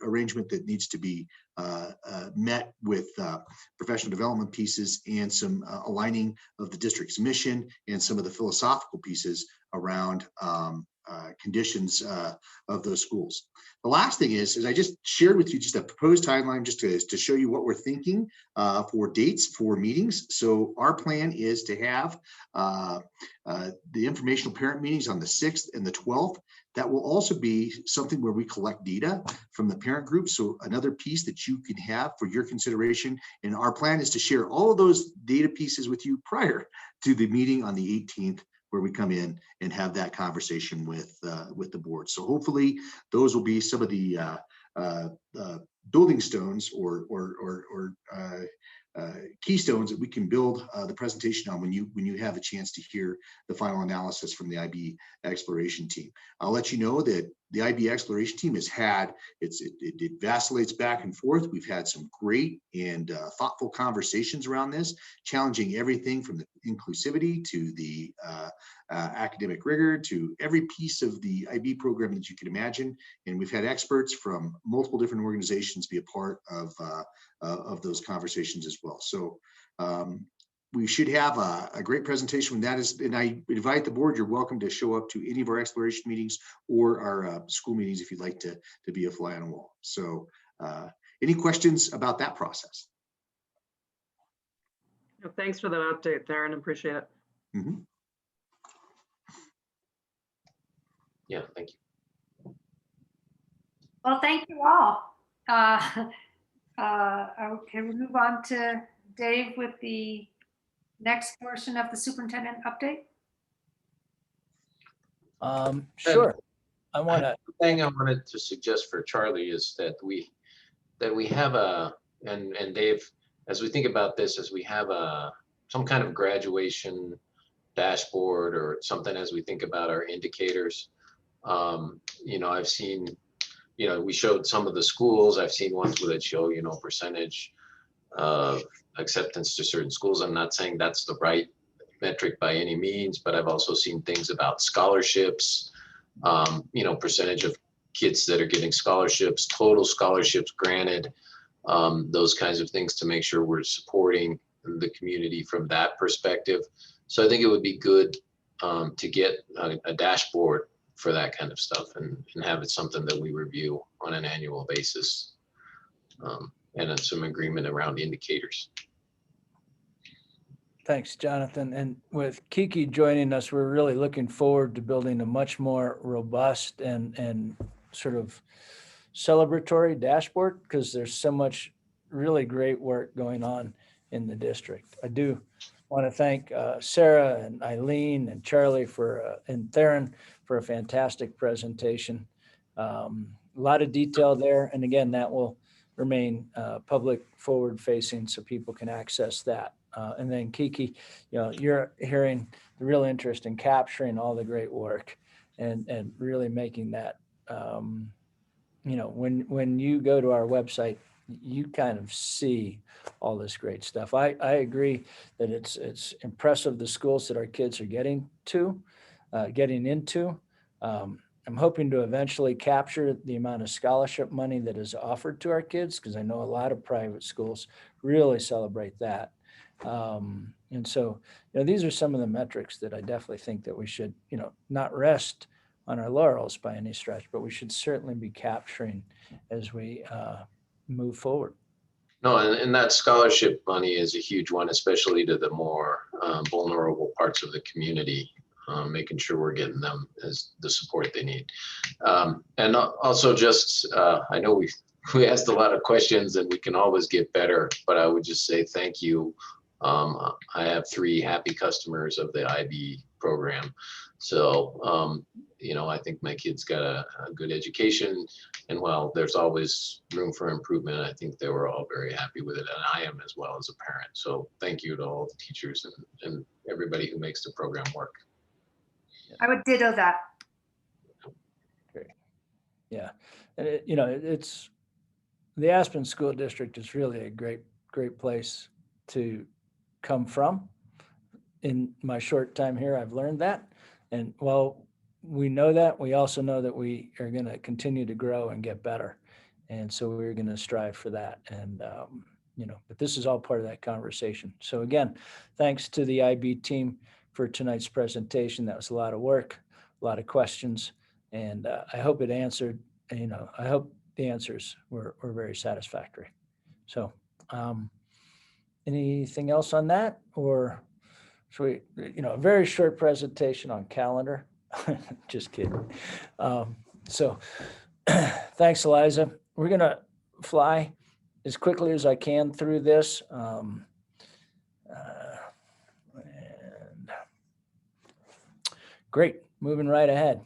arrangement that needs to be met with professional development pieces and some aligning of the district's mission and some of the philosophical pieces around conditions of those schools. The last thing is I just shared with you just a proposed timeline just to show you what we're thinking for dates for meetings. So our plan is to have the informational parent meetings on the 6th and the 12th. That will also be something where we collect data from the parent group. So another piece that you can have for your consideration. And our plan is to share all of those data pieces with you prior to the meeting on the 18th, where we come in and have that conversation with the board. So hopefully those will be some of the building stones or keystones that we can build the presentation on when you have a chance to hear the final analysis from the IB exploration team. I'll let you know that the IB exploration team has had, it vacillates back and forth. We've had some great and thoughtful conversations around this, challenging everything from the inclusivity to the academic rigor to every piece of the IB program that you can imagine. And we've had experts from multiple different organizations be a part of those conversations as well. So we should have a great presentation when that is, and I invite the board, you're welcome to show up to any of our exploration meetings or our school meetings if you'd like to be a fly on the wall. So any questions about that process? Thanks for that update, Theron. Appreciate it. Mm-hmm. Yeah, thank you. Well, thank you all. Can we move on to Dave with the next portion of the superintendent update? Sure. I want to. The thing I wanted to suggest for Charlie is that we have and Dave, as we think about this, as we have some kind of graduation dashboard or something as we think about our indicators. I've seen, we showed some of the schools. I've seen ones that show, percentage of acceptance to certain schools. I'm not saying that's the right metric by any means, but I've also seen things about scholarships, percentage of kids that are getting scholarships, total scholarships granted, those kinds of things to make sure we're supporting the community from that perspective. So I think it would be good to get a dashboard for that kind of stuff and have it something that we review on an annual basis, and some agreement around indicators. Thanks, Jonathan. And with Kiki joining us, we're really looking forward to building a much more robust and sort of celebratory dashboard, because there's so much really great work going on in the district. I do want to thank Sarah and Eileen and Charlie and Theron for a fantastic presentation. A lot of detail there. And again, that will remain public forward facing so people can access that. And then Kiki, you're hearing the real interest in capturing all the great work and really making that, when you go to our website, you kind of see all this great stuff. I agree that it's impressive the schools that our kids are getting into. I'm hoping to eventually capture the amount of scholarship money that is offered to our kids, because I know a lot of private schools really celebrate that. And so, these are some of the metrics that I definitely think that we should, not rest on our laurels by any stretch, but we should certainly be capturing as we move forward. No, and that scholarship money is a huge one, especially to the more vulnerable parts of the community, making sure we're getting them as the support they need. And also just, I know we asked a lot of questions and we can always get better, but I would just say thank you. I have 3 happy customers of the IB program. So, I think my kids got a good education, and while there's always room for improvement, I think they were all very happy with it, and I am as well as a parent. So thank you to all the teachers and everybody who makes the program work. I would ditto that. Great. Yeah. And it's the Aspen School District is really a great place to come from. in my short time here, I've learned that. And while we know that, we also know that we are going to continue to grow and get better. And so we're going to strive for that. And, but this is all part of that conversation. So again, thanks to the IB team for tonight's presentation. That was a lot of work, a lot of questions, and I hope it answered, I hope the answers were very satisfactory. So anything else on that, or should we, a very short presentation on calendar. Just kidding. Thanks, Eliza. We're going to fly as quickly as I can through this. And great, moving right ahead.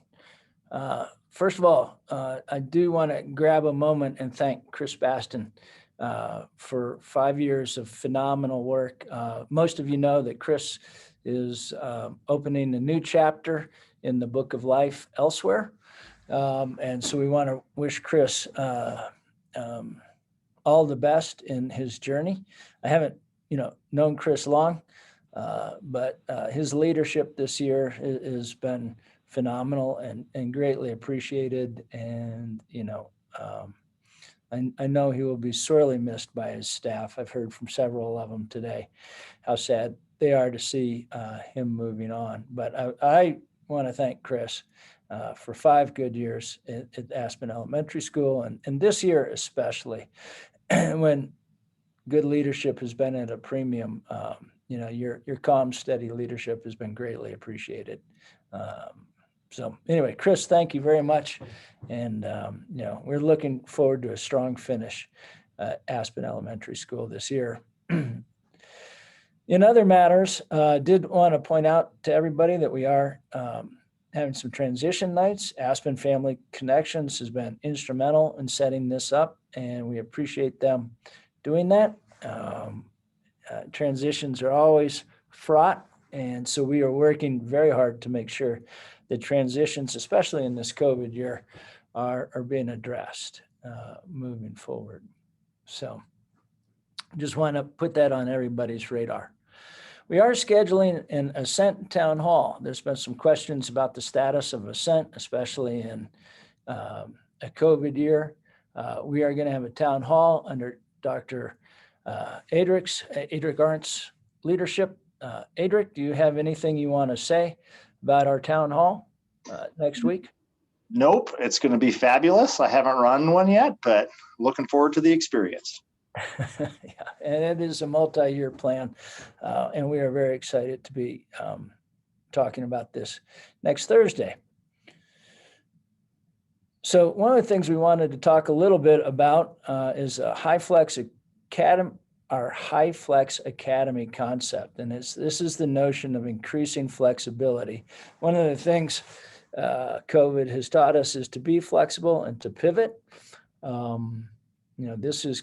First of all, I do want to grab a moment and thank Chris Baston for 5 years of phenomenal work. Most of you know that Chris is opening a new chapter in the Book of Life elsewhere. And so we want to wish Chris all the best in his journey. I haven't, known Chris long, but his leadership this year has been phenomenal and greatly appreciated. And, I know he will be sorely missed by his staff. I've heard from several of them today how sad they are to see him moving on. But I want to thank Chris for 5 good years at Aspen Elementary School, and this year especially, when good leadership has been at a premium. Your calm, steady leadership has been greatly appreciated. So anyway, Chris, thank you very much. And, we're looking forward to a strong finish at Aspen Elementary School this year. In other matters, did want to point out to everybody that we are having some transition nights. Aspen Family Connections has been instrumental in setting this up, and we appreciate them doing that. Transitions are always fraught, and so we are working very hard to make sure that transitions, especially in this COVID year, are being addressed moving forward. So just want to put that on everybody's radar. We are scheduling an Ascent Town Hall. There's been some questions about the status of Ascent, especially in a COVID year. We are going to have a town hall under Dr. Adric Arndt's leadership. Adric, do you have anything you want to say about our town hall next week? Nope, it's going to be fabulous. I haven't run one yet, but looking forward to the experience. Yeah, and it is a multi-year plan, and we are very excited to be talking about this next Thursday. So one of the things we wanted to talk a little bit about is a HighFlex Academy, our HighFlex Academy concept, and this is the notion of increasing flexibility. One of the things COVID has taught us is to be flexible and to pivot. This is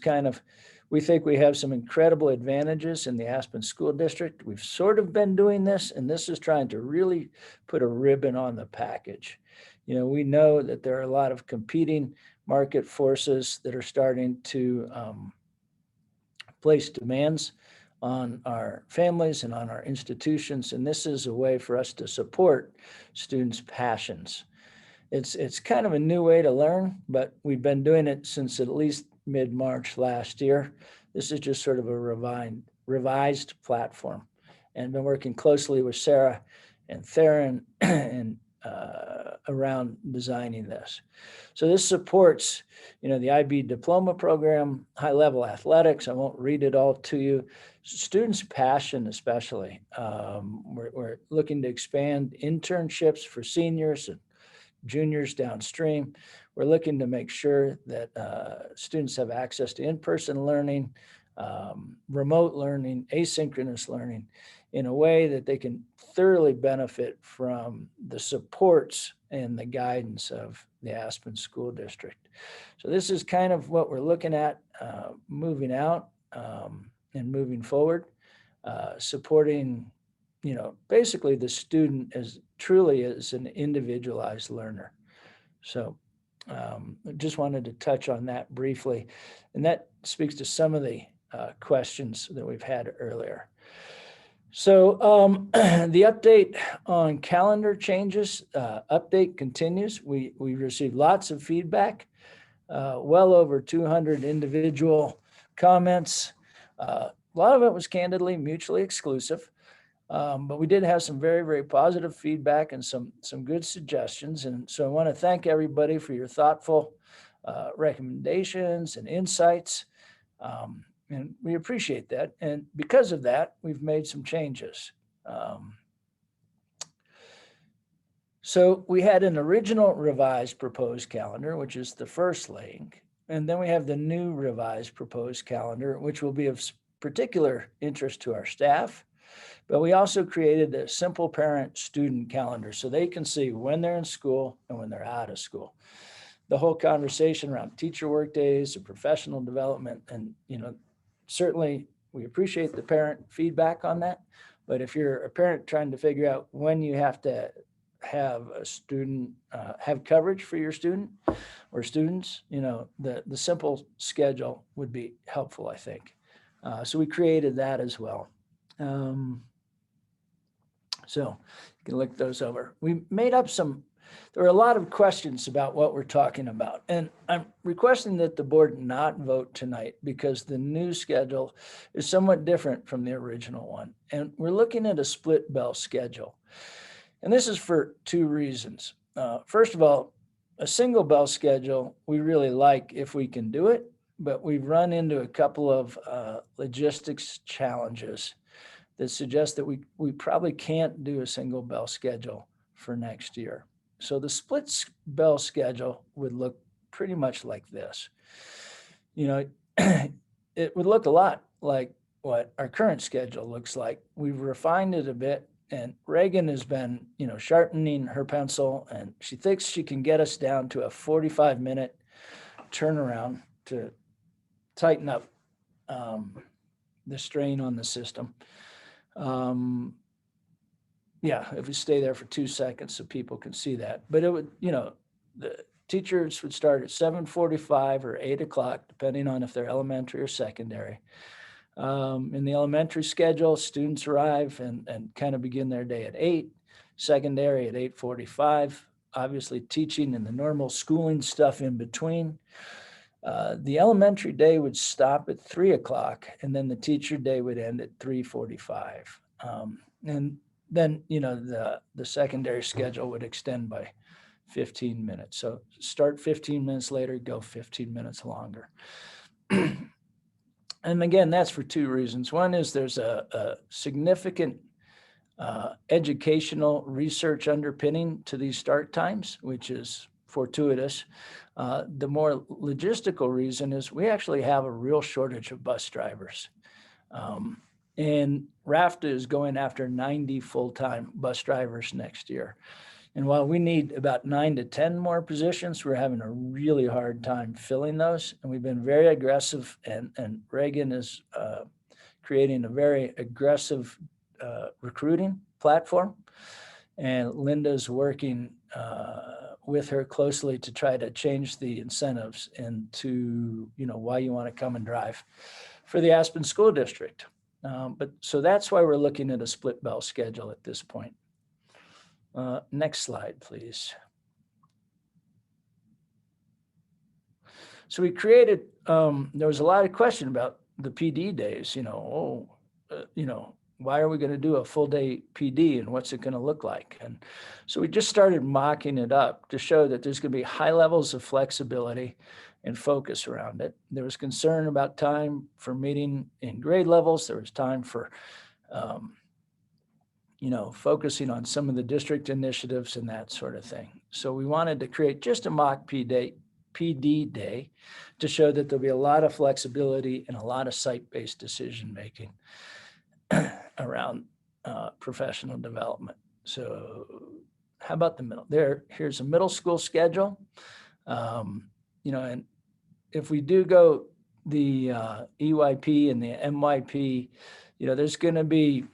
we think we have some incredible advantages in the Aspen School District. We've sort of been doing this, and this is trying to really put a ribbon on the package. We know that there are a lot of competing market forces that are starting to place demands on our families and on our institutions, and this is a way for us to support students' passions. It's kind of a new way to learn, but we've been doing it since at least mid-March last year. This is just sort of a revised platform, and been working closely with Sarah and Theron and around designing this. So this supports, the IB Diploma program, high-level athletics. I won't read it all to you. Students' passion, especially. We're looking to expand internships for seniors and juniors downstream. We're looking to make sure that students have access to in-person learning, remote learning, asynchronous learning in a way that they can thoroughly benefit from the supports and the guidance of the Aspen School District. So this is kind of what we're looking at moving out and moving forward, supporting, basically the student as truly as an individualized learner. So I just wanted to touch on that briefly, and that speaks to some of the questions that we've had earlier. So the update on calendar changes, update continues. We received lots of feedback, well over 200 individual comments. A lot of it was candidly mutually exclusive, but we did have some very, very positive feedback and some good suggestions. And so I want to thank everybody for your thoughtful recommendations and insights. And we appreciate that. And because of that, we've made some changes. So we had an original revised proposed calendar, which is the first link. And then we have the new revised proposed calendar, which will be of particular interest to our staff. But we also created a simple parent student calendar so they can see when they're in school and when they're out of school. The whole conversation around teacher work days and professional development, and certainly we appreciate the parent feedback on that. But if you're a parent trying to figure out when you have to have a student have coverage for your student or students, the simple schedule would be helpful, I think. So we created that as well. So you can look those over. We made up there were a lot of questions about what we're talking about, and I'm requesting that the board not vote tonight because the new schedule is somewhat different from the original one. And we're looking at a split bell schedule. And this is for two reasons. First of all, a single bell schedule, we really like if we can do it, but we've run into a couple of logistics challenges that suggest that we probably can't do a single bell schedule for next year. So the split bell schedule would look pretty much like this. It would look a lot like what our current schedule looks like. We've refined it a bit, and Reagan has been, sharpening her pencil, and she thinks she can get us down to a 45-minute turnaround to tighten up the strain on the system. If we stay there for 2 seconds so people can see that. But it would, the teachers would start at 7:45 or 8 o'clock, depending on if they're elementary or secondary. In the elementary schedule, students arrive and kind of begin their day at 8, secondary at 8:45, obviously teaching and the normal schooling stuff in between. The elementary day would stop at 3 o'clock, and then the teacher day would end at 3:45. And then, the secondary schedule would extend by 15 minutes. So start 15 minutes later, go 15 minutes longer. And again, that's for two reasons. One is there's a significant educational research underpinning to these start times, which is fortuitous. The more logistical reason is we actually have a real shortage of bus drivers. And RAFTA is going after 90 full-time bus drivers next year. And while we need about 9 to 10 more positions, we're having a really hard time filling those. And we've been very aggressive, and Reagan is creating a very aggressive recruiting platform. And Linda's working with her closely to try to change the incentives into, why you want to come and drive for the Aspen School District. So that's why we're looking at a split bell schedule at this point. Next slide, please. So we created, there was a lot of question about the PD days, why are we going to do a full day PD and what's it going to look like? And so we just started mocking it up to show that there's going to be high levels of flexibility and focus around it. There was concern about time for meeting in grade levels. There was time for, focusing on some of the district initiatives and that sort of thing. So we wanted to create just a mock PD day to show that there'll be a lot of flexibility and a lot of site-based decision-making around professional development. So how about the middle? Here's a middle school schedule. And if we do go the EYP and the MYP, there's going to be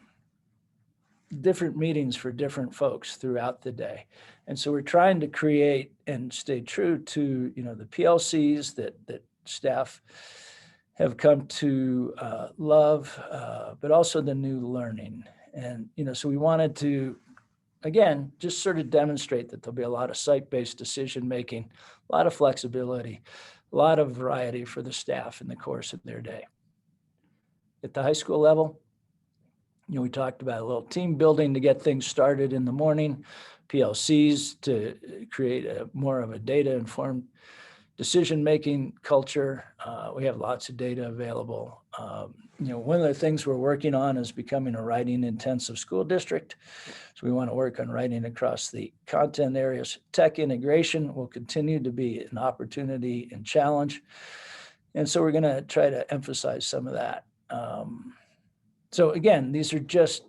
different meetings for different folks throughout the day. And so we're trying to create and stay true to, the PLCs that staff have come to love, but also the new learning. And, so we wanted to, again, just sort of demonstrate that there'll be a lot of site-based decision-making, a lot of flexibility, a lot of variety for the staff in the course of their day. At the high school level, we talked about a little team building to get things started in the morning, PLCs to create more of a data-informed decision-making culture. We have lots of data available. One of the things we're working on is becoming a writing-intensive school district. So we want to work on writing across the content areas. Tech integration will continue to be an opportunity and challenge. And so we're going to try to emphasize some of that. So again, these are just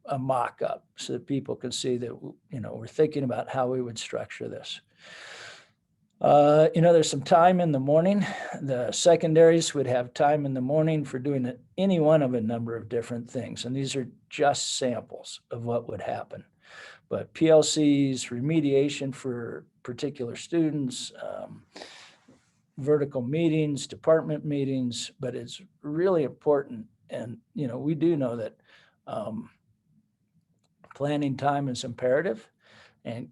a mock-up so that people can see that, we're thinking about how we would structure this. There's some time in the morning. The secondaries would have time in the morning for doing any one of a number of different things. And these are just samples of what would happen. But PLCs, remediation for particular students, vertical meetings, department meetings, but it's really important. And, we do know that planning time is imperative, and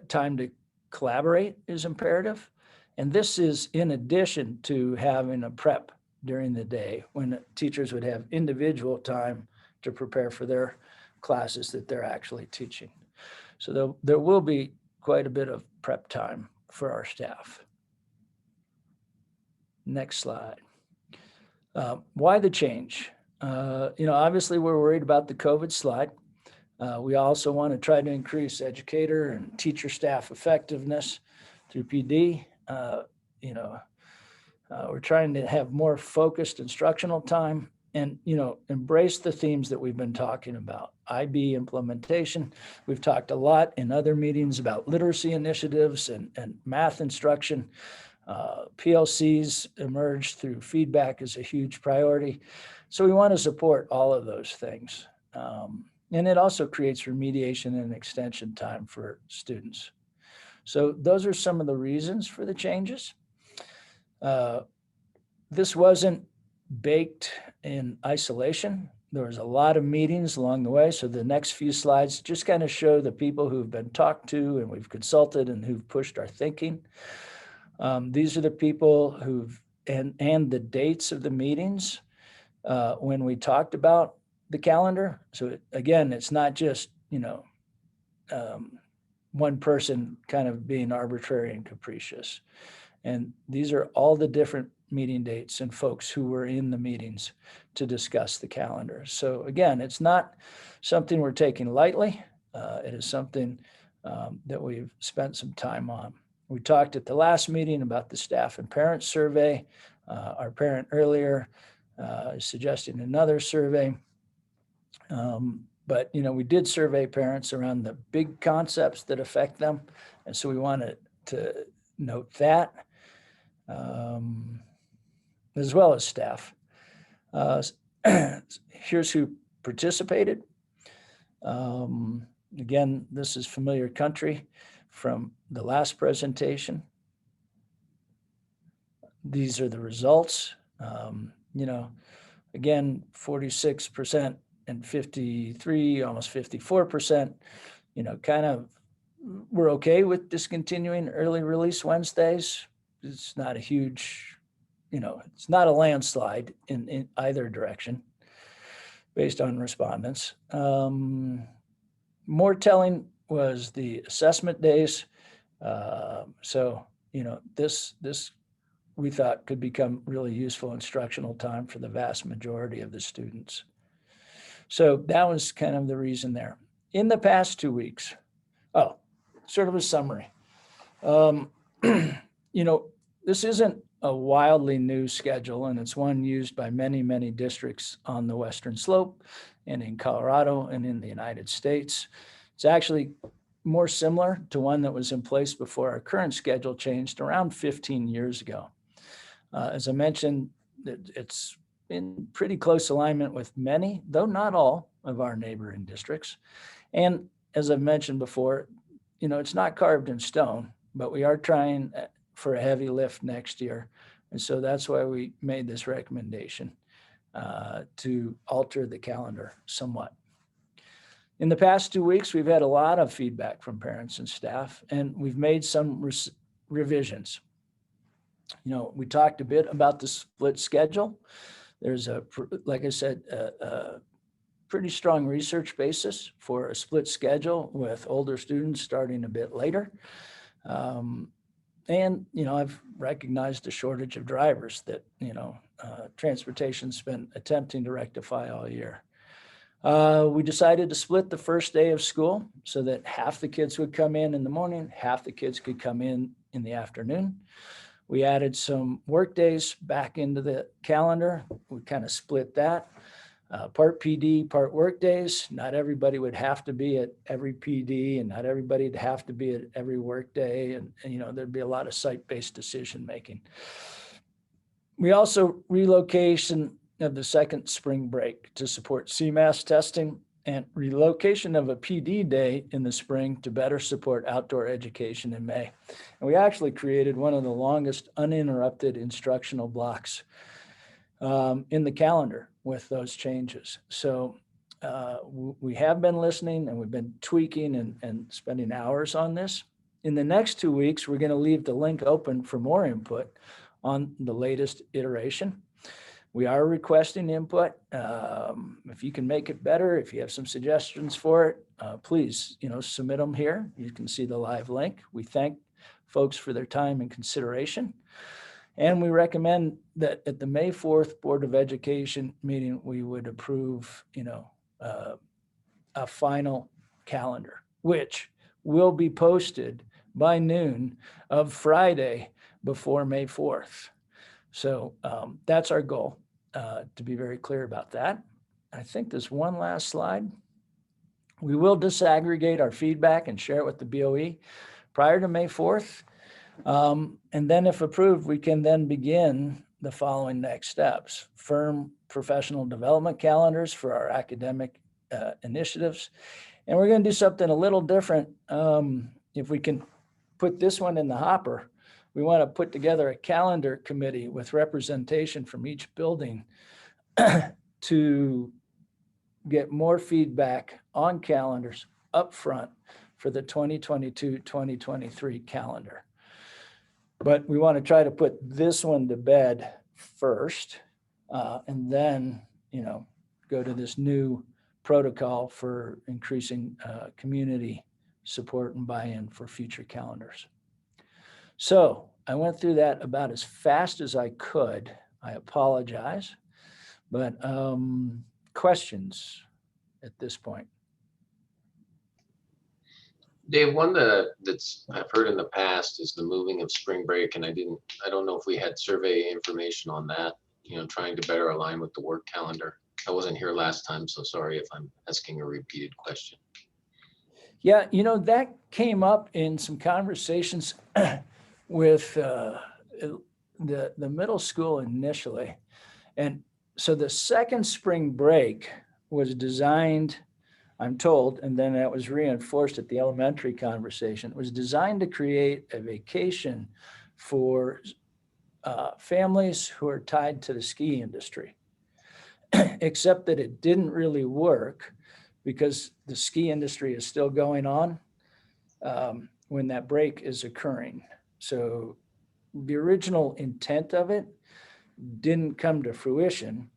time to collaborate is imperative. And this is in addition to having a prep during the day when teachers would have individual time to prepare for their classes that they're actually teaching. So there will be quite a bit of prep time for our staff. Next slide. Why the change? Obviously we're worried about the COVID slide. We also want to try to increase educator and teacher staff effectiveness through PD. We're trying to have more focused instructional time and, embrace the themes that we've been talking about. IB implementation. We've talked a lot in other meetings about literacy initiatives and math instruction. PLCs emerged through feedback as a huge priority. So we want to support all of those things. And it also creates remediation and extension time for students. So those are some of the reasons for the changes. This wasn't baked in isolation. There was a lot of meetings along the way. So the next few slides just kind of show the people who've been talked to and we've consulted and who've pushed our thinking. These are the people and the dates of the meetings when we talked about the calendar. So again, it's not just, one person kind of being arbitrary and capricious. And these are all the different meeting dates and folks who were in the meetings to discuss the calendar. So again, it's not something we're taking lightly. It is something that we've spent some time on. We talked at the last meeting about the staff and parent survey. Our parent earlier is suggesting another survey. But, we did survey parents around the big concepts that affect them. And so we wanted to note that, as well as staff. Here's who participated. Again, this is familiar country from the last presentation. These are the results. Again, 46% and 53, almost 54%, kind of, we're okay with discontinuing early release Wednesdays. It's not a huge, it's not a landslide in either direction based on respondents. More telling was the assessment days. So, this we thought could become really useful instructional time for the vast majority of the students. So that was kind of the reason there. In the past 2 weeks, sort of a summary. This isn't a wildly new schedule, and it's one used by many, many districts on the Western Slope and in Colorado and in the United States. It's actually more similar to one that was in place before our current schedule changed around 15 years ago. As I mentioned, it's in pretty close alignment with many, though not all, of our neighboring districts. And as I've mentioned before, it's not carved in stone, but we are trying for a heavy lift next year. And so that's why we made this recommendation. to alter the calendar somewhat. In the past 2 weeks, we've had a lot of feedback from parents and staff, and we've made some revisions. You know, we talked a bit about the split schedule. There's like I said, a pretty strong research basis for a split schedule with older students starting a bit later. And, you know, I've recognized the shortage of drivers that, you know, transportation's been attempting to rectify all year. We decided to split the first day of school so that half the kids would come in the morning, half the kids could come in the afternoon. We added some work days back into the calendar. We kind of split that. Part PD, part work days. Not everybody would have to be at every PD, and not everybody would have to be at every work day. And you know, there'd be a lot of site-based decision making. We also relocation of the second spring break to support CMAS testing, and relocation of a PD day in the spring to better support outdoor education in May. And we actually created one of the longest uninterrupted instructional blocks in the calendar with those changes. So we have been listening, and we've been tweaking and spending hours on this. In the next 2 weeks, we're going to leave the link open for more input on the latest iteration. We are requesting input. If you can make it better, if you have some suggestions for it, please, you know, submit them here. You can see the live link. We thank folks for their time and consideration. And we recommend that at the May 4th Board of Education meeting, we would approve, you know, a final calendar, which will be posted by noon of Friday before May 4th. So that's our goal, to be very clear about that. I think there's one last slide. We will disaggregate our feedback and share it with the BOE prior to May 4th. And then if approved, we can then begin the following next steps. Firm professional development calendars for our academic initiatives. And we're going to do something a little different. If we can put this one in the hopper, we want to put together a calendar committee with representation from each building to get more feedback on calendars up front for the 2022-2023 calendar. But we want to try to put this one to bed first, and then, you know, go to this new protocol for increasing community support and buy-in for future calendars. So I went through that about as fast as I could. I apologize, but questions at this point? Dave, one that's I've heard in the past is the moving of spring break, and I don't know if we had survey information on that, you know, trying to better align with the work calendar. I wasn't here last time, so sorry if I'm asking a repeated question. Yeah, you know, that came up in some conversations with the middle school initially. And so the second spring break was designed, I'm told, and then that was reinforced at the elementary conversation, it was designed to create a vacation for families who are tied to the ski industry, except that it didn't really work because the ski industry is still going on when that break is occurring. So the original intent of it didn't come to fruition.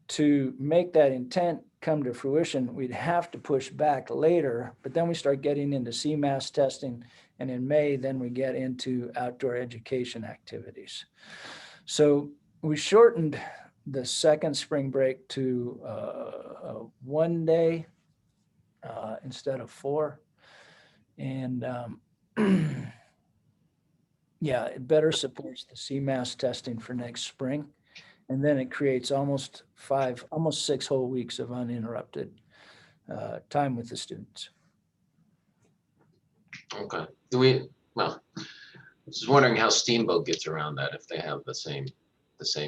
To make that intent come to fruition, we'd have to push back later, but then we start getting into CMAS testing, and in May, then we get into outdoor education activities. So we shortened the second spring break to 1 day instead of 4. And yeah, it better supports the CMAS testing for next spring. And then it creates almost 6 whole weeks of uninterrupted time with the students. Okay. Well, I was just wondering how Steamboat gets around that, if they have the same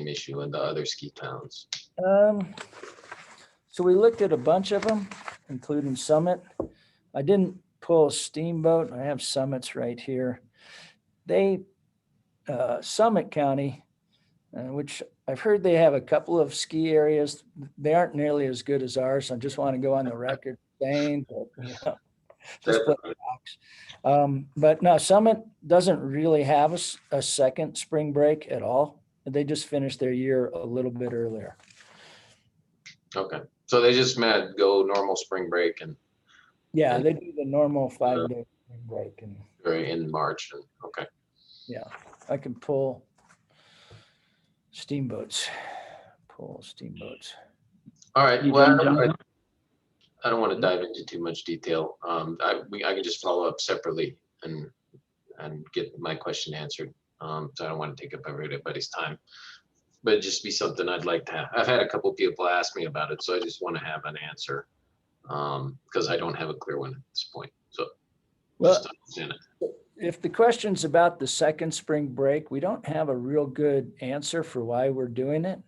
issue in the other ski towns. So we looked at a bunch of them, including Summit. I didn't pull Steamboat. I have Summit's right here. Summit County which I've heard they have a couple of ski areas. They aren't nearly as good as ours. I just want to go on the record saying, that, you know, just put rocks. But no, Summit doesn't really have a second spring break at all. They just finished their year a little bit earlier. Okay, so they just go normal spring break and. Yeah, they do the normal 5-day spring break, and in March. And okay. yeah, I can pull steamboats. Pull steamboats. All right. You Well, done, I don't want to dive into too much detail. I can just follow up separately and get my question answered. So I don't want to take up everybody's time, but it'd just be something I'd like to have. I've had a couple people ask me about it, so I just want to have an answer because I don't have a clear one at this point. So just understand it. If the question's about the second spring break, we don't have a real good answer for why we're doing it.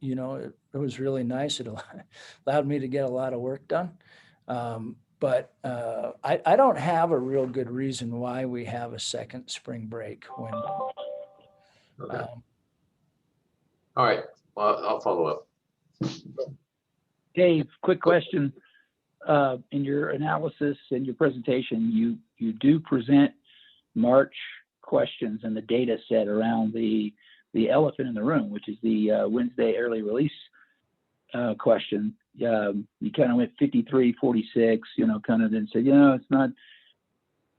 You know, it was really nice. It allowed me to get a lot of work done. But I don't have a real good reason why we have a second spring break when. Okay. All right. Well, I'll follow up. Dave, quick question. In your analysis and your presentation, you do present March questions and the data set around the elephant in the room, which is the Wednesday early release question. You kind of went 53, 46, you know, kind of then said, you know, it's not,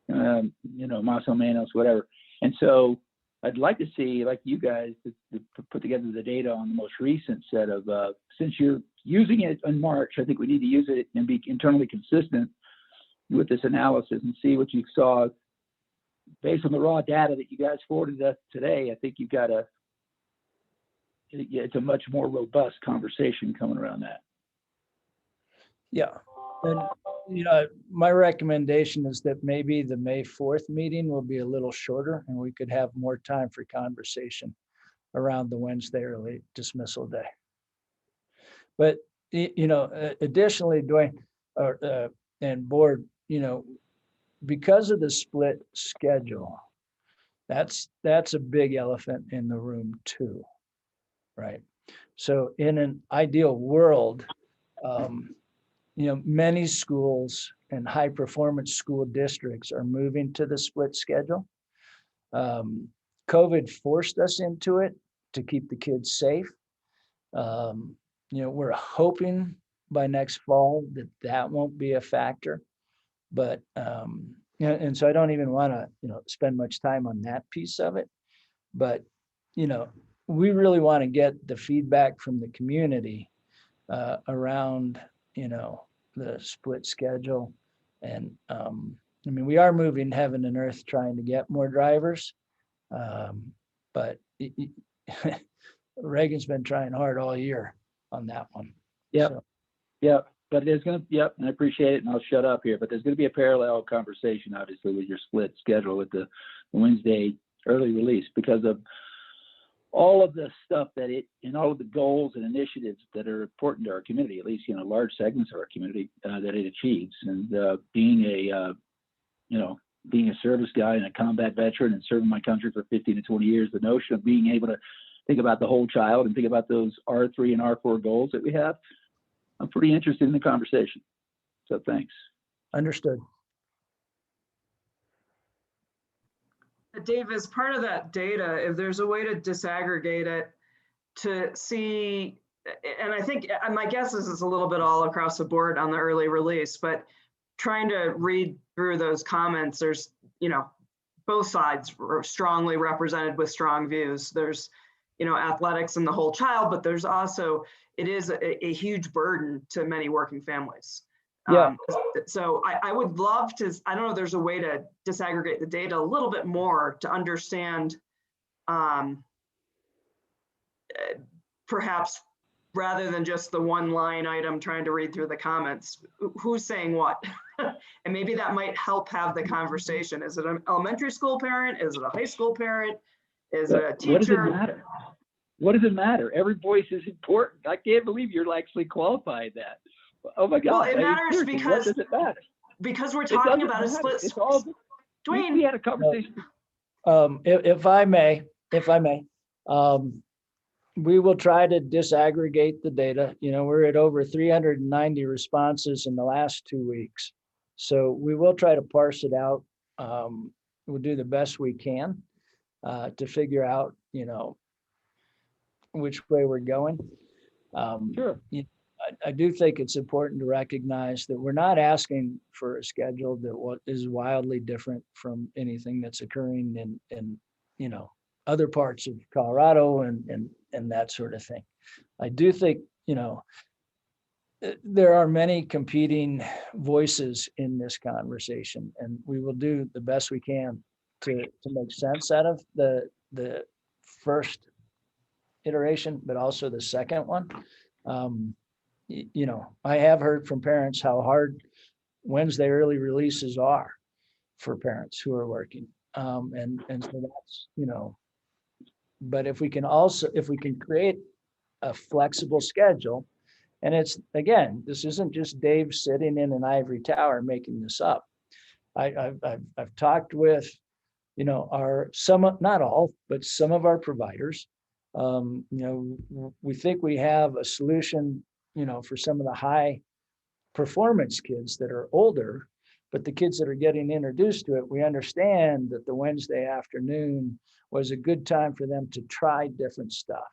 you know, más o menos, whatever. And so I'd like to see, like you guys, to put together the data on the most recent set of, since you're using it in March, I think we need to use it and be internally consistent with this analysis and see what you saw based on the raw data that you guys forwarded us today. I think you've got it's a much more robust conversation coming around that. Yeah. And, you know, my recommendation is that maybe the May 4th meeting will be a little shorter and we could have more time for conversation around the Wednesday early dismissal day. But, you know, additionally, Dwayne and board, you know, because of the split schedule, that's a big elephant in the room too, right? So in an ideal world, you know, many schools and high performance school districts are moving to the split schedule. COVID forced us into it to keep the kids safe. You know, we're hoping by next fall that won't be a factor, but, you know, and so I don't even want to, you know, spend much time on that piece of it, but, you know, we really want to get the feedback from the community around, you know, the split schedule. And I mean, we are moving heaven and earth trying to get more drivers, but Reagan's been trying hard all year on that one. Yep. So. Yep. But there's going to, yep, and I appreciate it, and I'll shut up here, but there's going to be a parallel conversation, obviously, with your split schedule with the Wednesday early release, because of all of the stuff and all of the goals and initiatives that are important to our community, at least, you know, large segments of our community that it achieves. And being a service guy and a combat veteran and serving my country for 15 to 20 years, the notion of being able to think about the whole child and think about those R3 and R4 goals that we have, I'm pretty interested in the conversation. So thanks. Understood. Dave, as part of that data, if there's a way to disaggregate it to see, and I think my guess is it's a little bit all across the board on the early release, but trying to read through those comments, there's, you know, both sides are strongly represented with strong views. There's, you know, athletics and the whole child, but there's also, it is a huge burden to many working families. Yeah. So I would love to, I don't know if there's a way to disaggregate the data a little bit more to understand, perhaps rather than just the one line item trying to read through the comments, who's saying what? And maybe that might help have the conversation. Is it an elementary school parent? Is it a high school parent? Is it a teacher? What does it matter? What does it matter? Every voice is important. I can't believe you're actually qualified that. Oh my God. Well, it matters because, what does it matter? Because we're talking about a split. It's all, Dwayne, we had a conversation. If I may, We will try to disaggregate the data. You know, we're at over 390 responses in the last 2 weeks. So we will try to parse it out. We'll do the best we can to figure out, you know, which way we're going. Sure. You know, I do think it's important to recognize that we're not asking for a schedule that is wildly different from anything that's occurring in you know, other parts of Colorado and that sort of thing. I do think, you know, there are many competing voices in this conversation, and we will do the best we can to make sense out of the first iteration, but also the second one. You know, I have heard from parents how hard Wednesday early releases are for parents who are working. And so that's, you know, but if we can create a flexible schedule, and it's, again, this isn't just Dave sitting in an ivory tower making this up. I've talked with, you know, not all, but some of our providers. You know, we think we have a solution, you know, for some of the high performance kids that are older, but the kids that are getting introduced to it, we understand that the Wednesday afternoon was a good time for them to try different stuff,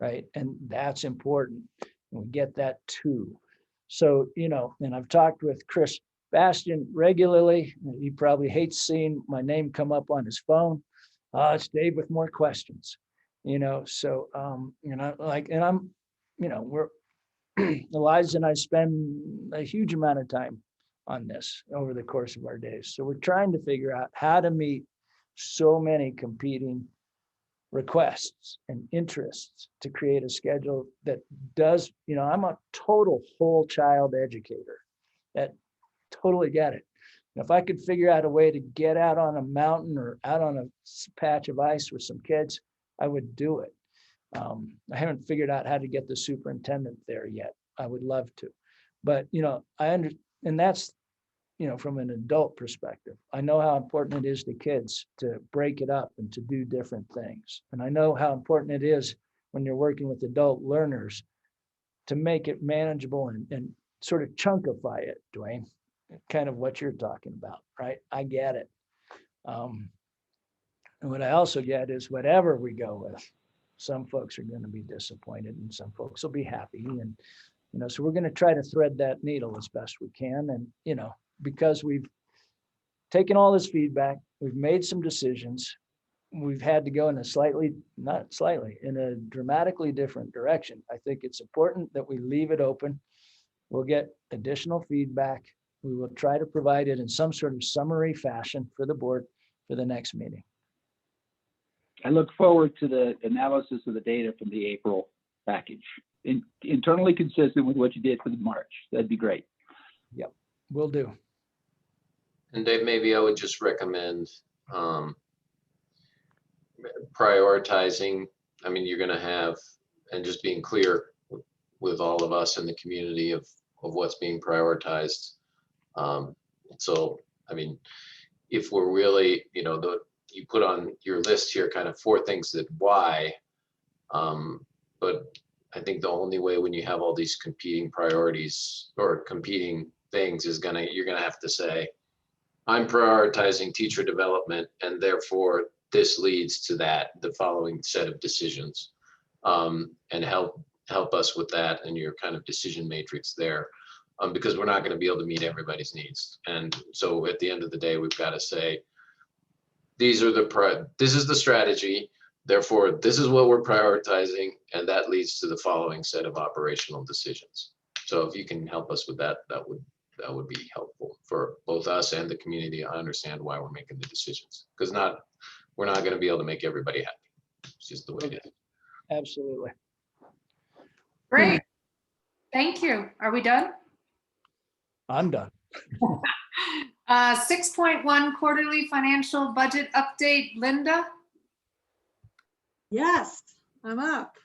right? And that's important. We get that too. So, you know, and I've talked with Chris Bastian regularly. He probably hates seeing my name come up on his phone. It's Dave with more questions, you know, so, you know, like, and I'm, you know, Eliza and I spend a huge amount of time on this over the course of our days. So we're trying to figure out how to meet so many competing requests and interests to create a schedule that does, you know, I'm a total whole child educator that totally get it. And if I could figure out a way to get out on a mountain or out on a patch of ice with some kids, I would do it. I haven't figured out how to get the superintendent there yet. I would love to, but you know, and that's, you know, from an adult perspective, I know how important it is to kids to break it up and to do different things. And I know how important it is when you're working with adult learners to make it manageable and sort of chunkify it, Dwayne, kind of what you're talking about, right? I get it. And what I also get is whatever we go with, some folks are going to be disappointed and some folks will be happy. And, you know, so we're going to try to thread that needle as best we can. And, you know, because we've taken all this feedback, we've made some decisions, we've had to go in in a dramatically different direction. I think it's important that we leave it open. We'll get additional feedback. We will try to provide it in some sort of summary fashion for the board for the next meeting. I look forward to the analysis of the data from the April package. Internally consistent with what you did for the March. That'd be great. Yep, will do. And Dave, maybe I would just recommend prioritizing. I mean, you're going to have, and just being clear with all of us in the community of what's being prioritized. So, I mean, if we're really, you know, you put on your list here kind of 4 things that why, but I think the only way when you have all these competing priorities or competing things is you're gonna have to say, I'm prioritizing teacher development and therefore this leads to the following set of decisions, and help us with that and your kind of decision matrix there, because we're not going to be able to meet everybody's needs. And so at the end of the day, we've got to say, this is the strategy, therefore this is what we're prioritizing, and that leads to the following set of operational decisions. So if you can help us with that, that would be helpful for both us and the community to understand why we're making the decisions, because we're not going to be able to make everybody happy. It's just the way it is. Absolutely. Great. Thank you. Are we done? I'm done. 6.1 quarterly financial budget update, Linda. Yes, I'm up.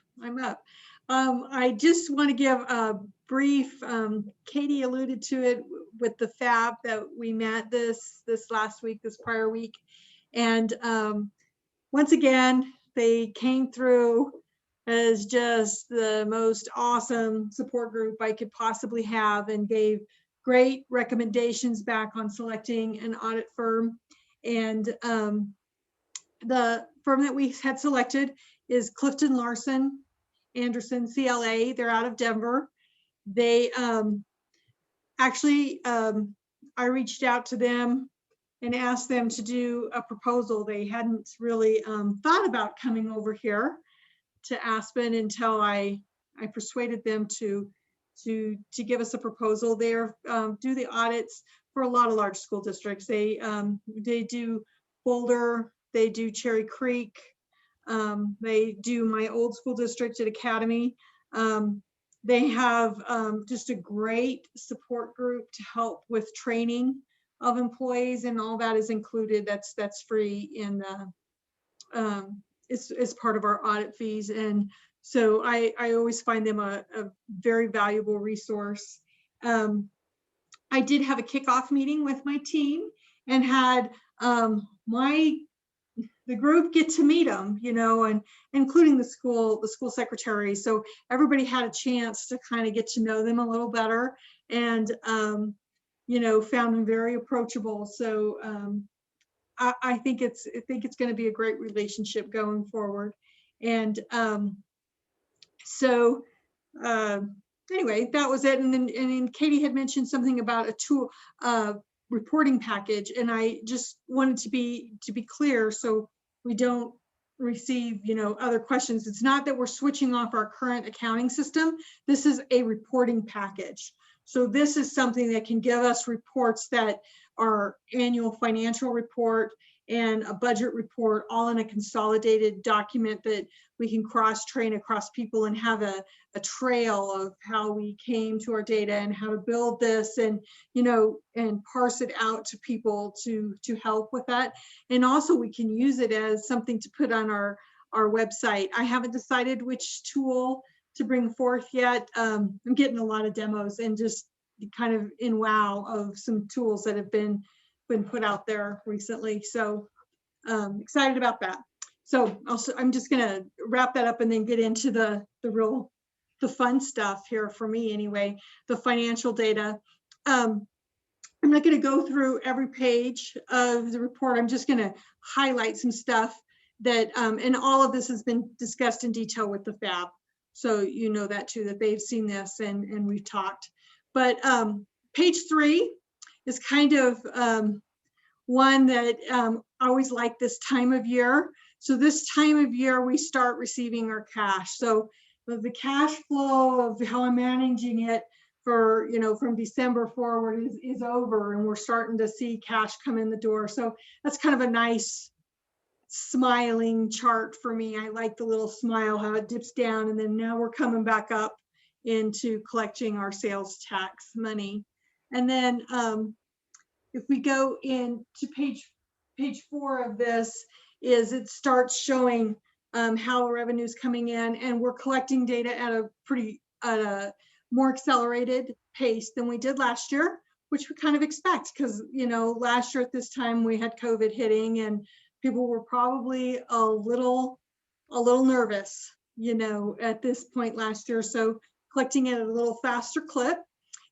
I just want to give a brief, Katie alluded to it with the FAB that we met this prior week. And once again, They came through as just the most awesome support group I could possibly have and gave great recommendations back on selecting an audit firm. And the firm that we had selected is Clifton Larson Anderson CLA. They're out of Denver. They actually, I reached out to them and asked them to do a proposal. They hadn't really thought about coming over here to Aspen until I persuaded them to give us a proposal. They do the audits for a lot of large school districts. They do Boulder, they do Cherry Creek, they do my old school district at Academy. They have just a great support group to help with training of employees, and all that is included. That's free in the it's part of our audit fees. And so I always find them a very valuable resource. I did have a kickoff meeting with my team and had the group get to meet them, you know, and including the school secretary. So everybody had a chance to kind of get to know them a little better, and you know, found them very approachable. So I think it's going to be a great relationship going forward. And so anyway, that was it. And then Katie had mentioned something about a tool reporting package, and I just wanted to be clear so we don't receive, you know, other questions. It's not that we're switching off our current accounting system. This is a reporting package. So this is something that can give us reports that are annual financial report and a budget report, all in a consolidated document that we can cross-train across people and have a trail of how we came to our data and how to build this, and, you know, and parse it out to people to help with that. And also we can use it as something to put on our website. I haven't decided which tool to bring forth yet. I'm getting a lot of demos and just kind of in wow of some tools that have been put out there recently. So excited about that. So also, I'm just gonna wrap that up and then get into the fun stuff here for me anyway, the financial data. I'm not gonna go through every page of the report. I'm just gonna highlight some stuff that, and all of this has been discussed in detail with the FAB. So you know that too, that they've seen this and we've talked. But page 3 is kind of one that I always like this time of year. So this time of year, we start receiving our cash. So the cash flow of how I'm managing it for, you know, from December forward is over, and we're starting to see cash come in the door. So that's kind of a nice smiling chart for me. I like the little smile, how it dips down, and then now we're coming back up into collecting our sales tax money. And then if we go into page 4 of this, is it starts showing how revenue is coming in, and we're collecting data at a more accelerated pace than we did last year, which we kind of expect, because, you know, last year at this time we had COVID hitting and people were probably a little nervous, you know, at this point last year. So collecting at a little faster clip.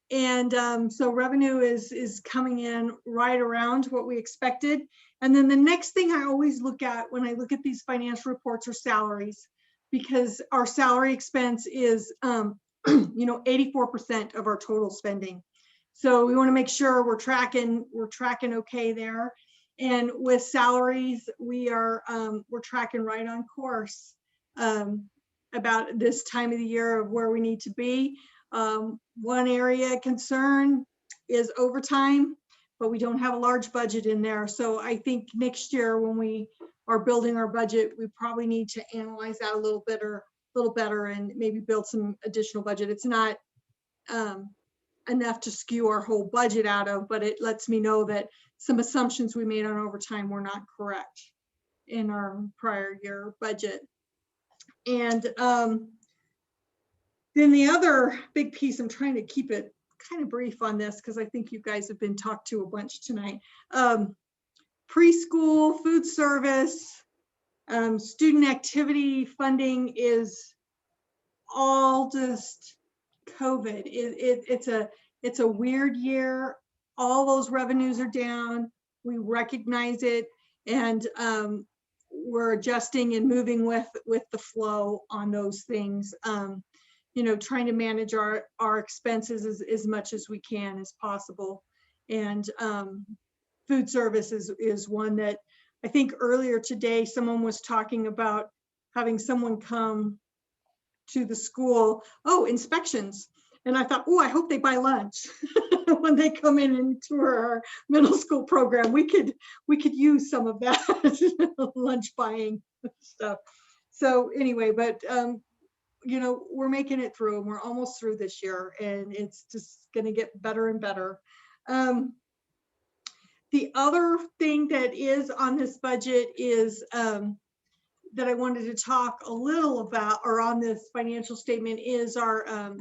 And so revenue is coming in right around what we expected. And then the next thing I always look at when I look at these financial reports are salaries, because our salary expense is, you know, 84% of our total spending. So we want to make sure we're tracking okay there. And with salaries, we're tracking right on course about this time of the year of where we need to be. One area of concern is overtime, but we don't have a large budget in there. So I think next year when we are building our budget, we probably need to analyze that a little better and maybe build some additional budget. It's not enough to skew our whole budget out of, but it lets me know that some assumptions we made on overtime were not correct in our prior year budget. And then the other big piece, I'm trying to keep it kind of brief on this because I think you guys have been talked to a bunch tonight. Preschool, food service, Student activity funding is all just COVID. It's a weird year. All those revenues are down. We recognize it, and we're adjusting and moving with the flow on those things. You know, trying to manage our expenses as much as we can as possible. And food service is one that I think earlier today someone was talking about having someone come to the school. Oh, inspections. And I thought, oh, I hope they buy lunch when they come in and tour our middle school program. We could use some of that lunch buying stuff. So anyway, but you know, we're making it through, and we're almost through this year, and it's just going to get better and better. The other thing that is on this budget is that I wanted to talk a little about, or on this financial statement, is our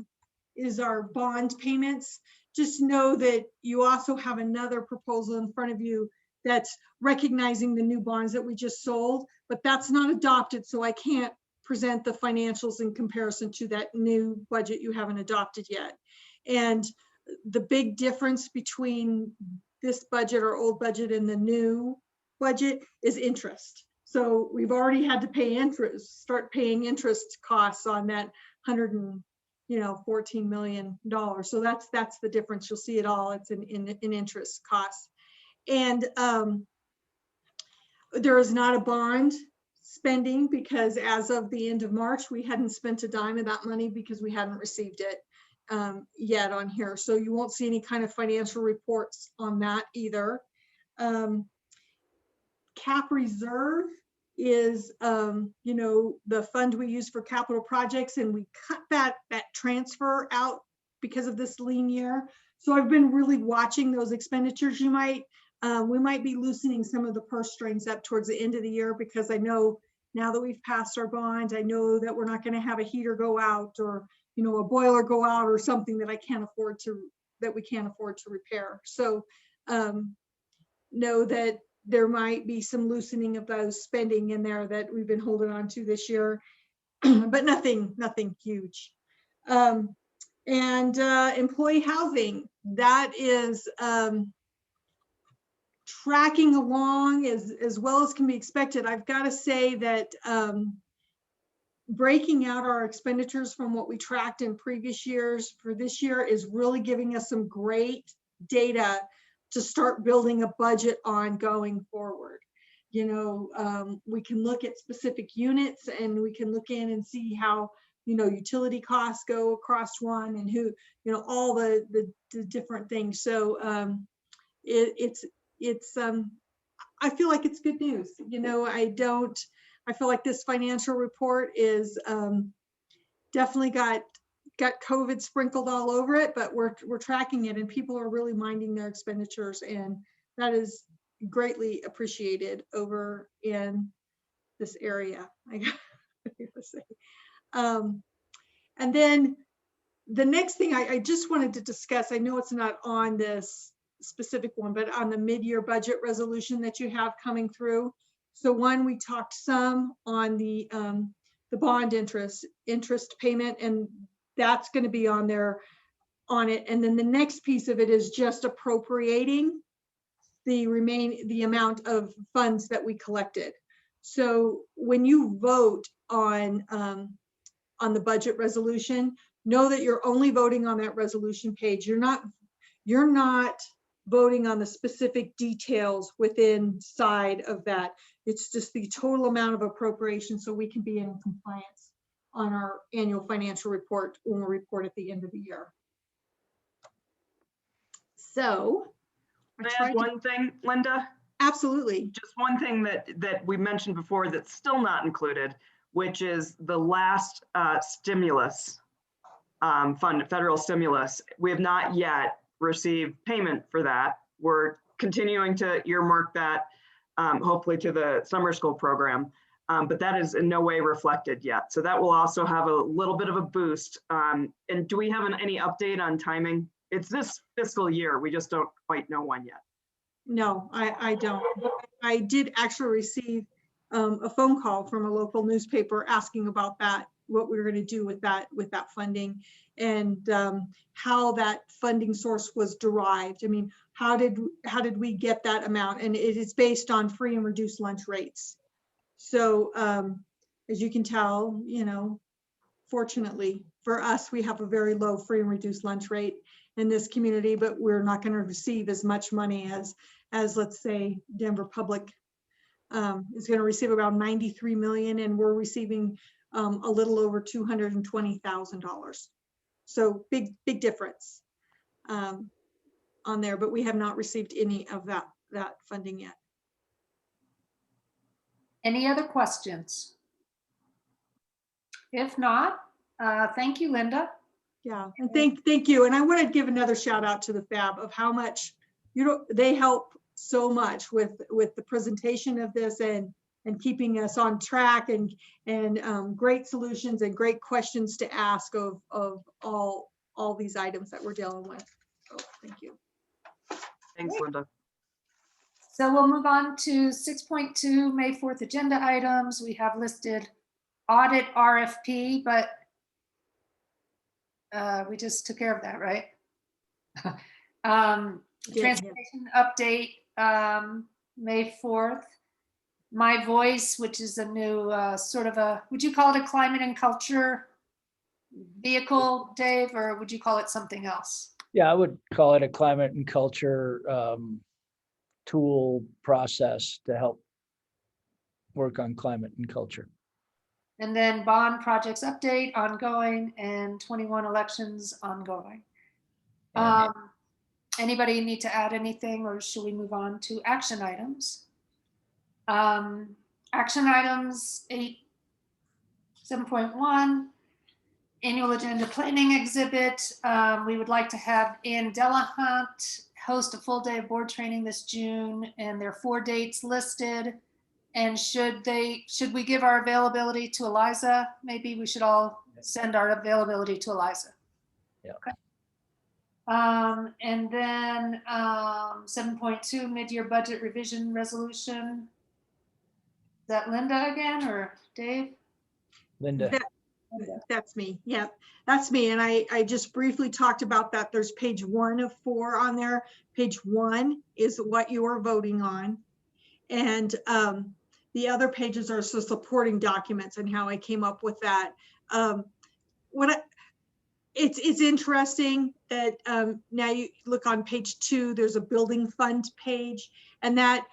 bond payments. Just know that you also have another proposal in front of you that's recognizing the new bonds that we just sold, but that's not adopted, so I can't present the financials in comparison to that new budget you haven't adopted yet. And the big difference between this budget or old budget and the new budget is interest. So we've already had to pay interest, start paying interest costs on that $114 million. So that's the difference. You'll see it all. It's in interest costs. And there is not a bond spending, because as of the end of March, we hadn't spent a dime of that money because we hadn't received it yet on here. So you won't see any kind of financial reports on that either. Cap reserve is, the fund we use for capital projects, and we cut that transfer out because of this lean year. So I've been really watching those expenditures. We might be loosening some of the purse strings up towards the end of the year, because I know now that we've passed our bond, I know that we're not going to have a heater go out, or a boiler go out, or something that we can't afford to repair. So know that there might be some loosening of those spending in there that we've been holding on to this year, but nothing huge. And employee housing, that is tracking along as well as can be expected. I've got to say that breaking out our expenditures from what we tracked in previous years for this year is really giving us some great data to start building a budget on going forward. We can look at specific units, and we can look in and see how utility costs go across one, and who all the different things. So I feel like it's good news. I feel like this financial report is definitely got COVID sprinkled all over it, but we're tracking it, and people are really minding their expenditures, and that is greatly appreciated over in this area, I gotta say. And then the next thing I just wanted to discuss, I know it's not on this specific one, but on the mid-year budget resolution that you have coming through. So one, we talked some on the bond interest payment, and that's going to be on it. And then the next piece of it is just appropriating the amount of funds that we collected. So when you vote on the budget resolution, know that you're only voting on that resolution page. You're not voting on the specific details within side of that. It's just the total amount of appropriation, so we can be in compliance on our annual financial report when we report at the end of the year. So Can I add one thing, Linda? Absolutely. Just one thing that we mentioned before that's still not included, which is the last stimulus fund, federal stimulus. We have not yet received payment for that. We're continuing to earmark that, hopefully to the summer school program, but that is in no way reflected yet. So that will also have a little bit of a boost. And do we have any update on timing? It's this fiscal year. We just don't quite know when yet. No, I don't. I did actually receive a phone call from a local newspaper asking about that, what we were going to do with that funding, and how that funding source was derived. I mean, how did we get that amount? And it is based on free and reduced lunch rates. So as you can tell, fortunately for us, we have a very low free and reduced lunch rate in this community, but we're not going to receive as much money as let's say Denver Public is going to receive about 93 million, and we're receiving a little over $220,000. So big difference on there, but we have not received any of that funding yet. Any other questions? If not, thank you, Linda. Yeah, and thank you. And I want to give another shout out to the FAB of how much, they help so much with the presentation of this and keeping us on track and great solutions and great questions to ask of all these items that we're dealing with. So thank you. Thanks, Linda. So we'll move on to 6.2 May 4th agenda items. We have listed audit RFP, but we just took care of that, right? Transportation update, May 4th. My Voice, which is a new sort of would you call it a climate and culture vehicle, Dave, or would you call it something else? Yeah, I would call it a climate and culture tool process to help work on climate and culture. And then bond projects update ongoing, and 21 elections ongoing. Anybody need to add anything, or should we move on to action items? Action items 7.1, annual agenda planning exhibit. We would like to have Ann Delahunt host a full day of board training this June, and there are 4 dates listed. And should we give our availability to Eliza? Maybe we should all send our availability to Eliza. Yeah. Okay. And then 7.2 mid-year budget revision resolution. Is that Linda again or Dave? Linda. That's me. Yeah, that's me. And I just briefly talked about that. There's page 1 of 4 on there. Page 1 is what you are voting on. And the other pages are so supporting documents and how I came up with that. It's interesting that now you look on page 2, there's a building fund page, and that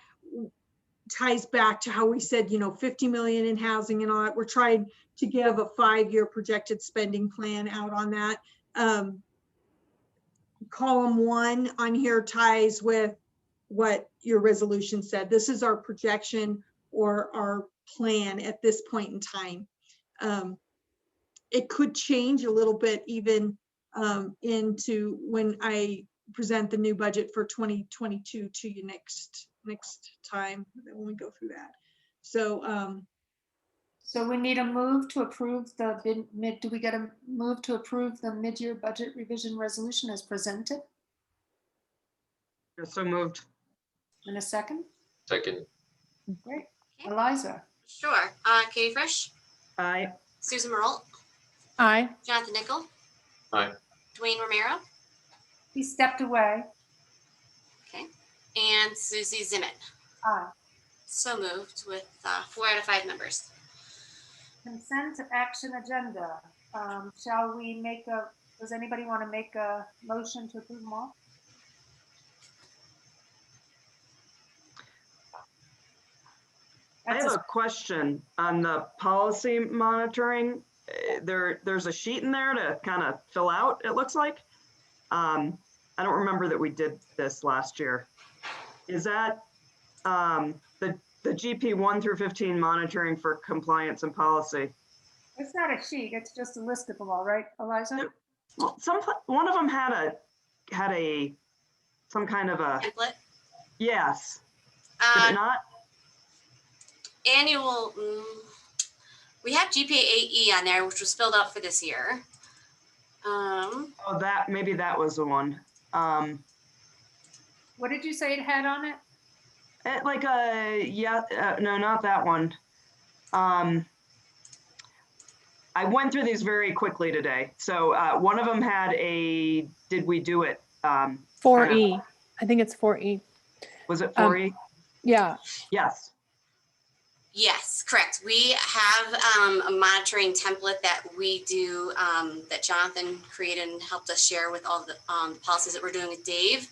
ties back to how we said, 50 million in housing and all that. We're trying to give a 5-year projected spending plan out on that. Column 1 on here ties with what your resolution said. This is our projection or our plan at this point in time. It could change a little bit even into when I present the new budget for 2022 to you next time when we go through that. So so we need a move to approve the do we get a move to approve the mid-year budget revision resolution as presented? You're so moved. In a second? Second. Great. Eliza? Sure. Katie Frisch? Aye. Susan Merle? Aye. Jonathan Nickel? Aye. Dwayne Romero? He stepped away. Okay. And Susie Zimmett? Aye. So moved with 4 out of 5 members. Consent action agenda. Shall we make does anybody want to make a motion to approve them all? I have a question on the policy monitoring. There's a sheet in there to kind of fill out, it looks like. I don't remember that we did this last year. Is that the GP 1 through 15 monitoring for compliance and policy? It's not a sheet, it's just a list of them all, right, Eliza? Well, one of them had some kind of a template. Yes. Did it not? Annual, we have GPA 8E on there, which was filled out for this year. Oh, maybe that was the one. What did you say it had on it? No, not that one. I went through these very quickly today. So one of them had a, did we do it? 4E. I think it's 4E. Was it 4E? Yeah. Yes. Yes, correct. We have a monitoring template that we do that Jonathan created and helped us share with all the policies that we're doing with Dave.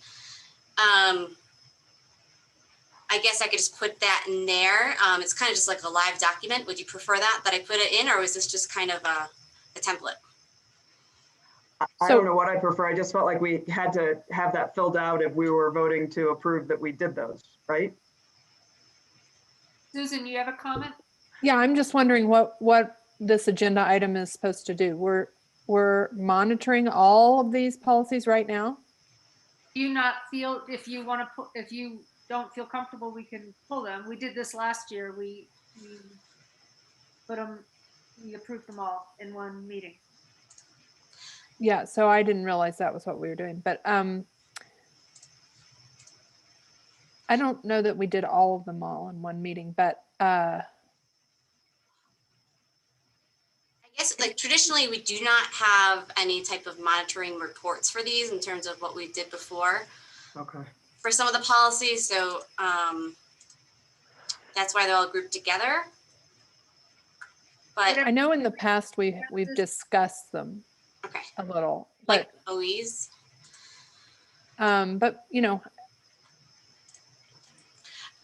I guess I could just put that in there. It's kind of just like a live document. Would you prefer that I put it in, or was this just kind of a template? I don't know what I prefer. I just felt like we had to have that filled out if we were voting to approve that we did those, right? Susan, you have a comment? Yeah, I'm just wondering what this agenda item is supposed to do. We're monitoring all of these policies right now. Do you not feel, if you want to put, if you don't feel comfortable, we can pull them. We did this last year. We put them, we approved them all in one meeting. Yeah, so I didn't realize that was what we were doing, but I don't know that we did all of them all in one meeting, but I guess like traditionally we do not have any type of monitoring reports for these in terms of what we did before. Okay. For some of the policies, so that's why they're all grouped together. But I know in the past we've discussed them a little, like OEs. But you know,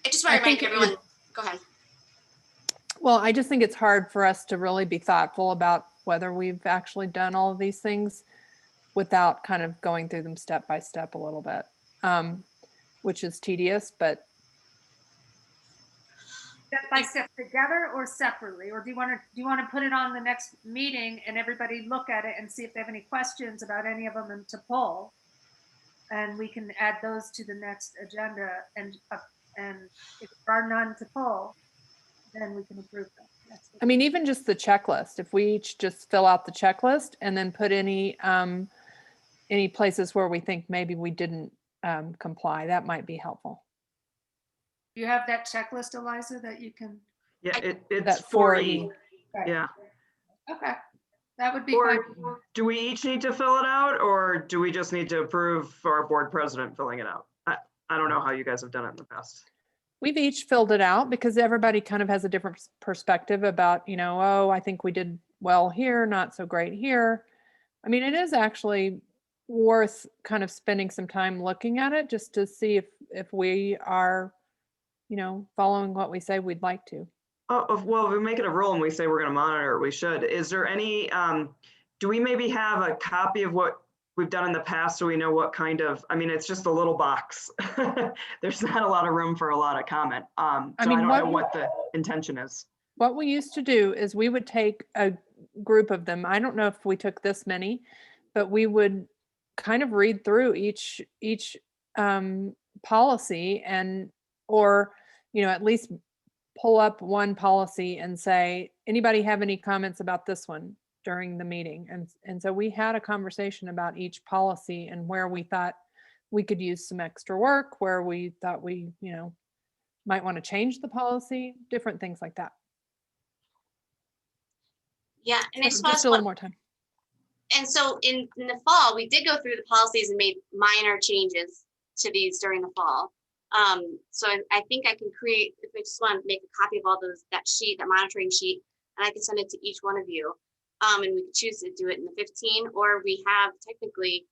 I just want to remind everyone. Go ahead. Well, I just think it's hard for us to really be thoughtful about whether we've actually done all of these things without kind of going through them step by step a little bit, which is tedious, but. Step by step together or separately, or do you want to put it on the next meeting and everybody look at it and see if they have any questions about any of them and to poll, and we can add those to the next agenda, and if there are none to poll, then we can approve them. I mean, even just the checklist, if we each just fill out the checklist and then put any places where we think maybe we didn't comply, that might be helpful. Do you have that checklist, Eliza, that you can? Yeah, it's that 4E. Right. Yeah. Okay, that would be Or fine. do we each need to fill it out, or do we just need to approve our board president filling it out? I don't know how you guys have done it in the past. We've each filled it out because everybody kind of has a different perspective about, you know, oh, I think we did well here, not so great here. I mean, it is actually worth kind of spending some time looking at it just to see if we are, you know, following what we say we'd like to. Oh, well, if we make it a rule and we say we're going to monitor it, we should. Is there any, do we maybe have a copy of what we've done in the past so we know what kind of, I mean, it's just a little box. There's not a lot of room for a lot of comment. So I don't know what the intention is. What we used to do is we would take a group of them. I don't know if we took this many, but we would kind of read through each policy or, you know, at least pull up one policy and say, anybody have any comments about this one during the meeting? And so we had a conversation about each policy and where we thought we could use some extra work, where we thought we, you know, might want to change the policy, different things like that. Yeah, and I So suppose just a little more time. And so in the fall, we did go through the policies and made minor changes to these during the fall. So I think I can create, if I just want to make a copy of all those, that monitoring sheet, and I can send it to each one of you. And we could choose to do it in the 15, or we have technically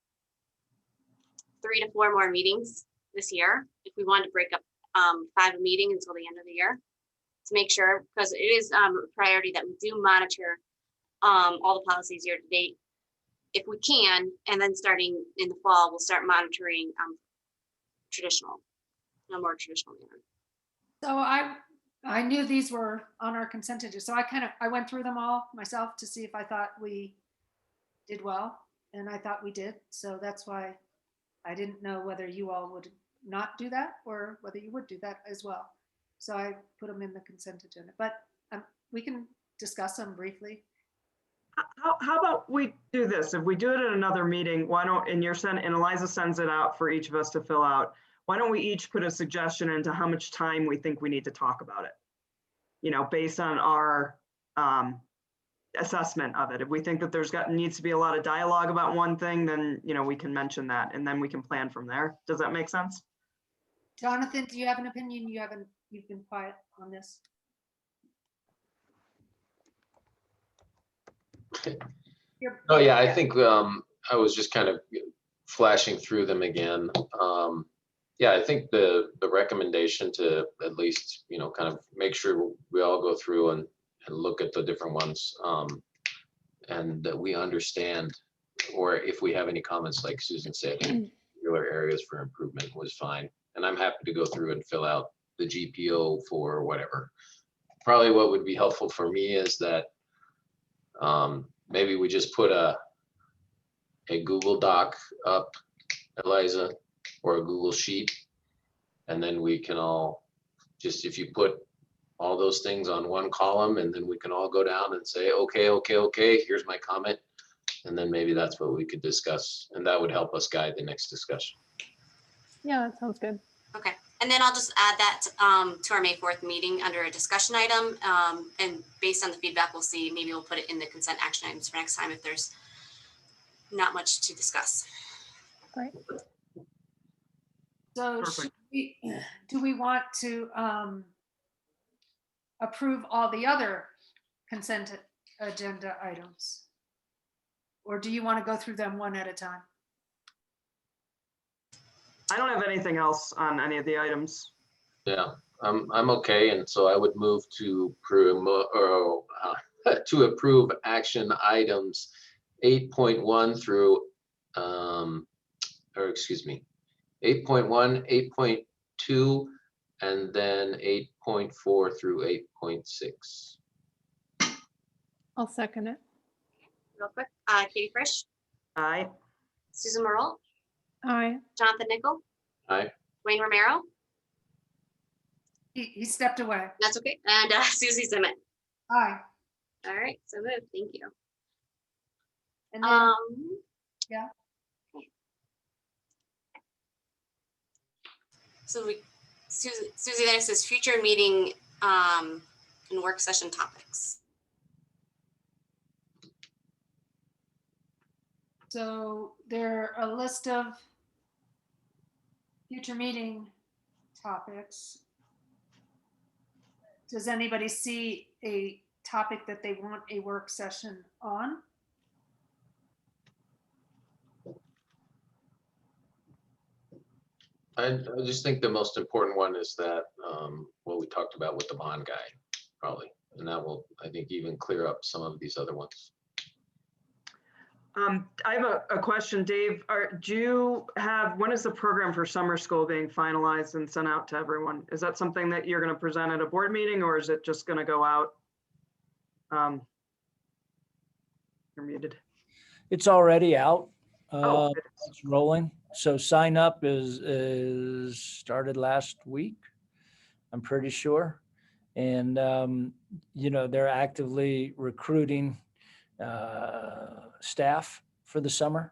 3 to 4 more meetings this year if we wanted to break up 5 a meeting until the end of the year to make sure, because it is a priority that we do monitor all the policies year to date if we can, and then starting in the fall we'll start monitoring more traditional manner. So I knew these were on our consent agenda, so I went through them all myself to see if I thought we did well, and I thought we did. So that's why I didn't know whether you all would not do that or whether you would do that as well. So I put them in the consent agenda, but we can discuss them briefly. How about we do this? If we do it at another meeting, why don't, and Eliza sends it out for each of us to fill out, why don't we each put a suggestion into how much time we think we need to talk about it? based on our assessment of it. If we think that needs to be a lot of dialogue about one thing, then, we can mention that and then we can plan from there. Does that make sense? Jonathan, do you have an opinion? You've been quiet on this. Oh, yeah, I think I was just kind of flashing through them again. Yeah, I think the recommendation to at least, kind of make sure we all go through and look at the different ones, and that we understand, or if we have any comments, like Susan said, particular areas for improvement was fine. And I'm happy to go through and fill out the GPO for whatever. Probably what would be helpful for me is that maybe we just put a Google Doc up, Eliza, or a Google Sheet, and then we can all just, if you put all those things on one column, and then we can all go down and say, okay, here's my comment. And then maybe that's what we could discuss, and that would help us guide the next discussion. Yeah, that sounds good. Okay, and then I'll just add that to our May 4th meeting under a discussion item. And based on the feedback, we'll see, maybe we'll put it in the consent action items for next time if there's not much to discuss. Great. So do we want to approve all the other consent agenda items? Or do you want to go through them one at a time? I don't have anything else on any of the items. Yeah, I'm okay, and so I would move to approve action items 8.1 through, 8.1, 8.2, and then 8.4 through 8.6. I'll second it. Real quick, Katie Frisch, Aye. Susan Merle, Aye. Jonathan Nickel, Aye. Wayne Romero. He stepped away. That's okay. And Susie Zimmett. Aye. All right, so moved. Thank you. And then, yeah. So Susie then says future meeting and work session topics. So there are a list of future meeting topics. Does anybody see a topic that they want a work session on? I just think the most important one is that what we talked about with the bond guy, probably, and that will, I think, even clear up some of these other ones. I have a question, Dave. When is the program for summer school being finalized and sent out to everyone? Is that something that you're going to present at a board meeting, or is it just going to go out? You're muted. It's already out. Oh, It's rolling. So sign up is started last week, I'm pretty sure. And, they're actively recruiting staff for the summer,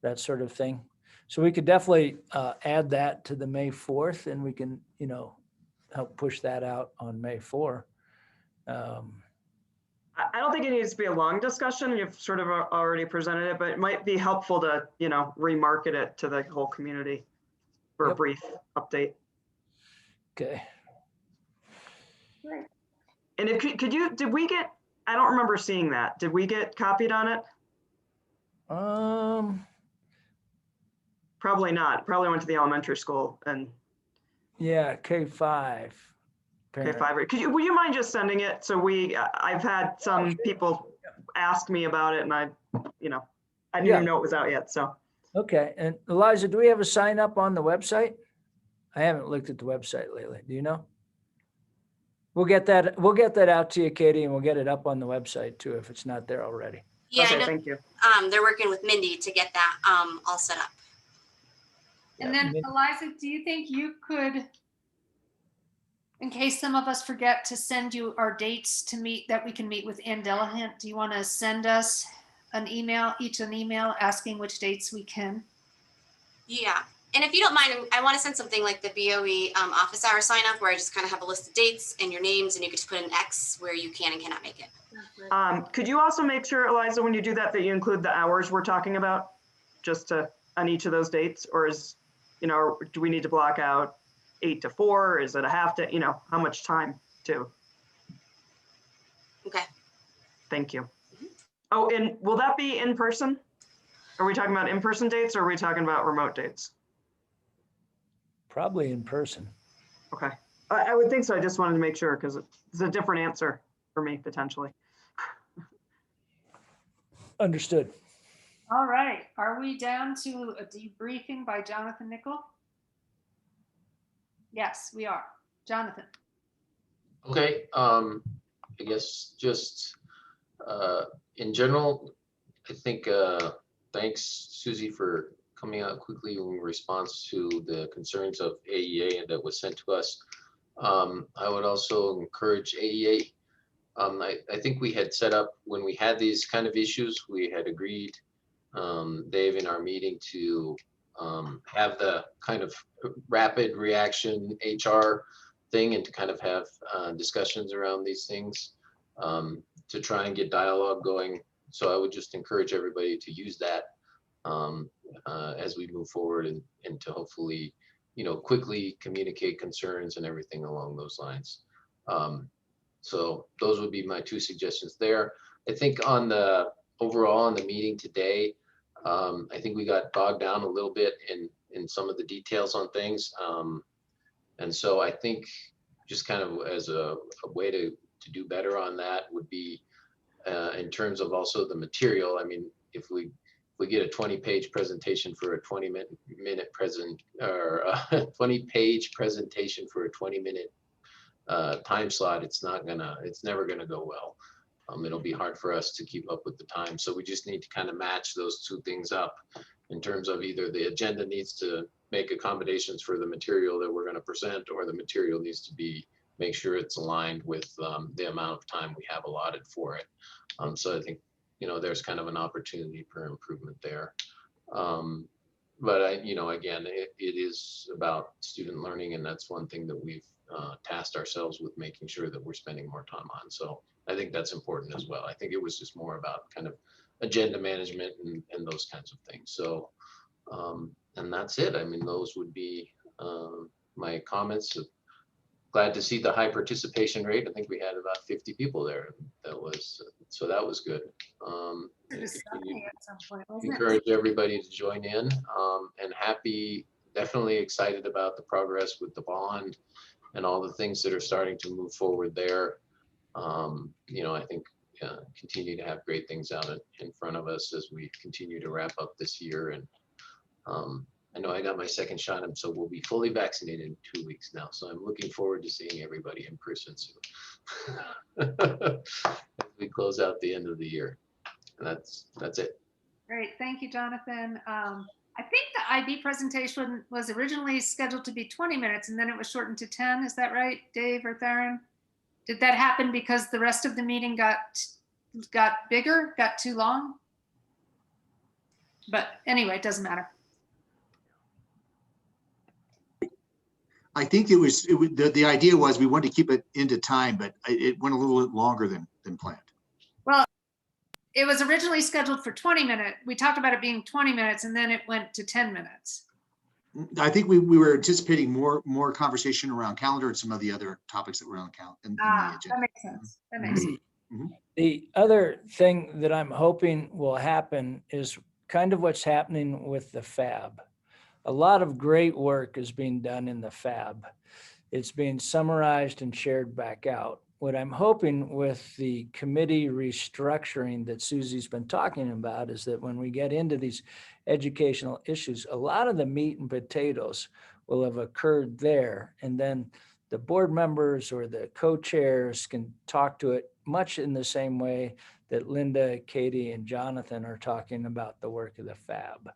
that sort of thing. So we could definitely add that to the May 4th, and we can, help push that out on May 4. I don't think it needs to be a long discussion. You've sort of already presented it, but it might be helpful to, remarket it to the whole community for a brief update. Okay. Right. And did we get, I don't remember seeing that. Did we get copied on it? Probably not. Probably went to the elementary school and. Yeah, K5. K5. Would you mind just sending it? So I've had some people ask me about it, and I didn't even know it was out yet. So. Okay. And Eliza, do we have a sign up on the website? I haven't looked at the website lately. Do you know? We'll get that out to you, Katie, and we'll get it up on the website too, if it's not there already. Yeah, okay, I know, thank you. They're working with Mindy to get that all set up. And then Eliza, do you think you could, in case some of us forget to send you our dates to meet, that we can meet with Ann Delahunt, do you want to send us an email asking which dates we can? Yeah, And if you don't mind, I want to send something like the BOE office hour sign up where I just kind of have a list of dates and your names, and you could just put an X where you can and cannot make it. Could you also make sure, Eliza, when you do that, that you include the hours we're talking about, just to, on each of those dates? Or is, you know, do we need to block out 8 to 4? Is it a half day? You know, how much time too? Okay. Thank you. Oh, and will that be in person? Are we talking about in-person dates or are we talking about remote dates? Probably in person. Okay. I would think so. I just wanted to make sure because it's a different answer for me potentially. Understood. All right, are we down to a debriefing by Jonathan Nickel? Yes, we are. Jonathan. Okay, I guess just in general, I think thanks, Susie, for coming out quickly in response to the concerns of AEA that was sent to us. I would also encourage AEA. I think we had set up, when we had these kind of issues, we had agreed, Dave, in our meeting to have the kind of rapid reaction HR thing and to kind of have discussions around these things to try and get dialogue going. So I would just encourage everybody to use that as we move forward and to hopefully, you know, quickly communicate concerns and everything along those lines. So those would be my 2 suggestions there. I think on the overall on the meeting today, I think we got bogged down a little bit in some of the details on things. And so I think just kind of as a way to do better on that would be in terms of also the material. I mean, if we get a 20-page presentation for a 20-minute present, or a 20-page presentation for a 20-minute time slot, it's never gonna go well. It'll be hard for us to keep up with the time. So we just need to kind of match those 2 things up in terms of either the agenda needs to make accommodations for the material that we're going to present, or the material needs to make sure it's aligned with the amount of time we have allotted for it. So I think, you know, there's kind of an opportunity for improvement there. But you know, again, it is about student learning, and that's one thing that we've tasked ourselves with making sure that we're spending more time on. So I think that's important as well. I think it was just more about kind of agenda management and those kinds of things. So, and that's it. I mean, those would be my comments. Glad to see the high participation rate. I think we had about 50 people there. That was good. Encourage everybody to join in, and definitely excited about the progress with the bond and all the things that are starting to move forward there. You know, I think continue to have great things out in front of us as we continue to wrap up this year. And I know I got my second shot, and so we'll be fully vaccinated in 2 weeks now. So I'm looking forward to seeing everybody in person soon as we close out the end of the year. And that's it. Great, thank you, Jonathan. I think the IB presentation was originally scheduled to be 20 minutes and then it was shortened to 10. Is that right, Dave or Theron? Did that happen because the rest of the meeting got bigger, got too long? But anyway, it doesn't matter. I think the idea was we wanted to keep it into time, but it went a little bit longer than planned. Well, it was originally scheduled for 20 minutes. We talked about it being 20 minutes and then it went to 10 minutes. I think we were anticipating more conversation around calendar and some of the other topics that were on the agenda. That makes sense. That makes sense. The other thing that I'm hoping will happen is kind of what's happening with the FAB. A lot of great work is being done in the FAB. It's being summarized and shared back out. What I'm hoping with the committee restructuring that Susie's been talking about is that when we get into these educational issues, a lot of the meat and potatoes will have occurred there. And then the board members or the co-chairs can talk to it much in the same way that Linda, Katie, and Jonathan are talking about the work of the FAB.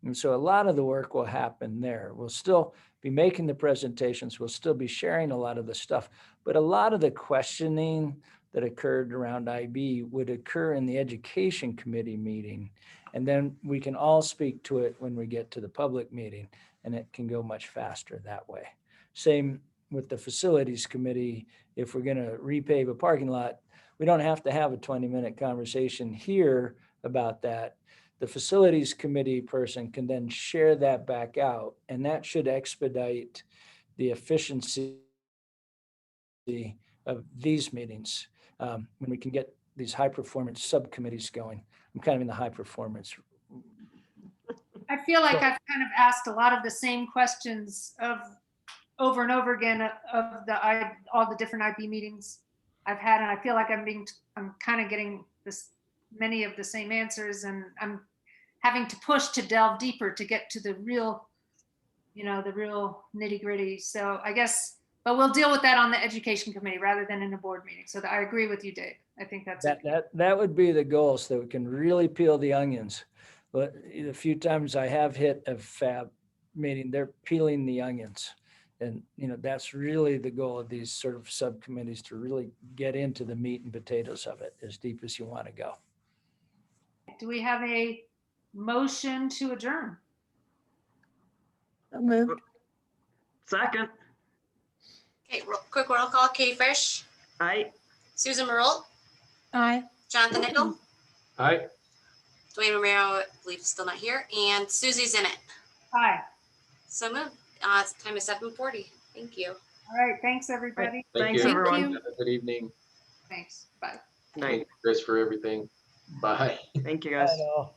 And so a lot of the work will happen there. We'll still be making the presentations. We'll still be sharing a lot of the stuff, but a lot of the questioning that occurred around IB would occur in the education committee meeting. And then we can all speak to it when we get to the public meeting. and it can go much faster that way. Same with the facilities committee. If we're going to repave a parking lot, we don't have to have a 20-minute conversation here about that. The facilities committee person can then share that back out, and that should expedite the efficiency of these meetings when we can get these high performance subcommittees going. I'm kind of in the high performance. I feel like I've kind of asked a lot of the same questions over and over again of all the different IB meetings I've had, and I feel like I'm kind of getting many of the same answers, and I'm having to push to delve deeper to get to the real nitty gritty. So I guess, but we'll deal with that on the education committee rather than in a board meeting. So I agree with you, Dave. I think that's that would be the goal, so that we can really peel the onions. But the few times I have hit a FAB meeting, they're peeling the onions. And, that's really the goal of these sort of subcommittees, to really get into the meat and potatoes of it as deep as you want to go. Do we have a motion to adjourn? Moved. Second. Okay, quick roll call. Katie Frisch, Aye. Susan Marolt, Aye. Jonathan Nickel, Aye. Dwayne Romero, I believe still not here, and Susie's in it. Aye. So moved. Time is 7:40. Thank you. All right. Thanks, everybody. Thanks, you. everyone. Have a good evening. Thanks. Bye. Night. Thanks, Chris, for everything. Bye. Thank you, guys. I know.